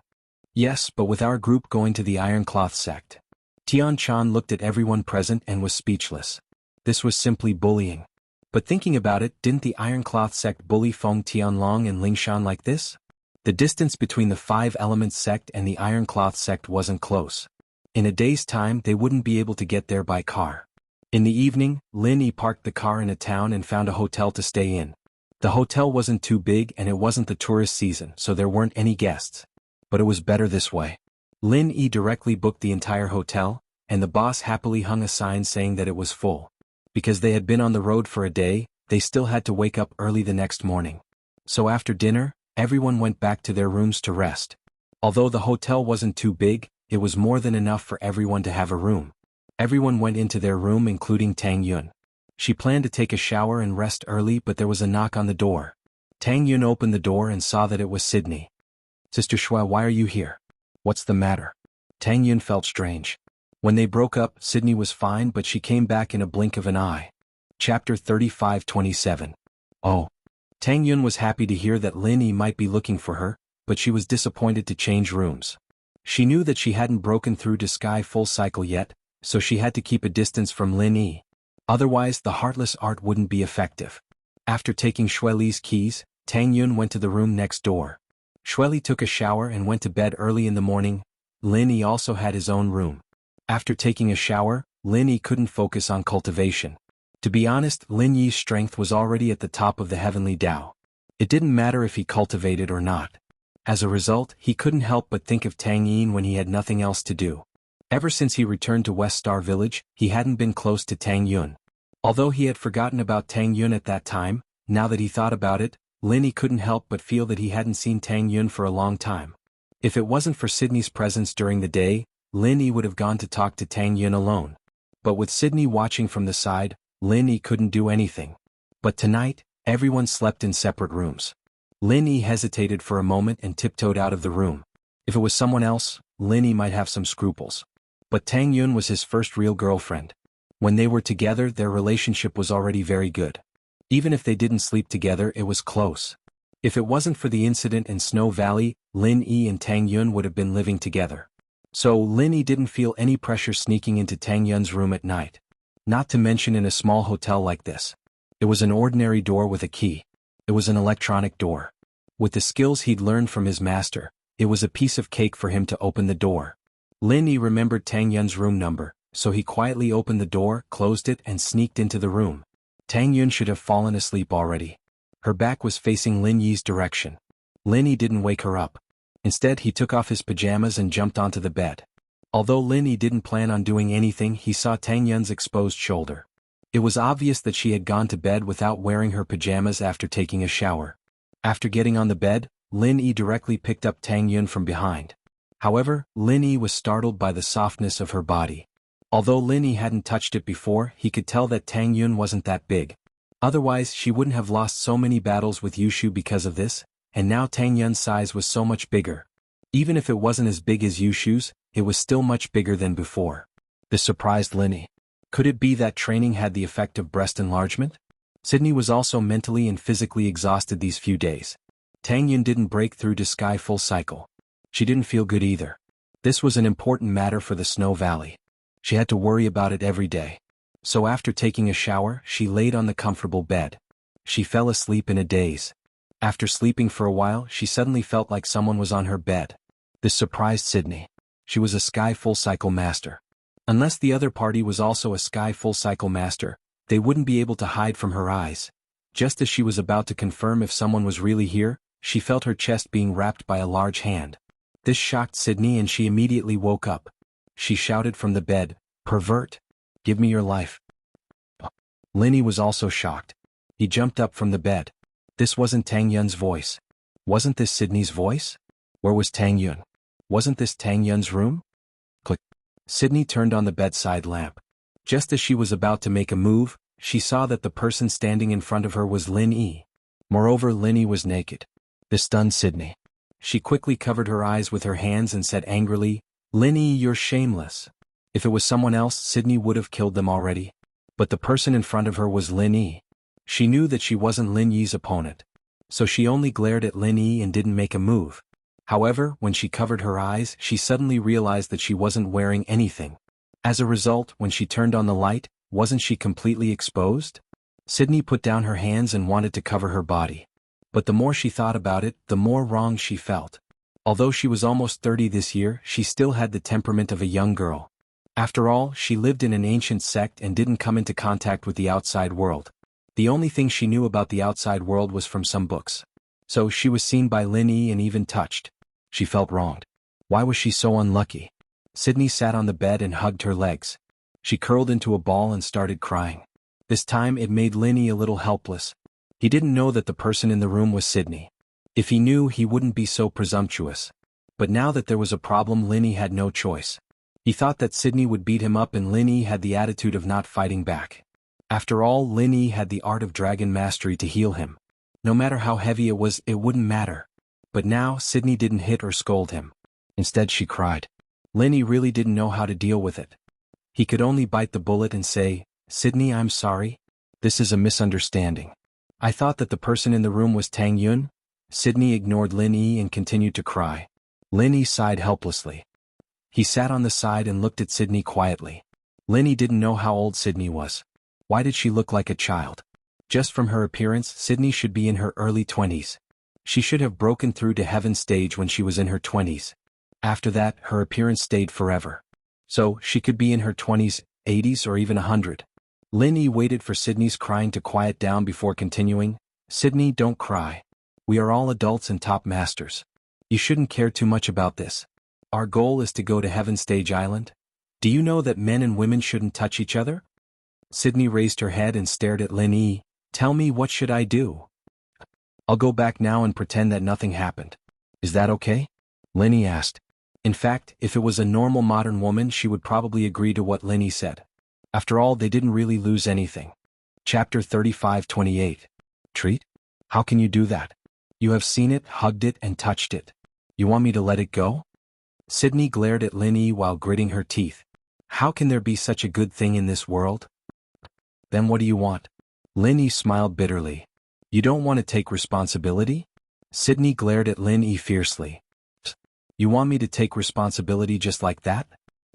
Yes, but with our group going to the Iron Cloth sect. Tian Chan looked at everyone present and was speechless. This was simply bullying. But thinking about it, didn't the Iron Cloth sect bully Feng Tianlong and Lingshan like this? The distance between the 5 Elements sect and the Iron Cloth sect wasn't close. In a day's time they wouldn't be able to get there by car. In the evening, Lin Yi parked the car in a town and found a hotel to stay in. The hotel wasn't too big and it wasn't the tourist season, so there weren't any guests. But it was better this way. Lin Yi directly booked the entire hotel, and the boss happily hung a sign saying that it was full. Because they had been on the road for a day, they still had to wake up early the next morning. So after dinner, everyone went back to their rooms to rest. Although the hotel wasn't too big, it was more than enough for everyone to have a room. Everyone went into their room including Tang Yun. She planned to take a shower and rest early, but there was a knock on the door. Tang Yun opened the door and saw that it was Sydney. "Sister Shui, why are you here? What's the matter?" Tang Yun felt strange. When they broke up, Sydney was fine, but she came back in a blink of an eye. Chapter 35-27. Oh. Tang Yun was happy to hear that Lin Yi might be looking for her, but she was disappointed to change rooms. She knew that she hadn't broken through to Sky Full Cycle yet, so she had to keep a distance from Lin Yi. Otherwise the Heartless Art wouldn't be effective. After taking Shui Li's keys, Tang Yun went to the room next door. Shui Li took a shower and went to bed early in the morning. Lin Yi also had his own room. After taking a shower, Lin Yi couldn't focus on cultivation. To be honest, Lin Yi's strength was already at the top of the heavenly Tao. It didn't matter if he cultivated or not. As a result, he couldn't help but think of Tang Yin when he had nothing else to do. Ever since he returned to West Star Village, he hadn't been close to Tang Yun. Although he had forgotten about Tang Yun at that time, now that he thought about it, Lin Yi couldn't help but feel that he hadn't seen Tang Yun for a long time. If it wasn't for Sydney's presence during the day, Lin Yi would have gone to talk to Tang Yun alone. But with Sydney watching from the side, Lin Yi couldn't do anything. But tonight, everyone slept in separate rooms. Lin Yi hesitated for a moment and tiptoed out of the room. If it was someone else, Lin Yi might have some scruples. But Tang Yun was his first real girlfriend. When they were together, their relationship was already very good. Even if they didn't sleep together, it was close. If it wasn't for the incident in Snow Valley, Lin Yi and Tang Yun would have been living together. So Lin Yi didn't feel any pressure sneaking into Tang Yun's room at night. Not to mention in a small hotel like this. It was an ordinary door with a key. It was an electronic door. With the skills he'd learned from his master, it was a piece of cake for him to open the door. Lin Yi remembered Tang Yun's room number, so he quietly opened the door, closed it and sneaked into the room. Tang Yun should have fallen asleep already. Her back was facing Lin Yi's direction. Lin Yi didn't wake her up. Instead he took off his pajamas and jumped onto the bed. Although Lin Yi didn't plan on doing anything, he saw Tang Yun's exposed shoulder. It was obvious that she had gone to bed without wearing her pajamas after taking a shower. After getting on the bed, Lin Yi directly picked up Tang Yun from behind. However, Lin Yi was startled by the softness of her body. Although Lin Yi hadn't touched it before, he could tell that Tang Yun wasn't that big. Otherwise she wouldn't have lost so many battles with Yushu because of this, and now Tang Yun's size was so much bigger. Even if it wasn't as big as Yushu's, it was still much bigger than before. This surprised Lin Yi. Could it be that training had the effect of breast enlargement? Sydney was also mentally and physically exhausted these few days. Tang Yun didn't break through to Sky Full Cycle. She didn't feel good either. This was an important matter for the Snow Valley. She had to worry about it every day. So after taking a shower, she laid on the comfortable bed. She fell asleep in a daze. After sleeping for a while, she suddenly felt like someone was on her bed. This surprised Sydney. She was a Sky Full Cycle master. Unless the other party was also a Sky Full Cycle master, they wouldn't be able to hide from her eyes. Just as she was about to confirm if someone was really here, she felt her chest being wrapped by a large hand. This shocked Sydney and she immediately woke up. She shouted from the bed, "Pervert! Give me your life." Lin Yi was also shocked. He jumped up from the bed. This wasn't Tang Yun's voice. Wasn't this Sydney's voice? Where was Tang Yun? Wasn't this Tang Yun's room? Click. Sydney turned on the bedside lamp. Just as she was about to make a move, she saw that the person standing in front of her was Lin Yi. Moreover, Lin Yi was naked. This stunned Sydney. She quickly covered her eyes with her hands and said angrily, "Lin Yi, you're shameless." If it was someone else, Sydney would have killed them already. But the person in front of her was Lin Yi. She knew that she wasn't Lin Yi's opponent. So she only glared at Lin Yi and didn't make a move. However, when she covered her eyes, she suddenly realized that she wasn't wearing anything. As a result, when she turned on the light, wasn't she completely exposed? Sydney put down her hands and wanted to cover her body. But the more she thought about it, the more wrong she felt. Although she was almost 30 this year, she still had the temperament of a young girl. After all, she lived in an ancient sect and didn't come into contact with the outside world. The only thing she knew about the outside world was from some books. So she was seen by Lin Yi and even touched. She felt wronged. Why was she so unlucky? Sydney sat on the bed and hugged her legs. She curled into a ball and started crying. This time it made Lin Yi a little helpless. He didn't know that the person in the room was Sydney. If he knew, he wouldn't be so presumptuous. But now that there was a problem, Lin Yi had no choice. He thought that Sydney would beat him up, and Lin Yi had the attitude of not fighting back. After all, Lin Yi had the art of dragon mastery to heal him. No matter how heavy it was, it wouldn't matter. But now, Sydney didn't hit or scold him. Instead, she cried. Lin Yi really didn't know how to deal with it. He could only bite the bullet and say, "Sydney, I'm sorry. This is a misunderstanding. I thought that the person in the room was Tang Yun." Sydney ignored Lin Yi and continued to cry. Lin Yi sighed helplessly. He sat on the side and looked at Sydney quietly. Lin Yi didn't know how old Sydney was. Why did she look like a child? Just from her appearance, Sydney should be in her early 20s. She should have broken through to heaven's stage when she was in her 20s. After that, her appearance stayed forever. So, she could be in her 20s, 80s, or even 100. Lin Yi waited for Sydney's crying to quiet down before continuing. "Sydney, don't cry. We are all adults and top masters. You shouldn't care too much about this. Our goal is to go to Heaven Stage Island. Do you know that men and women shouldn't touch each other?" Sydney raised her head and stared at Lin Yi. "Tell me, what should I do?" "I'll go back now and pretend that nothing happened. Is that okay?" Lin Yi asked. In fact, if it was a normal modern woman, she would probably agree to what Lin Yi said. After all, they didn't really lose anything. Chapter 35:28. Treat? How can you do that? You have seen it, hugged it, and touched it. You want me to let it go? Sydney glared at Lin Yi while gritting her teeth. How can there be such a good thing in this world? Then what do you want? Lin Yi smiled bitterly. You don't want to take responsibility? Sydney glared at Lin Yi fiercely. You want me to take responsibility just like that?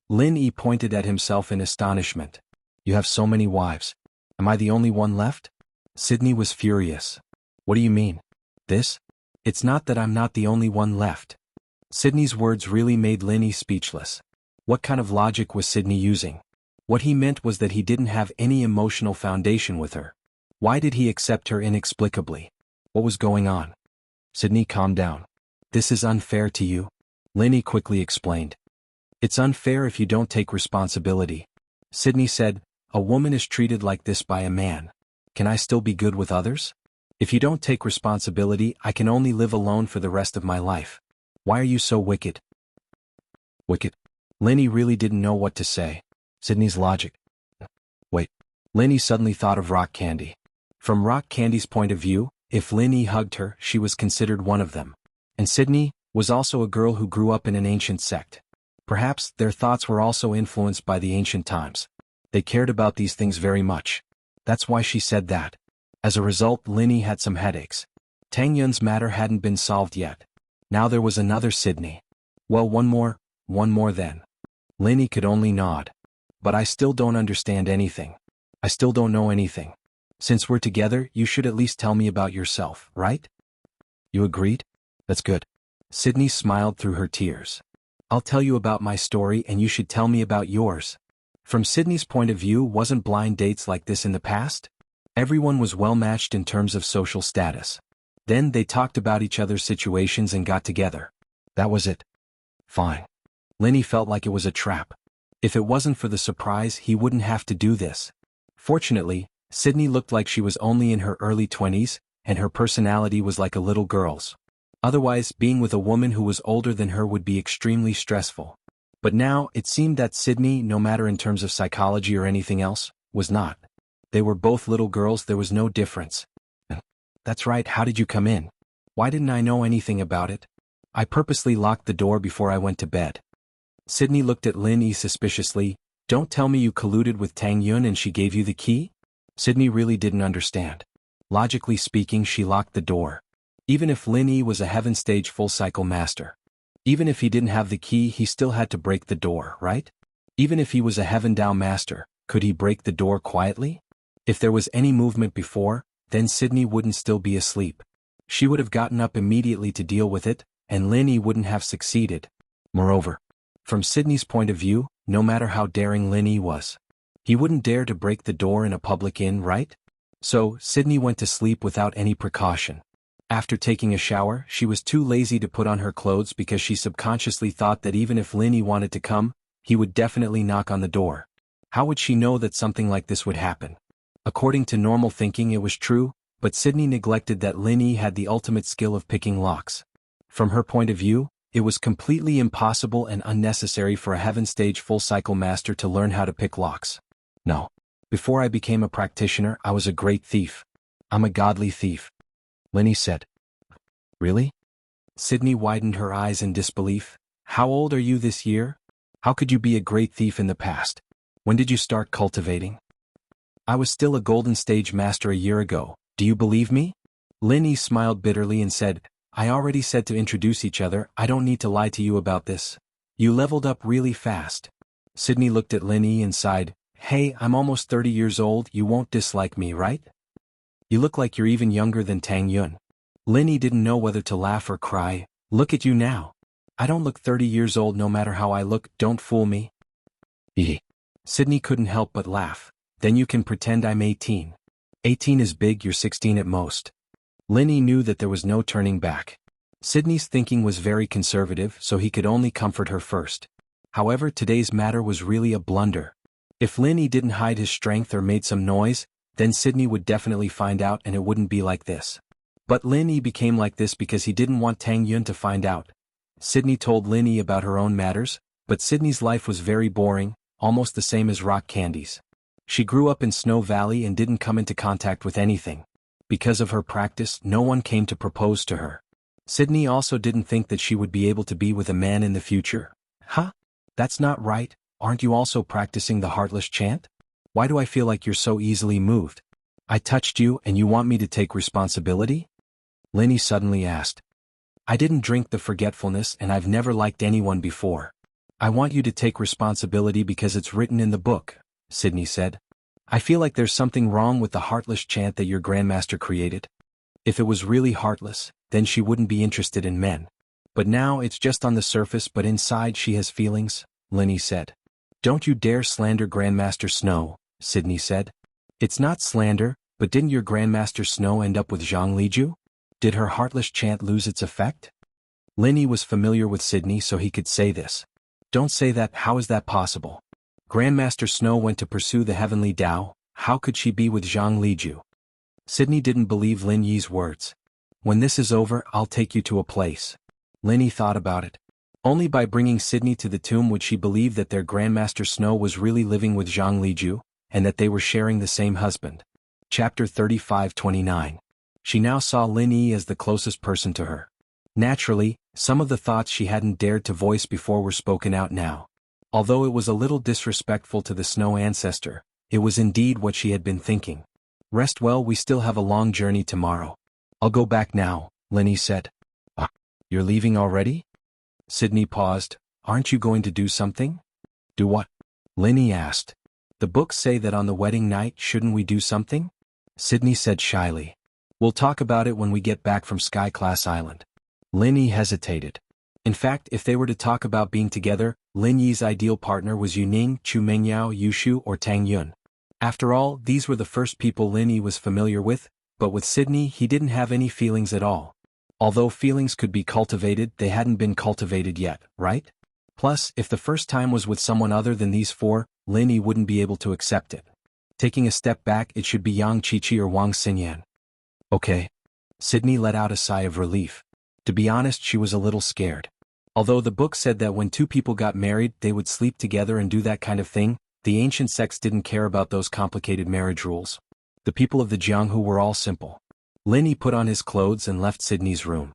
Lin Yi pointed at himself in astonishment. You have so many wives. Am I the only one left? Sydney was furious. What do you mean? This? It's not that I'm not the only one left. Sydney's words really made Lin Yi speechless. What kind of logic was Sydney using? What he meant was that he didn't have any emotional foundation with her. Why did he accept her inexplicably? What was going on? Sydney, calm down. This is unfair to you. Lin Yi quickly explained. It's unfair if you don't take responsibility. Sydney said, a woman is treated like this by a man. Can I still be good with others? If you don't take responsibility, I can only live alone for the rest of my life. Why are you so wicked? Wicked? Lin Yi really didn't know what to say. Sydney's logic. Wait. Lin Yi suddenly thought of Rock Candy. From Rock Candy's point of view, if Lin Yi hugged her, she was considered one of them. And Sydney was also a girl who grew up in an ancient sect. Perhaps their thoughts were also influenced by the ancient times. They cared about these things very much. That's why she said that. As a result, Lin Yi had some headaches. Tang Yun's matter hadn't been solved yet. Now there was another Sydney. Well, one more then. Lin Yi could only nod. But I still don't understand anything. I still don't know anything. Since we're together, you should at least tell me about yourself, right? You agreed? That's good. Sydney smiled through her tears. I'll tell you about my story and you should tell me about yours. From Sydney's point of view, wasn't blind dates like this in the past? Everyone was well matched in terms of social status. Then they talked about each other's situations and got together. That was it. Fine. Lin Yi felt like it was a trap. If it wasn't for the surprise, he wouldn't have to do this. Fortunately, Sydney looked like she was only in her early 20s, and her personality was like a little girl's. Otherwise, being with a woman who was older than her would be extremely stressful. But now, it seemed that Sydney, no matter in terms of psychology or anything else, was not. They were both little girls, there was no difference. That's right, how did you come in? Why didn't I know anything about it? I purposely locked the door before I went to bed. Sydney looked at Lin Yi suspiciously. Don't tell me you colluded with Tang Yun and she gave you the key? Sydney really didn't understand. Logically speaking, she locked the door. Even if Lin Yi was a heaven stage full cycle master. Even if he didn't have the key, he still had to break the door, right? Even if he was a heaven Dao master, could he break the door quietly? If there was any movement before, then Sydney wouldn't still be asleep. She would have gotten up immediately to deal with it, and Lin Yi wouldn't have succeeded. Moreover, from Sydney's point of view, no matter how daring Lin Yi was, he wouldn't dare to break the door in a public inn, right? So, Sydney went to sleep without any precaution. After taking a shower, she was too lazy to put on her clothes because she subconsciously thought that even if Lin Yi wanted to come, he would definitely knock on the door. How would she know that something like this would happen? According to normal thinking it was true, but Sydney neglected that Lin Yi had the ultimate skill of picking locks. From her point of view, it was completely impossible and unnecessary for a heaven stage full cycle master to learn how to pick locks. No. Before I became a practitioner, I was a great thief. I'm a godly thief. Lin Yi said. Really? Sydney widened her eyes in disbelief. How old are you this year? How could you be a great thief in the past? When did you start cultivating? I was still a golden stage master a year ago. Do you believe me? Lin Yi smiled bitterly and said, I already said to introduce each other, I don't need to lie to you about this. You leveled up really fast. Sydney looked at Lin Yi and sighed, Hey, I'm almost 30 years old, you won't dislike me, right? You look like you're even younger than Tang Yun. Lin Yi didn't know whether to laugh or cry. Look at you now. I don't look 30 years old no matter how I look, don't fool me. Hee. Sydney couldn't help but laugh. Then you can pretend I'm 18. 18 is big, you're 16 at most. Lin Yi knew that there was no turning back. Sydney's thinking was very conservative, so he could only comfort her first. However, today's matter was really a blunder. If Lin Yi didn't hide his strength or made some noise, then Sydney would definitely find out and it wouldn't be like this. But Lin Yi became like this because he didn't want Tang Yun to find out. Sydney told Lin Yi about her own matters, but Sydney's life was very boring, almost the same as rock candies. She grew up in Snow Valley and didn't come into contact with anything. Because of her practice, no one came to propose to her. Sydney also didn't think that she would be able to be with a man in the future. Huh? That's not right, aren't you also practicing the Heartless chant? Why do I feel like you're so easily moved? I touched you and you want me to take responsibility? Lin Yi suddenly asked. I didn't drink the forgetfulness and I've never liked anyone before. I want you to take responsibility because it's written in the book, Sydney said. I feel like there's something wrong with the Heartless chant that your grandmaster created. If it was really heartless, then she wouldn't be interested in men. But now it's just on the surface but inside she has feelings, Lin Yi said. Don't you dare slander Grandmaster Snow, Sydney said. It's not slander, but didn't your Grandmaster Snow end up with Jianghu? Did her Heartless chant lose its effect? Lin Yi was familiar with Sydney so he could say this. Don't say that, how is that possible? Grandmaster Snow went to pursue the heavenly Tao, how could she be with Jianghu? Sydney didn't believe Lin Yi's words. When this is over, I'll take you to a place. Lin Yi thought about it. Only by bringing Sydney to the tomb would she believe that their Grandmaster Snow was really living with Jianghu, and that they were sharing the same husband. Chapter 35-29. She now saw Lin Yi as the closest person to her. Naturally, some of the thoughts she hadn't dared to voice before were spoken out now. Although it was a little disrespectful to the Snow ancestor, it was indeed what she had been thinking. Rest well, we still have a long journey tomorrow. I'll go back now, Lin Yi said. You're leaving already? Sydney paused. Aren't you going to do something? Do what? Lin Yi asked. The books say that on the wedding night, shouldn't we do something? Sydney said shyly. We'll talk about it when we get back from Sky Class Island. Lin Yi hesitated. In fact, if they were to talk about being together, Lin Yi's ideal partner was Yuning, Chu Mengyao, Yushu or Tang Yun. After all, these were the first people Lin Yi was familiar with, but with Sydney he didn't have any feelings at all. Although feelings could be cultivated, they hadn't been cultivated yet, right? Plus, if the first time was with someone other than these four, Lin Yi wouldn't be able to accept it. Taking a step back, it should be Yang Qiqi or Wang Xinyan. Okay. Sydney let out a sigh of relief. To be honest, she was a little scared. Although the book said that when two people got married they would sleep together and do that kind of thing, the ancient sects didn't care about those complicated marriage rules. The people of the Jianghu were all simple. Linny put on his clothes and left Sydney's room.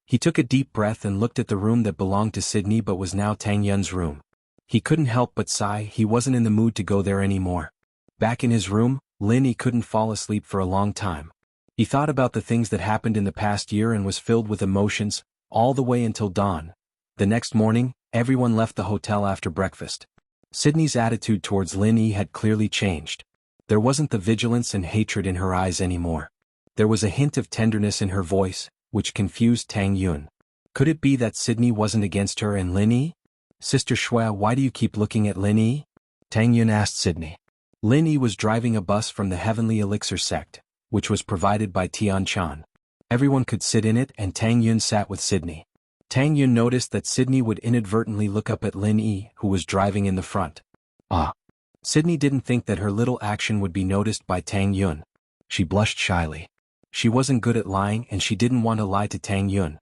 He took a deep breath and looked at the room that belonged to Sydney but was now Tang Yun's room. He couldn't help but sigh. He wasn't in the mood to go there anymore. Back in his room, Linny couldn't fall asleep for a long time. He thought about the things that happened in the past year and was filled with emotions, all the way until dawn. The next morning, everyone left the hotel after breakfast. Sydney's attitude towards Linny had clearly changed. There wasn't the vigilance and hatred in her eyes anymore. There was a hint of tenderness in her voice, which confused Tang Yun. Could it be that Sydney wasn't against her and Linny? "Sister Shui, why do you keep looking at Linny?" Tang Yun asked Sydney. Linny was driving a bus from the Heavenly Elixir sect, which was provided by Tian Chan. Everyone could sit in it and Tang Yun sat with Sydney. Tang Yun noticed that Sydney would inadvertently look up at Linny, who was driving in the front. Sydney didn't think that her little action would be noticed by Tang Yun. She blushed shyly. She wasn't good at lying and she didn't want to lie to Tang Yun.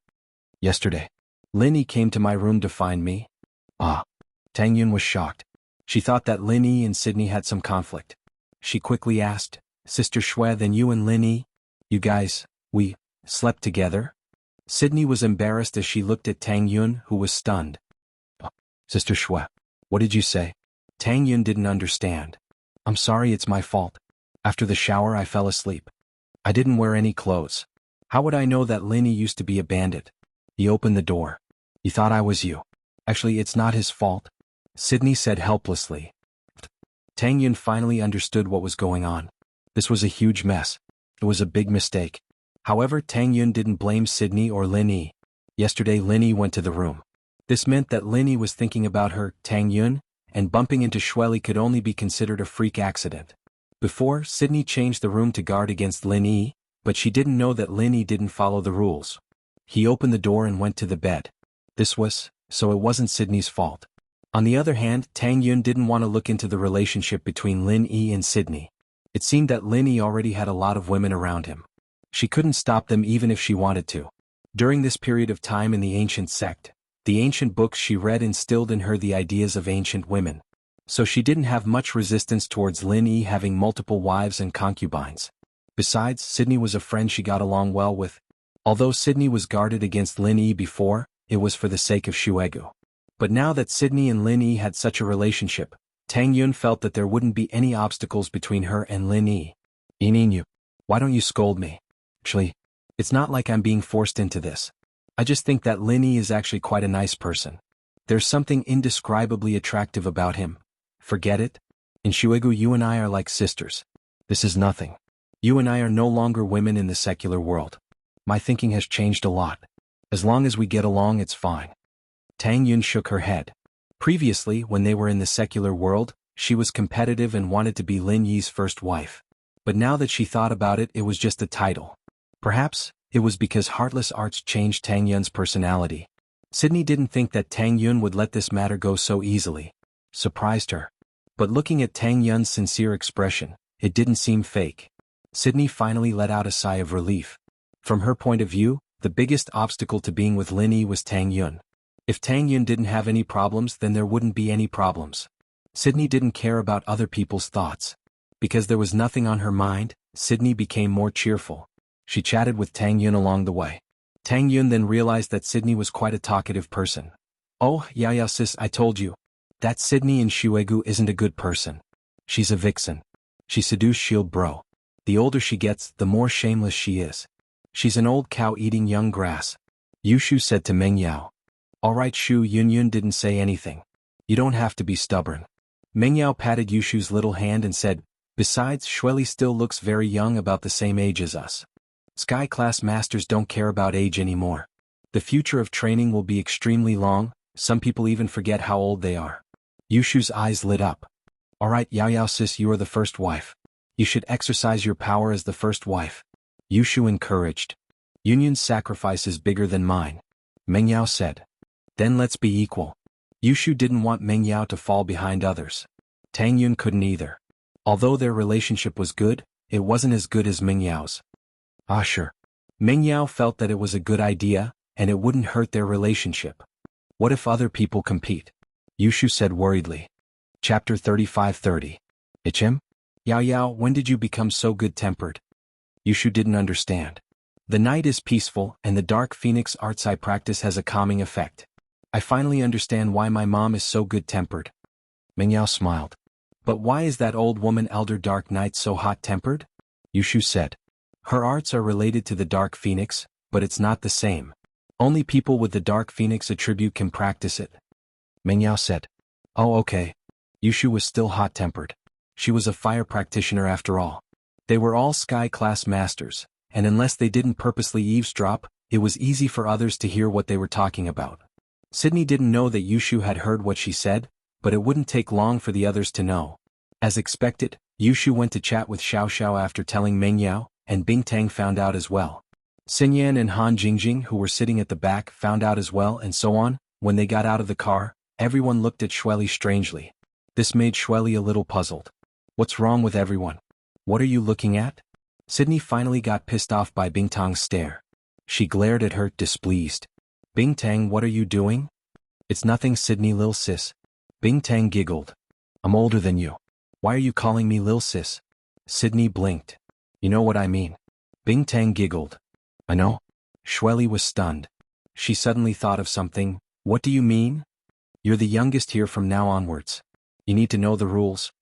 "Yesterday, Linny came to my room to find me." Tang Yun was shocked. She thought that Linny and Sydney had some conflict. She quickly asked, "Sister Shui, then you and Linny, you guys, we slept together?" Sydney was embarrassed as she looked at Tang Yun, who was stunned. "Sister Shui, what did you say?" Tang Yun didn't understand. "I'm sorry, it's my fault. After the shower I fell asleep. I didn't wear any clothes. How would I know that Linny used to be a bandit? He opened the door. He thought I was you. Actually, it's not his fault," Sydney said helplessly. Tang Yun finally understood what was going on. This was a huge mess. It was a big mistake. However, Tang Yun didn't blame Sydney or Linny. Yesterday Linny went to the room. This meant that Linny was thinking about her, Tang Yun, and bumping into Shueli could only be considered a freak accident. Before, Sydney changed the room to guard against Linny, but she didn't know that Linny didn't follow the rules. He opened the door and went to the bed. So it wasn't Sydney's fault. On the other hand, Tang Yun didn't want to look into the relationship between Linny and Sydney. It seemed that Linny already had a lot of women around him. She couldn't stop them even if she wanted to. During this period of time in the ancient sect, the ancient books she read instilled in her the ideas of ancient women. So she didn't have much resistance towards Linny having multiple wives and concubines. Besides, Sydney was a friend she got along well with. Although Sydney was guarded against Linny before, it was for the sake of Shuegu. But now that Sydney and Linny had such a relationship, Tang Yun felt that there wouldn't be any obstacles between her and Linny. "Ininyu, why don't you scold me? Actually, it's not like I'm being forced into this. I just think that Linny is actually quite a nice person. There's something indescribably attractive about him. Forget it. In Shuegu you and I are like sisters. This is nothing. You and I are no longer women in the secular world. My thinking has changed a lot. As long as we get along it's fine." Tang Yun shook her head. Previously, when they were in the secular world, she was competitive and wanted to be Lin Yi's first wife. But now that she thought about it, it was just a title. Perhaps, it was because heartless arts changed Tang Yun's personality. Sydney didn't think that Tang Yun would let this matter go so easily. Surprised her. But looking at Tang Yun's sincere expression, it didn't seem fake. Sydney finally let out a sigh of relief. From her point of view, the biggest obstacle to being with Linny was Tang Yun. If Tang Yun didn't have any problems, then there wouldn't be any problems. Sydney didn't care about other people's thoughts. Because there was nothing on her mind, Sydney became more cheerful. She chatted with Tang Yun along the way. Tang Yun then realized that Sydney was quite a talkative person. "Oh, yeah sis, I told you. That Sydney in Shuegu isn't a good person. She's a vixen. She seduced Shield Bro. The older she gets, the more shameless she is. She's an old cow eating young grass," Yushu said to Meng Yao. "Alright Shu." Yun didn't say anything. "You don't have to be stubborn." Meng Yao patted Yushu's little hand and said, "Besides, Shueli still looks very young, about the same age as us. Sky class masters don't care about age anymore. The future of training will be extremely long, some people even forget how old they are." Yushu's eyes lit up. "Alright Yao sis, you are the first wife. You should exercise your power as the first wife," Yushu encouraged. "Yun's sacrifice is bigger than mine," Meng Yao said. "Then let's be equal." Yushu didn't want Meng Yao to fall behind others. Tang Yun couldn't either. Although their relationship was good, it wasn't as good as Meng Yao's. Sure. Meng Yao felt that it was a good idea, and it wouldn't hurt their relationship. What if other people compete? Yushu said worriedly. Chapter 35:30. Ichim? Yao Yao, when did you become so good-tempered? Yushu didn't understand. The night is peaceful and the dark phoenix arts I practice has a calming effect. I finally understand why my mom is so good-tempered. Mingyao smiled. But why is that old woman Elder Dark Knight so hot-tempered? Yushu said. Her arts are related to the dark phoenix, but it's not the same. Only people with the dark phoenix attribute can practice it. Mingyao said. Oh okay. Yushu was still hot-tempered. She was a fire practitioner after all. They were all sky-class masters, and unless they didn't purposely eavesdrop, it was easy for others to hear what they were talking about. Sydney didn't know that Yushu had heard what she said, but it wouldn't take long for the others to know. As expected, Yushu went to chat with Xiao Xiao after telling Mengyao, and Bingtang found out as well. Xinyan and Han Jingjing, who were sitting at the back, found out as well, and so on. When they got out of the car, everyone looked at Shueli strangely. This made Shueli a little puzzled. What's wrong with everyone? What are you looking at? Sydney finally got pissed off by Bingtang's stare. She glared at her, displeased. Bingtang, what are you doing? It's nothing, Sydney, lil sis. Bingtang giggled. I'm older than you. Why are you calling me lil sis? Sydney blinked. You know what I mean. Bingtang giggled. I know. Shueli was stunned. She suddenly thought of something. What do you mean? You're the youngest here from now onwards. You need to know the rules.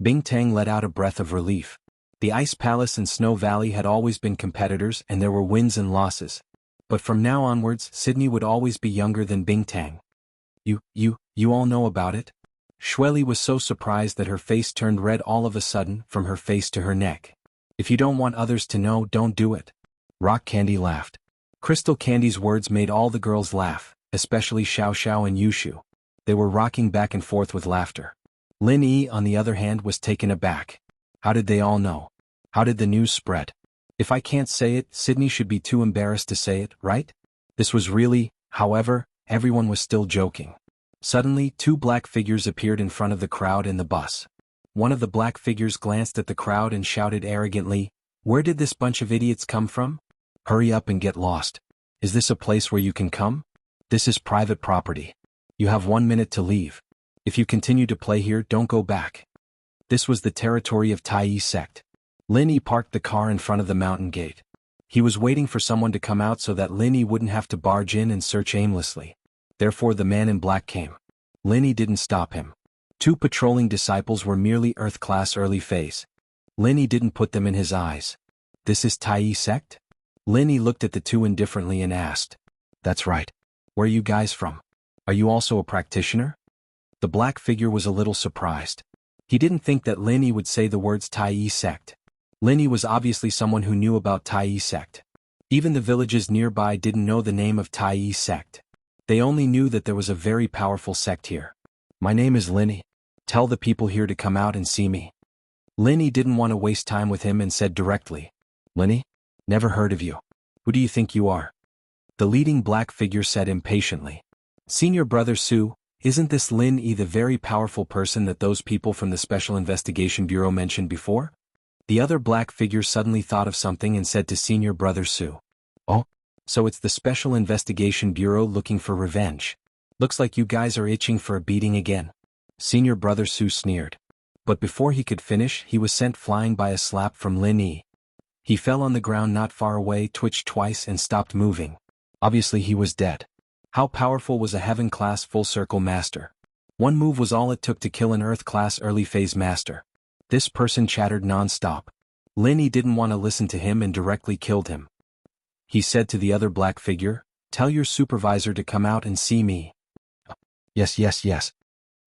Bingtang let out a breath of relief. The Ice Palace and Snow Valley had always been competitors and there were wins and losses. But from now onwards, Sydney would always be younger than Bingtang. You all know about it? Shueli was so surprised that her face turned red all of a sudden, from her face to her neck. If you don't want others to know, don't do it. Rock Candy laughed. Crystal Candy's words made all the girls laugh, especially Xiao Xiao and Yushu. They were rocking back and forth with laughter. Lin Yi, on the other hand, was taken aback. How did they all know? How did the news spread? If I can't say it, Sydney should be too embarrassed to say it, right? This was really, however, everyone was still joking. Suddenly, two black figures appeared in front of the crowd in the bus. One of the black figures glanced at the crowd and shouted arrogantly, "Where did this bunch of idiots come from? Hurry up and get lost. Is this a place where you can come? This is private property. You have 1 minute to leave. If you continue to play here, don't go back." This was the territory of Tai Yi sect. Lin Yi parked the car in front of the mountain gate. He was waiting for someone to come out so that Lin Yi wouldn't have to barge in and search aimlessly. Therefore the man in black came. Lin Yi didn't stop him. Two patrolling disciples were merely Earth-class early phase. Lin Yi didn't put them in his eyes. This is Tai Yi sect? Lin Yi looked at the two indifferently and asked. That's right. Where are you guys from? Are you also a practitioner? The black figure was a little surprised. He didn't think that Lin Yi would say the words Tai Yi sect. Lin Yi was obviously someone who knew about Tai Yi sect. Even the villages nearby didn't know the name of Tai Yi sect. They only knew that there was a very powerful sect here. My name is Lin Yi. Tell the people here to come out and see me. Lin Yi didn't want to waste time with him and said directly. Lin Yi? Never heard of you. Who do you think you are? The leading black figure said impatiently. Senior Brother Su, isn't this Lin Yi the very powerful person that those people from the Special Investigation Bureau mentioned before? The other black figure suddenly thought of something and said to Senior Brother Su. Oh? So it's the Special Investigation Bureau looking for revenge. Looks like you guys are itching for a beating again. Senior Brother Su sneered. But before he could finish, he was sent flying by a slap from Lin Yi. He fell on the ground not far away, twitched twice and stopped moving. Obviously he was dead. How powerful was a Heaven-class full-circle master? One move was all it took to kill an Earth-class early-phase master. This person chattered non-stop. Lin Yi didn't want to listen to him and directly killed him. He said to the other black figure, "Tell your supervisor to come out and see me." Yes.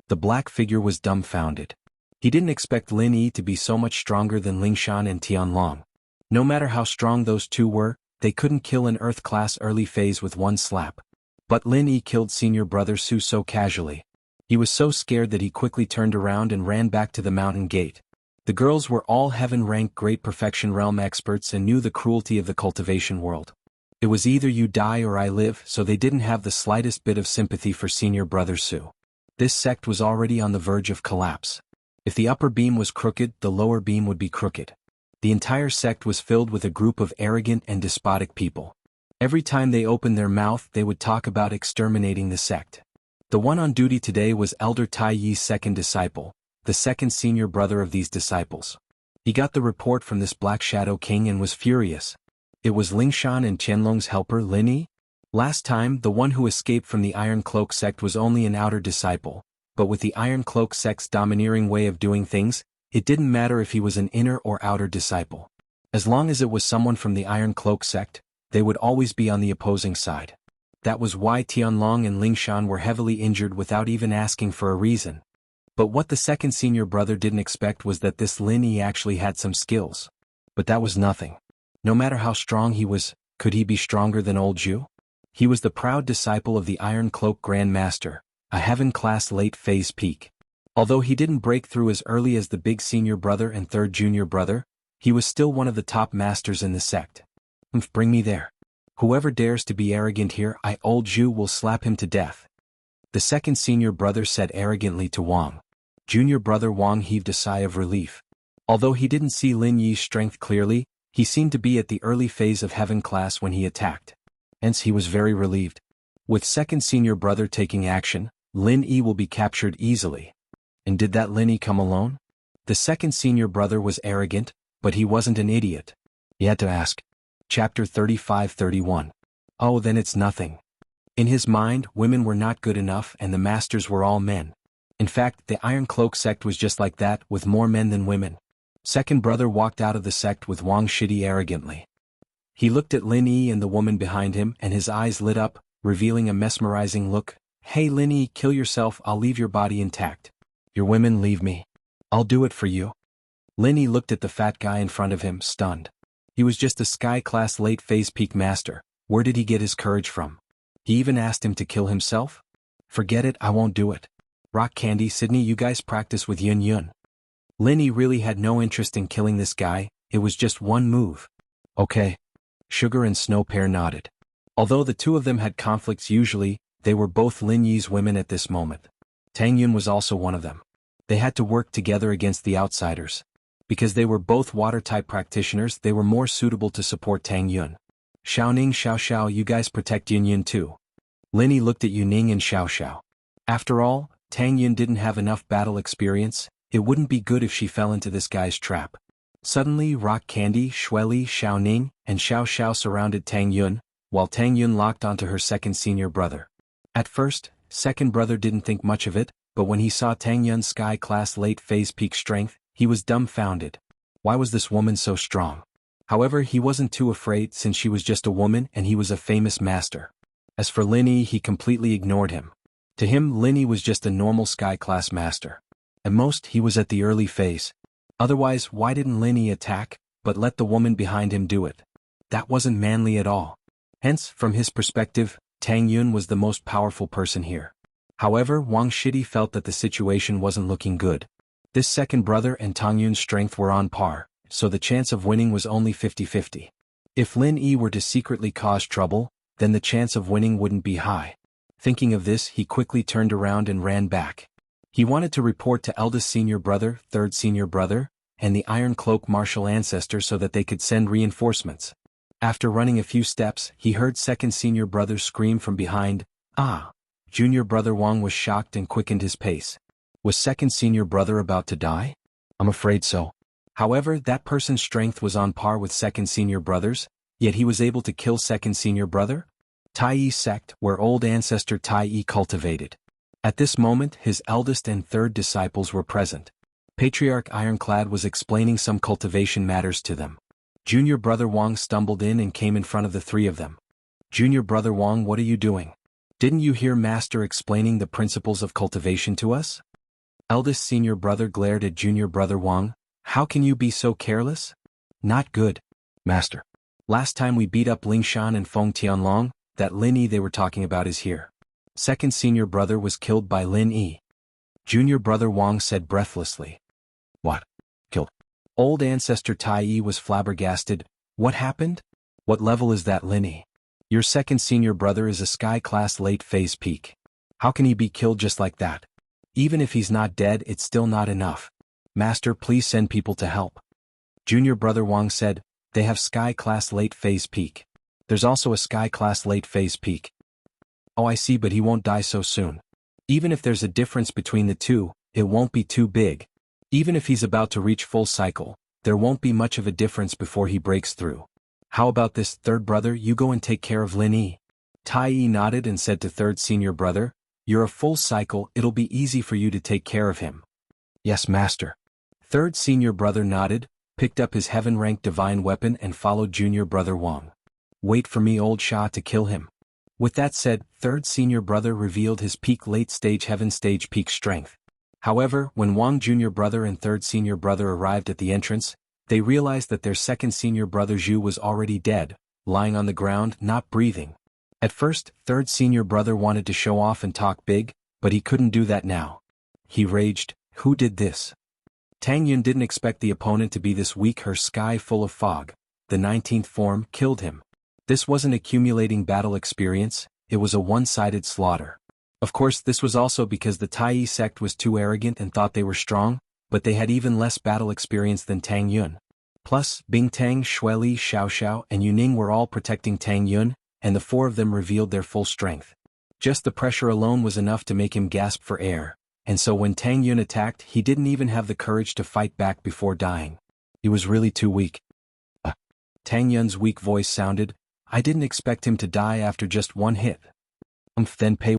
The black figure was dumbfounded. He didn't expect Lin Yi to be so much stronger than Lingshan and Tianlong. No matter how strong those two were, they couldn't kill an Earth-class early phase with one slap. But Lin Yi killed Senior Brother Su so casually. He was so scared that he quickly turned around and ran back to the mountain gate. The girls were all heaven-ranked Great Perfection Realm experts and knew the cruelty of the cultivation world. It was either you die or I live, so they didn't have the slightest bit of sympathy for Senior Brother Su. This sect was already on the verge of collapse. If the upper beam was crooked, the lower beam would be crooked. The entire sect was filled with a group of arrogant and despotic people. Every time they opened their mouth, they would talk about exterminating the sect. The one on duty today was Elder Tai Yi's second disciple, the second senior brother of these disciples. He got the report from this Black Shadow King and was furious. It was Lingshan and Qianlong's helper Lin Yi. Last time, the one who escaped from the Iron Cloak sect was only an outer disciple, but with the Iron Cloak sect's domineering way of doing things, it didn't matter if he was an inner or outer disciple. As long as it was someone from the Iron Cloak sect, they would always be on the opposing side. That was why Tianlong and Lingshan were heavily injured without even asking for a reason. But what the second senior brother didn't expect was that this Lin Yi actually had some skills. But that was nothing. No matter how strong he was, could he be stronger than old Zhu? He was the proud disciple of the Iron Cloak Grand Master, a heaven-class late-phase peak. Although he didn't break through as early as the big senior brother and third junior brother, he was still one of the top masters in the sect. Bring me there. Whoever dares to be arrogant here, old Zhu will slap him to death. The second senior brother said arrogantly to Wang. Junior brother Wang heaved a sigh of relief. Although he didn't see Lin Yi's strength clearly, he seemed to be at the early phase of heaven class when he attacked. Hence he was very relieved. With second senior brother taking action, Lin Yi will be captured easily. And did that Lin Yi come alone? The second senior brother was arrogant, but he wasn't an idiot. He had to ask. Chapter 35-31. Oh, then it's nothing. In his mind, women were not good enough and the masters were all men. In fact, the Iron Cloak sect was just like that, with more men than women. Second brother walked out of the sect with Wang Shidi arrogantly. He looked at Lin Yi and the woman behind him and his eyes lit up, revealing a mesmerizing look. Hey Lin Yi, kill yourself, I'll leave your body intact. Your women leave me. I'll do it for you. Lin Yi looked at the fat guy in front of him, stunned. He was just a sky-class late-phase peak master. Where did he get his courage from? He even asked him to kill himself? Forget it, I won't do it. Rock Candy, Sydney, you guys practice with Yun Yun. Lin Yi really had no interest in killing this guy, it was just one move. Okay. Sugar and Snow Pear nodded. Although the two of them had conflicts usually, they were both Lin Yi's women at this moment. Tang Yun was also one of them. They had to work together against the outsiders. Because they were both water-type practitioners, they were more suitable to support Tang Yun. Xiaoning, Xiao, you guys protect Yun Yun too. Lin Yi looked at Yuning and Xiao. After all, Tang Yun didn't have enough battle experience, it wouldn't be good if she fell into this guy's trap. Suddenly Rock Candy, Shueli, Xiaoning, and Xiao surrounded Tang Yun, while Tang Yun locked onto her second senior brother. At first, second brother didn't think much of it, but when he saw Tang Yun's sky-class late-phase peak strength, he was dumbfounded. Why was this woman so strong? However, he wasn't too afraid since she was just a woman and he was a famous master. As for Lin Yi, he completely ignored him. To him, Lin Yi was just a normal sky-class master. At most, he was at the early phase. Otherwise, why didn't Lin Yi attack, but let the woman behind him do it? That wasn't manly at all. Hence, from his perspective, Tang Yun was the most powerful person here. However, Wang Shidi felt that the situation wasn't looking good. This second brother and Tang Yun's strength were on par, so the chance of winning was only 50-50. If Lin Yi were to secretly cause trouble, then the chance of winning wouldn't be high. Thinking of this, he quickly turned around and ran back. He wanted to report to eldest senior brother, third senior brother, and the Iron Cloak martial ancestor so that they could send reinforcements. After running a few steps, he heard second senior brother scream from behind, "Ah!" Junior brother Wang was shocked and quickened his pace. Was second senior brother about to die? I'm afraid so. However, that person's strength was on par with second senior brother's, yet he was able to kill second senior brother? Tai Yi sect, where old ancestor Tai Yi cultivated. At this moment, his eldest and third disciples were present. Patriarch Ironclad was explaining some cultivation matters to them. Junior brother Wang stumbled in and came in front of the three of them. Junior brother Wang, what are you doing? Didn't you hear Master explaining the principles of cultivation to us? Eldest senior brother glared at junior brother Wang. How can you be so careless? Not good, Master. Last time we beat up Lingshan and Feng Tianlong, that Lin Yi they were talking about is here. Second senior brother was killed by Lin Yi. Junior brother Wang said breathlessly. What? Killed? Old ancestor Tai Yi was flabbergasted. What happened? What level is that Lin Yi? Your second senior brother is a sky-class late-phase peak. How can he be killed just like that? Even if he's not dead, it's still not enough. Master, please send people to help. Junior brother Wang said, they have sky-class late-phase peak. There's also a sky-class late-phase peak. Oh, I see, but he won't die so soon. Even if there's a difference between the two, it won't be too big. Even if he's about to reach full cycle, there won't be much of a difference before he breaks through. How about this, third brother, you go and take care of Lin Yi? Tai Yi nodded and said to third senior brother, you're a full cycle, it'll be easy for you to take care of him. Yes, master. Third senior brother nodded, picked up his heaven-ranked divine weapon and followed junior brother Wang. Wait for me, old Sha, to kill him. With that said, third senior brother revealed his peak late-stage heaven stage peak strength. However, when Wang junior brother and third senior brother arrived at the entrance, they realized that their second senior brother Zhu was already dead, lying on the ground, not breathing. At first, third senior brother wanted to show off and talk big, but he couldn't do that now. He raged, who did this? Tang Yun didn't expect the opponent to be this weak. Her sky full of fog, the 19th form, killed him. This wasn't accumulating battle experience, it was a one-sided slaughter. Of course, this was also because the Tai Yi sect was too arrogant and thought they were strong, but they had even less battle experience than Tang Yun. Plus, Bing Tang, Xueli, Xiao Xiao, and Yuning were all protecting Tang Yun, and the four of them revealed their full strength. Just the pressure alone was enough to make him gasp for air, and so when Tang Yun attacked, he didn't even have the courage to fight back before dying. He was really too weak. Tang Yun's weak voice sounded, I didn't expect him to die after just one hit. Then pay